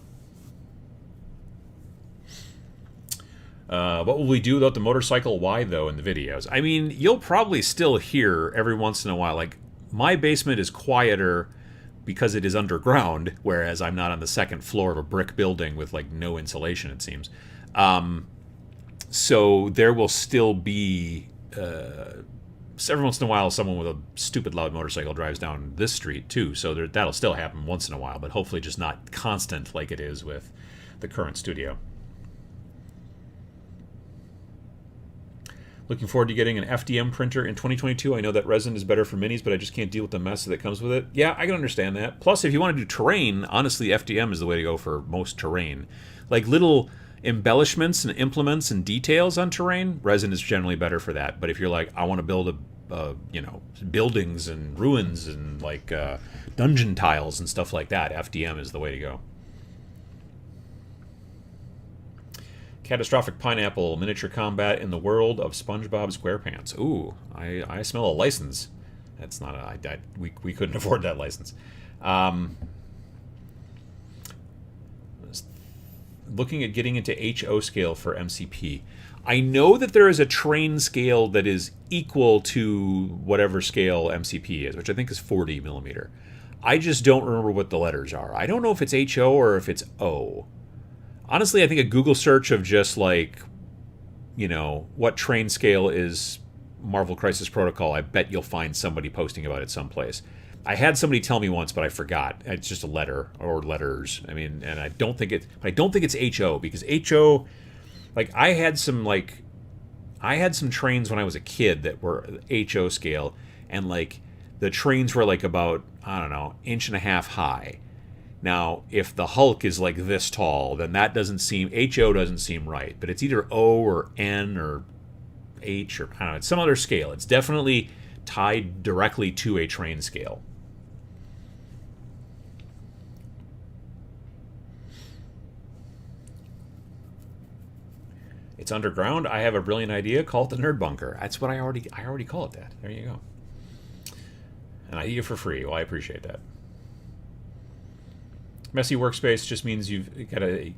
what will we do without the motorcycle? Why though in the videos? I mean, you'll probably still hear every once in a while. Like my basement is quieter because it is underground, whereas I'm not on the second floor of a brick building with like no insulation. It seems. So there will still be. Every once in a while, someone with a stupid loud motorcycle drives down this street too. So that'll still happen once in a while, but hopefully just not constant like it is with the current studio. Looking forward to getting an FDM printer in 2022. I know that resin is better for minis, but I just can't deal with the mess that comes with it. Yeah, I can understand that. Plus, if you want to do terrain, honestly, FDM is the way to go for most terrain. Like little embellishments and implements and details on terrain, resin is generally better for that. But if you're like, I want to build buildings and ruins and like dungeon tiles and stuff like that, FDM is the way to go. Catastrophic pineapple miniature combat in the world of SpongeBob SquarePants. Ooh, I smell a license. That's not we couldn't afford that license. Looking at getting into HO scale for MCP. I know that there is a train scale that is equal to whatever scale MCP is, which I think is 40 millimeter. I just don't remember what the letters are. I don't know if it's HO or if it's O. Honestly, I think a Google search of just like, what train scale is Marvel Crisis Protocol, I bet you'll find somebody posting about it someplace. I had somebody tell me once, but I forgot. It's just a letter or letters. I mean, and I don't think it's HO because HO, like I had some trains when I was a kid that were HO scale, and like the trains were like about, I don't know, 1.5 inches high. Now, if the Hulk is like this tall, then that doesn't seem, HO doesn't seem right. But it's either O or N or H or, I don't know, it's some other scale. It's definitely tied directly to a train scale. It's underground. I have a brilliant idea. Call it the Nerd Bunker. That's what I already call it that. There you go. And I eat it for free. Well, I appreciate that. Messy workspace just means you've got a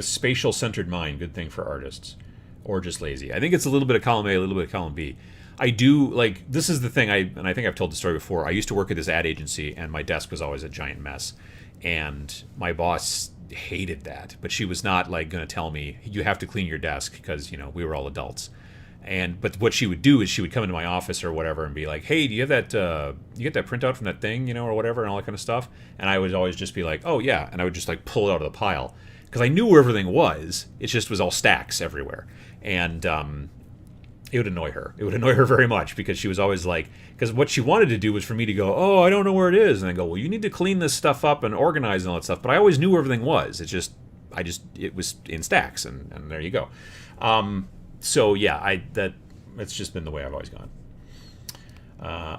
spatial centered mind. Good thing for artists, or just lazy. I think it's a little bit of column A, a little bit of column B. I do like, this is the thing. I think I've told the story before. I used to work at this ad agency, and my desk was always a giant mess. And my boss hated that, but she was not like going to tell me you have to clean your desk because we were all adults. But what she would do is she would come into my office or whatever and be like, hey, do you have that, you get that printout from that thing, or whatever, and all that kind of stuff. And I would always just be like, oh yeah. And I would just like pull it out of the pile because I knew where everything was. It just was all stacks everywhere. And it would annoy her. It would annoy her very much because she was always like, because what she wanted to do was for me to go, oh, I don't know where it is. And I go, well, you need to clean this stuff up and organize and all that stuff. But I always knew where everything was. It was in stacks, and there you go. So yeah, that's just been the way I've always gone.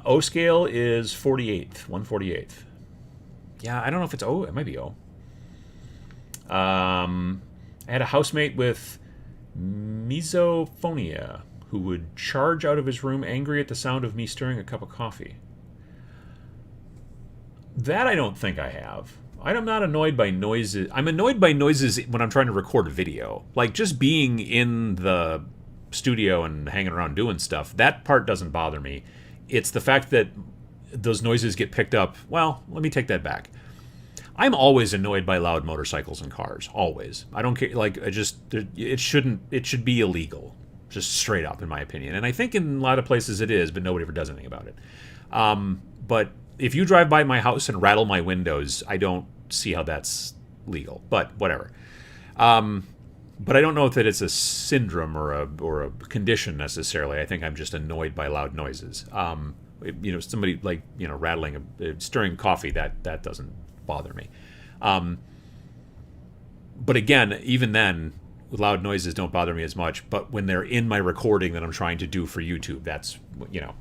O scale is 48th, 1/48th. Yeah, I don't know if it's O. It might be O. I had a housemate with misophonia who would charge out of his room angry at the sound of me stirring a cup of coffee. That I don't think I have. I'm not annoyed by noises. I'm annoyed by noises when I'm trying to record a video. Like just being in the studio and hanging around doing stuff, that part doesn't bother me. It's the fact that those noises get picked up. Well, let me take that back. I'm always annoyed by loud motorcycles and cars. Always. I don't care. Like, it should be illegal. Just straight up, in my opinion. And I think in a lot of places it is, but nobody ever does anything about it. But if you drive by my house and rattle my windows, I don't see how that's legal. But whatever. But I don't know if that it's a syndrome or a condition necessarily. I think I'm just annoyed by loud noises. Somebody like rattling, stirring coffee, that doesn't bother me. But again, even then, loud noises don't bother me as much. But when they're in my recording that I'm trying to do for YouTube, that's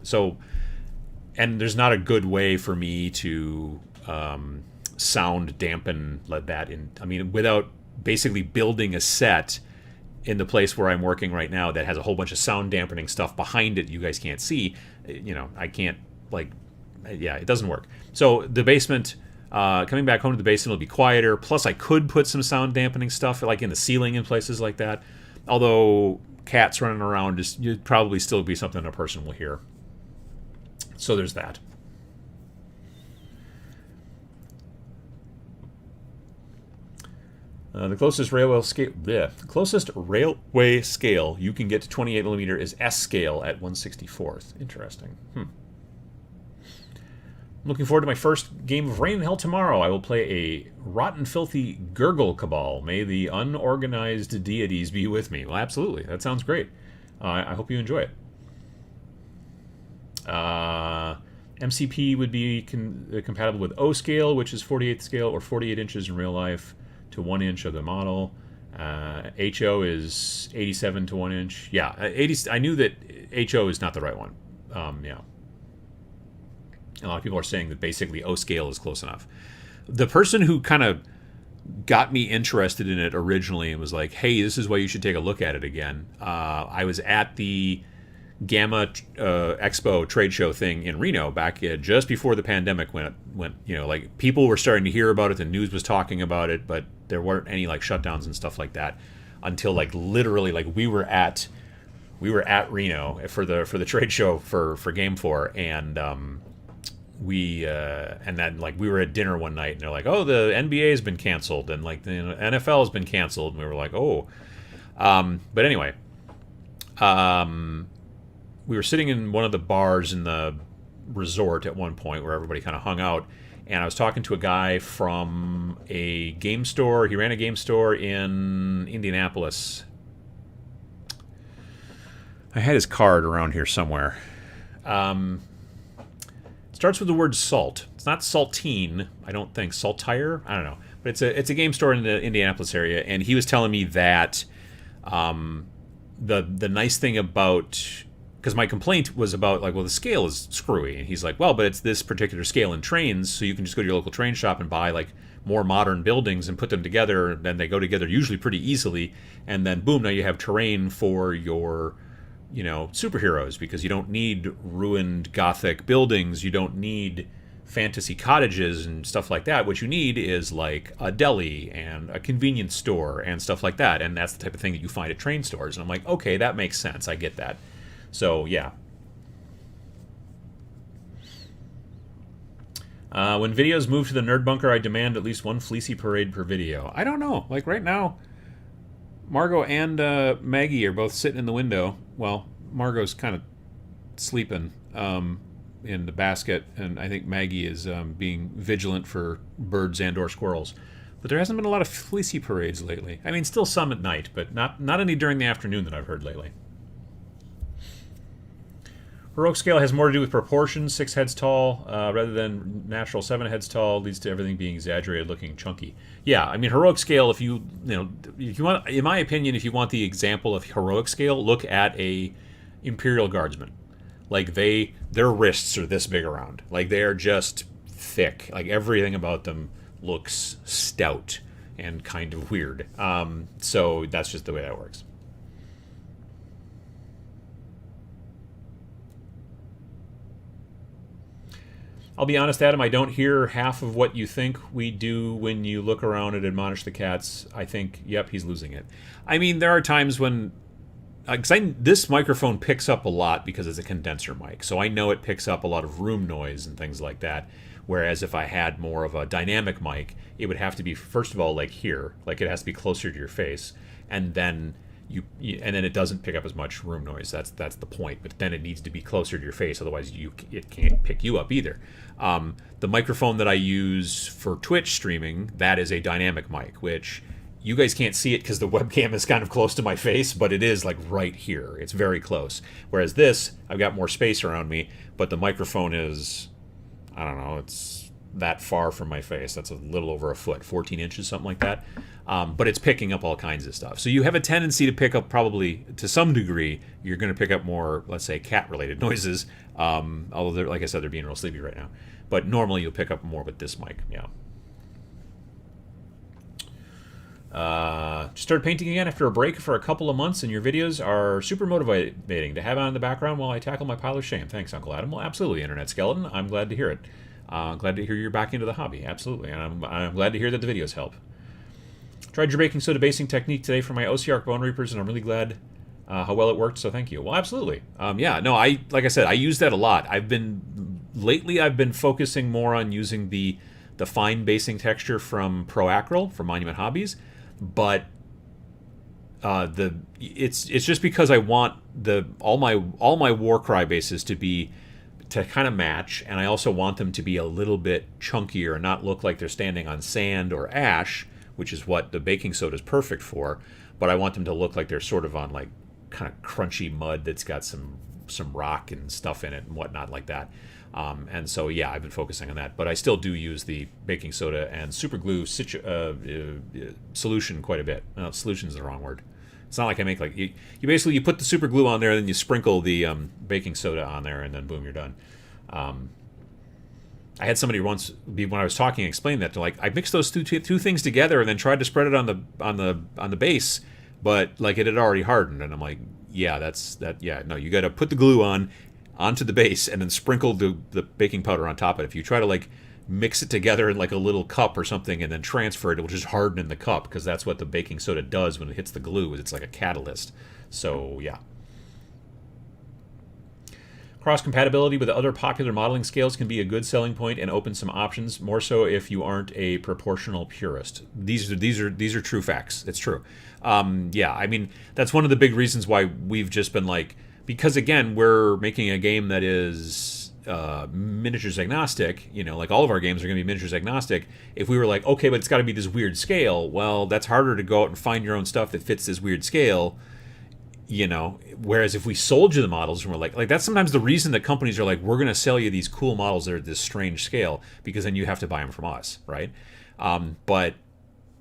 so. And there's not a good way for me to sound dampen like that. Without basically building a set in the place where I'm working right now that has a whole bunch of sound dampening stuff behind it you guys can't see. I can't, it doesn't work. So the basement, coming back home to the basement will be quieter. Plus I could put some sound dampening stuff like in the ceiling and places like that. Although cats running around, you'd probably still be something a person will hear. So there's that. The closest railway scale you can get to 28mm is S scale at 1/64. Interesting. Looking forward to my first game of Rain and Hell tomorrow. I will play a rotten, filthy Gurgle Cabal. May the unorganized deities be with me. Well, absolutely. That sounds great. I hope you enjoy it. MCP would be compatible with O scale, which is 48th scale, or 48 inches in real life to 1 inch of the model. HO is 87 to 1 inch. Yeah, 80. I knew that HO is not the right one. Yeah. A lot of people are saying that basically O scale is close enough. The person who kind of got me interested in it originally and was like, hey, this is why you should take a look at it again. I was at the Gamma Expo trade show thing in Reno back just before the pandemic went, people were starting to hear about it, the news was talking about it, but there weren't any shutdowns and stuff like that until literally we were at Reno for the trade show for Game 4, and then we were at dinner one night and they're like, oh, the NBA has been canceled and the NFL has been canceled, and we were like, oh, but anyway, we were sitting in one of the bars in the resort at one point where everybody kind of hung out, and I was talking to a guy from a game store. He ran a game store in Indianapolis. I had his card around here somewhere. Starts with the word salt. It's not saltine, I don't think. Saltire? I don't know. But it's a game store in the Indianapolis area, and he was telling me that the nice thing about, because my complaint was about the scale is screwy, and he's like, well, but it's this particular scale in trains, so you can just go to your local train shop and buy more modern buildings and put them together, and then they go together usually pretty easily, and then boom, now you have terrain for your superheroes, because you don't need ruined Gothic buildings, you don't need fantasy cottages and stuff like that. What you need is a deli and a convenience store and stuff like that, and that's the type of thing that you find at train stores. And I'm like, okay, that makes sense, I get that. So yeah. When videos move to the Nerd Bunker, I demand at least one fleecy parade per video. I don't know, right now Margot and Maggie are both sitting in the window. Well, Margot's kind of sleeping in the basket, and I think Maggie is being vigilant for birds and or squirrels. But there hasn't been a lot of fleecy parades lately. I mean, still some at night, but not any during the afternoon that I've heard lately. Heroic scale has more to do with proportions. 6 heads tall rather than natural 7 heads tall leads to everything being exaggerated, looking chunky. Yeah, I mean, heroic scale, if you want, in my opinion, if you want the example of heroic scale, look at a Imperial Guardsman. Their wrists are this big around. They are just thick. Everything about them looks stout and kind of weird. So that's just the way that works. I'll be honest, Adam, I don't hear half of what you think we do when you look around and admonish the cats. I think, yep, he's losing it. I mean, there are times when... this microphone picks up a lot because it's a condenser mic, so I know it picks up a lot of room noise and things like that, whereas if I had more of a dynamic mic, it would have to be, first of all, here. It has to be closer to your face, and then... and then it doesn't pick up as much room noise. That's the point. But then it needs to be closer to your face, otherwise it can't pick you up either. The microphone that I use for Twitch streaming, that is a dynamic mic, which you guys can't see it because the webcam is kind of close to my face, but it is right here. It's very close. Whereas this, I've got more space around me, but the microphone is, I don't know, it's that far from my face. That's a little over a foot, 14 inches, something like that. But it's picking up all kinds of stuff. So you have a tendency to pick up, probably to some degree, you're going to pick up more, let's say, cat-related noises. Although, like I said, they're being real sleepy right now. But normally you'll pick up more with this mic, yeah. Just started painting again after a break for a couple of months, and your videos are super motivating to have on in the background while I tackle my pile of shame. Thanks, Uncle Adam. Well, absolutely, Internet Skeleton. I'm glad to hear it. Glad to hear you're back into the hobby. Absolutely. And I'm glad to hear that the videos help. Tried your baking soda basing technique today for my OCR Bone Reapers, and I'm really glad how well it worked, so thank you. Well, absolutely. Yeah, no, like I said, I use that a lot. Lately I've been focusing more on using the fine basing texture from ProAcryl, from Monument Hobbies, but it's just because I want all my Warcry bases to kind of match, and I also want them to be a little bit chunkier and not look like they're standing on sand or ash, which is what the baking soda is perfect for, but I want them to look like they're sort of on like kind of crunchy mud that's got some rock and stuff in it and whatnot like that. And so, yeah, I've been focusing on that. But I still do use the baking soda and super glue solution quite a bit. No, solution's the wrong word. It's not like I make like... You basically, you put the super glue on there, and then you sprinkle the baking soda on there, and then boom, you're done. I had somebody once, when I was talking, explain that. They're like, I mixed those two things together and then tried to spread it on the base, but like it had already hardened. And I'm like, yeah, yeah, no, you got to put the glue onto the base and then sprinkle the baking powder on top of it. If you try to like mix it together in like a little cup or something and then transfer it, it will just harden in the cup, because that's what the baking soda does when it hits the glue. It's like a catalyst. So yeah. Cross-compatibility with other popular modeling scales can be a good selling point and open some options, more so if you aren't a proportional purist. These are true facts. It's true. Yeah, I mean, that's one of the big reasons why we've just been like, because again, we're making a game that is miniatures agnostic, like all of our games are going to be miniatures agnostic. If we were like, okay, but it's got to be this weird scale, well, that's harder to go out and find your own stuff that fits this weird scale. Whereas if we sold you the models and we're like that's sometimes the reason that companies are like, we're going to sell you these cool models that are this strange scale, because then you have to buy them from us, right? But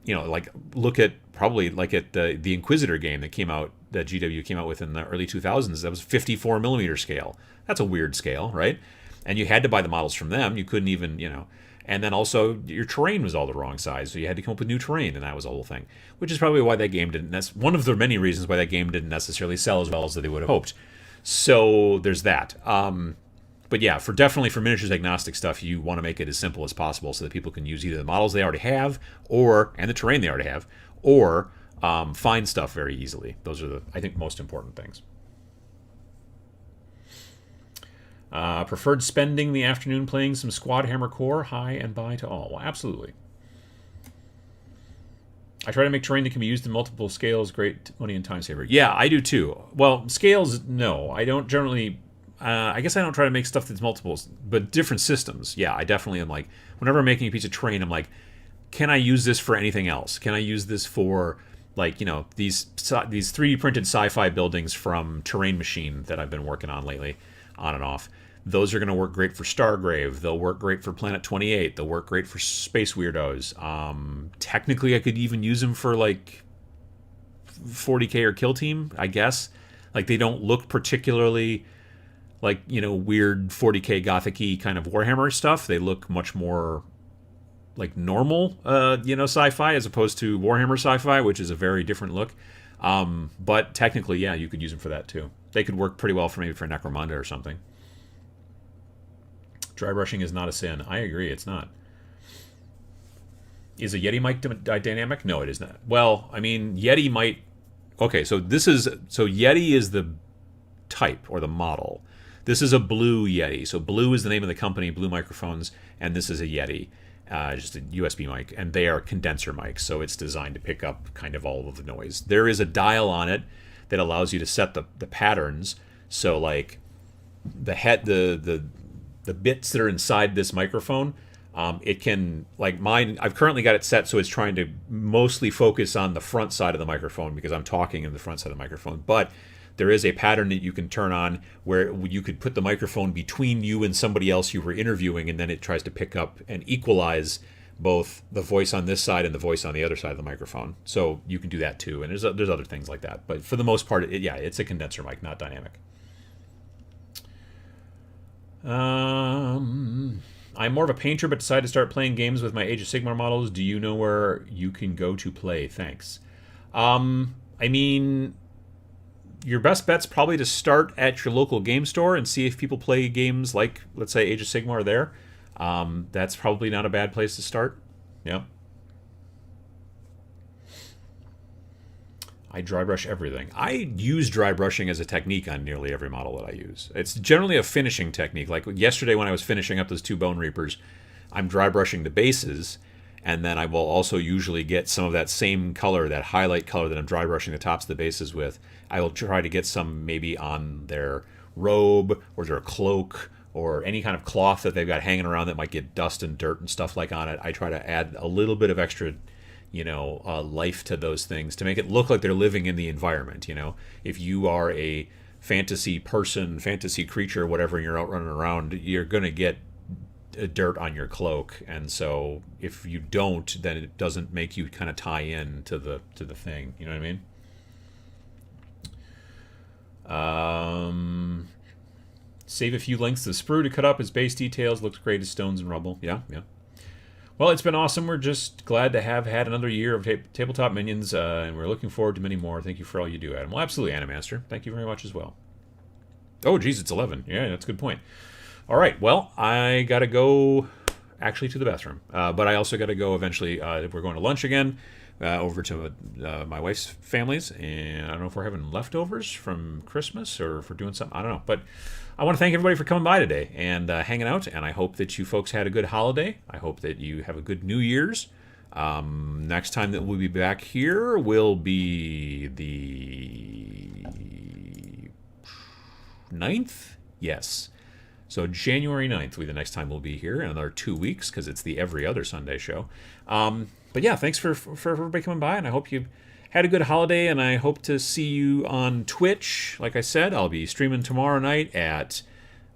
like look at probably like at the Inquisitor game that GW came out with in the early 2000s. That was 54 millimeter scale. That's a weird scale, right? And you had to buy the models from them. You couldn't even, and then also your terrain was all the wrong size, so you had to come up with new terrain, and that was the whole thing. Which is probably why that game didn't. That's one of the many reasons why that game didn't necessarily sell as well as they would have hoped. So there's that. But yeah, definitely for miniatures agnostic stuff, you want to make it as simple as possible so that people can use either the models they already have, and the terrain they already have, or find stuff very easily. Those are I think, most important things. Preferred spending the afternoon playing some Squad Hammer Core. Hi and bye to all. Well, absolutely. I try to make terrain that can be used in multiple scales. Great money and time saver. Yeah, I do too. Well, scales, no. I don't generally... I guess I don't try to make stuff that's multiples, but different systems. Yeah, I definitely am like... Whenever I'm making a piece of terrain, I'm like, can I use this for anything else? Can I use this for... like, these 3D printed sci-fi buildings from Terrain Machine that I've been working on lately, on and off. Those are going to work great for Stargrave. They'll work great for Planet 28. They'll work great for Space Weirdos. Technically, I could even use them for, like, 40k or Kill Team, I guess. Like, they don't look particularly like, weird 40k Gothic-y kind of Warhammer stuff. They look much more like normal, sci-fi, as opposed to Warhammer sci-fi, which is a very different look. But technically, yeah, you could use them for that too. They could work pretty well for maybe for Necromunda or something. Dry brushing is not a sin. I agree, it's not. Is a Yeti mic dynamic? No, it is not. Well, I mean, Yeti might... Okay, so Yeti is the type or the model. This is a Blue Yeti. So Blue is the name of the company, Blue Microphones, and this is a Yeti. Just a USB mic, and they are condenser mics, so it's designed to pick up kind of all of the noise. There is a dial on it that allows you to set the patterns. So like the bits that are inside this microphone, it can, like mine, I've currently got it set so it's trying to mostly focus on the front side of the microphone because I'm talking in the front side of the microphone. But there is a pattern that you can turn on where you could put the microphone between you and somebody else you were interviewing, and then it tries to pick up and equalize both the voice on this side and the voice on the other side of the microphone. So you can do that too, and there's other things like that. But for the most part, it's a condenser mic, not dynamic. I'm more of a painter, but decided to start playing games with my Age of Sigmar models. Do you know where you can go to play? Thanks. I mean, your best bet's probably to start at your local game store and see if people play games like, let's say, Age of Sigmar are there. That's probably not a bad place to start. Yeah. I dry brush everything. I use dry brushing as a technique on nearly every model that I use. It's generally a finishing technique. Like yesterday when I was finishing up those 2 Bone Reapers, I'm dry brushing the bases, and then I will also usually get some of that same color, that highlight color that I'm dry brushing the tops of the bases with. I will try to get some maybe on their robe or their cloak or any kind of cloth that they've got hanging around that might get dust and dirt and stuff like on it. I try to add a little bit of extra life to those things to make it look like they're living in the environment. If you are a fantasy person, fantasy creature, whatever, and you're out running around, you're going to get dirt on your cloak. And so if you don't, then it doesn't make you kind of tie in to the thing. You know what I mean? Save a few lengths of sprue to cut up as base details. Looks great as stones and rubble. Yeah. Well, it's been awesome. We're just glad to have had another year of Tabletop Minions, and we're looking forward to many more. Thank you for all you do, Adam. Well, absolutely, Animaster. Thank you very much as well. Oh, geez, it's 11. Yeah, that's a good point. All right, well, I got to go actually to the bathroom, but I also got to go eventually. We're going to lunch again over to my wife's family's, and I don't know if we're having leftovers from Christmas or if we're doing something. I don't know, but I want to thank everybody for coming by today and hanging out, and I hope that you folks had a good holiday. I hope that you have a good New Year's. Next time that we'll be back here will be the 9th? Yes. So January 9th will be the next time we'll be here in another 2 weeks because it's the every other Sunday show. But yeah, thanks for everybody coming by, and I hope you had a good holiday, and I hope to see you on Twitch. Like I said, I'll be streaming tomorrow night at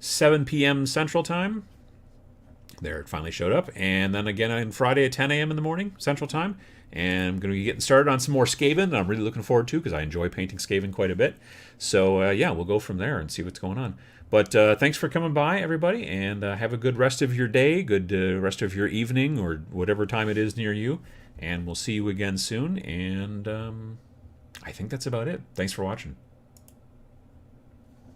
7 p.m. Central Time. There, it finally showed up. And then again on Friday at 10 a.m. in the morning, Central Time. And I'm going to be getting started on some more Skaven that I'm really looking forward to because I enjoy painting Skaven quite a bit. So, yeah, we'll go from there and see what's going on. But thanks for coming by, everybody, and have a good rest of your day, good rest of your evening, or whatever time it is near you. And we'll see you again soon. And I think that's about it. Thanks for watching.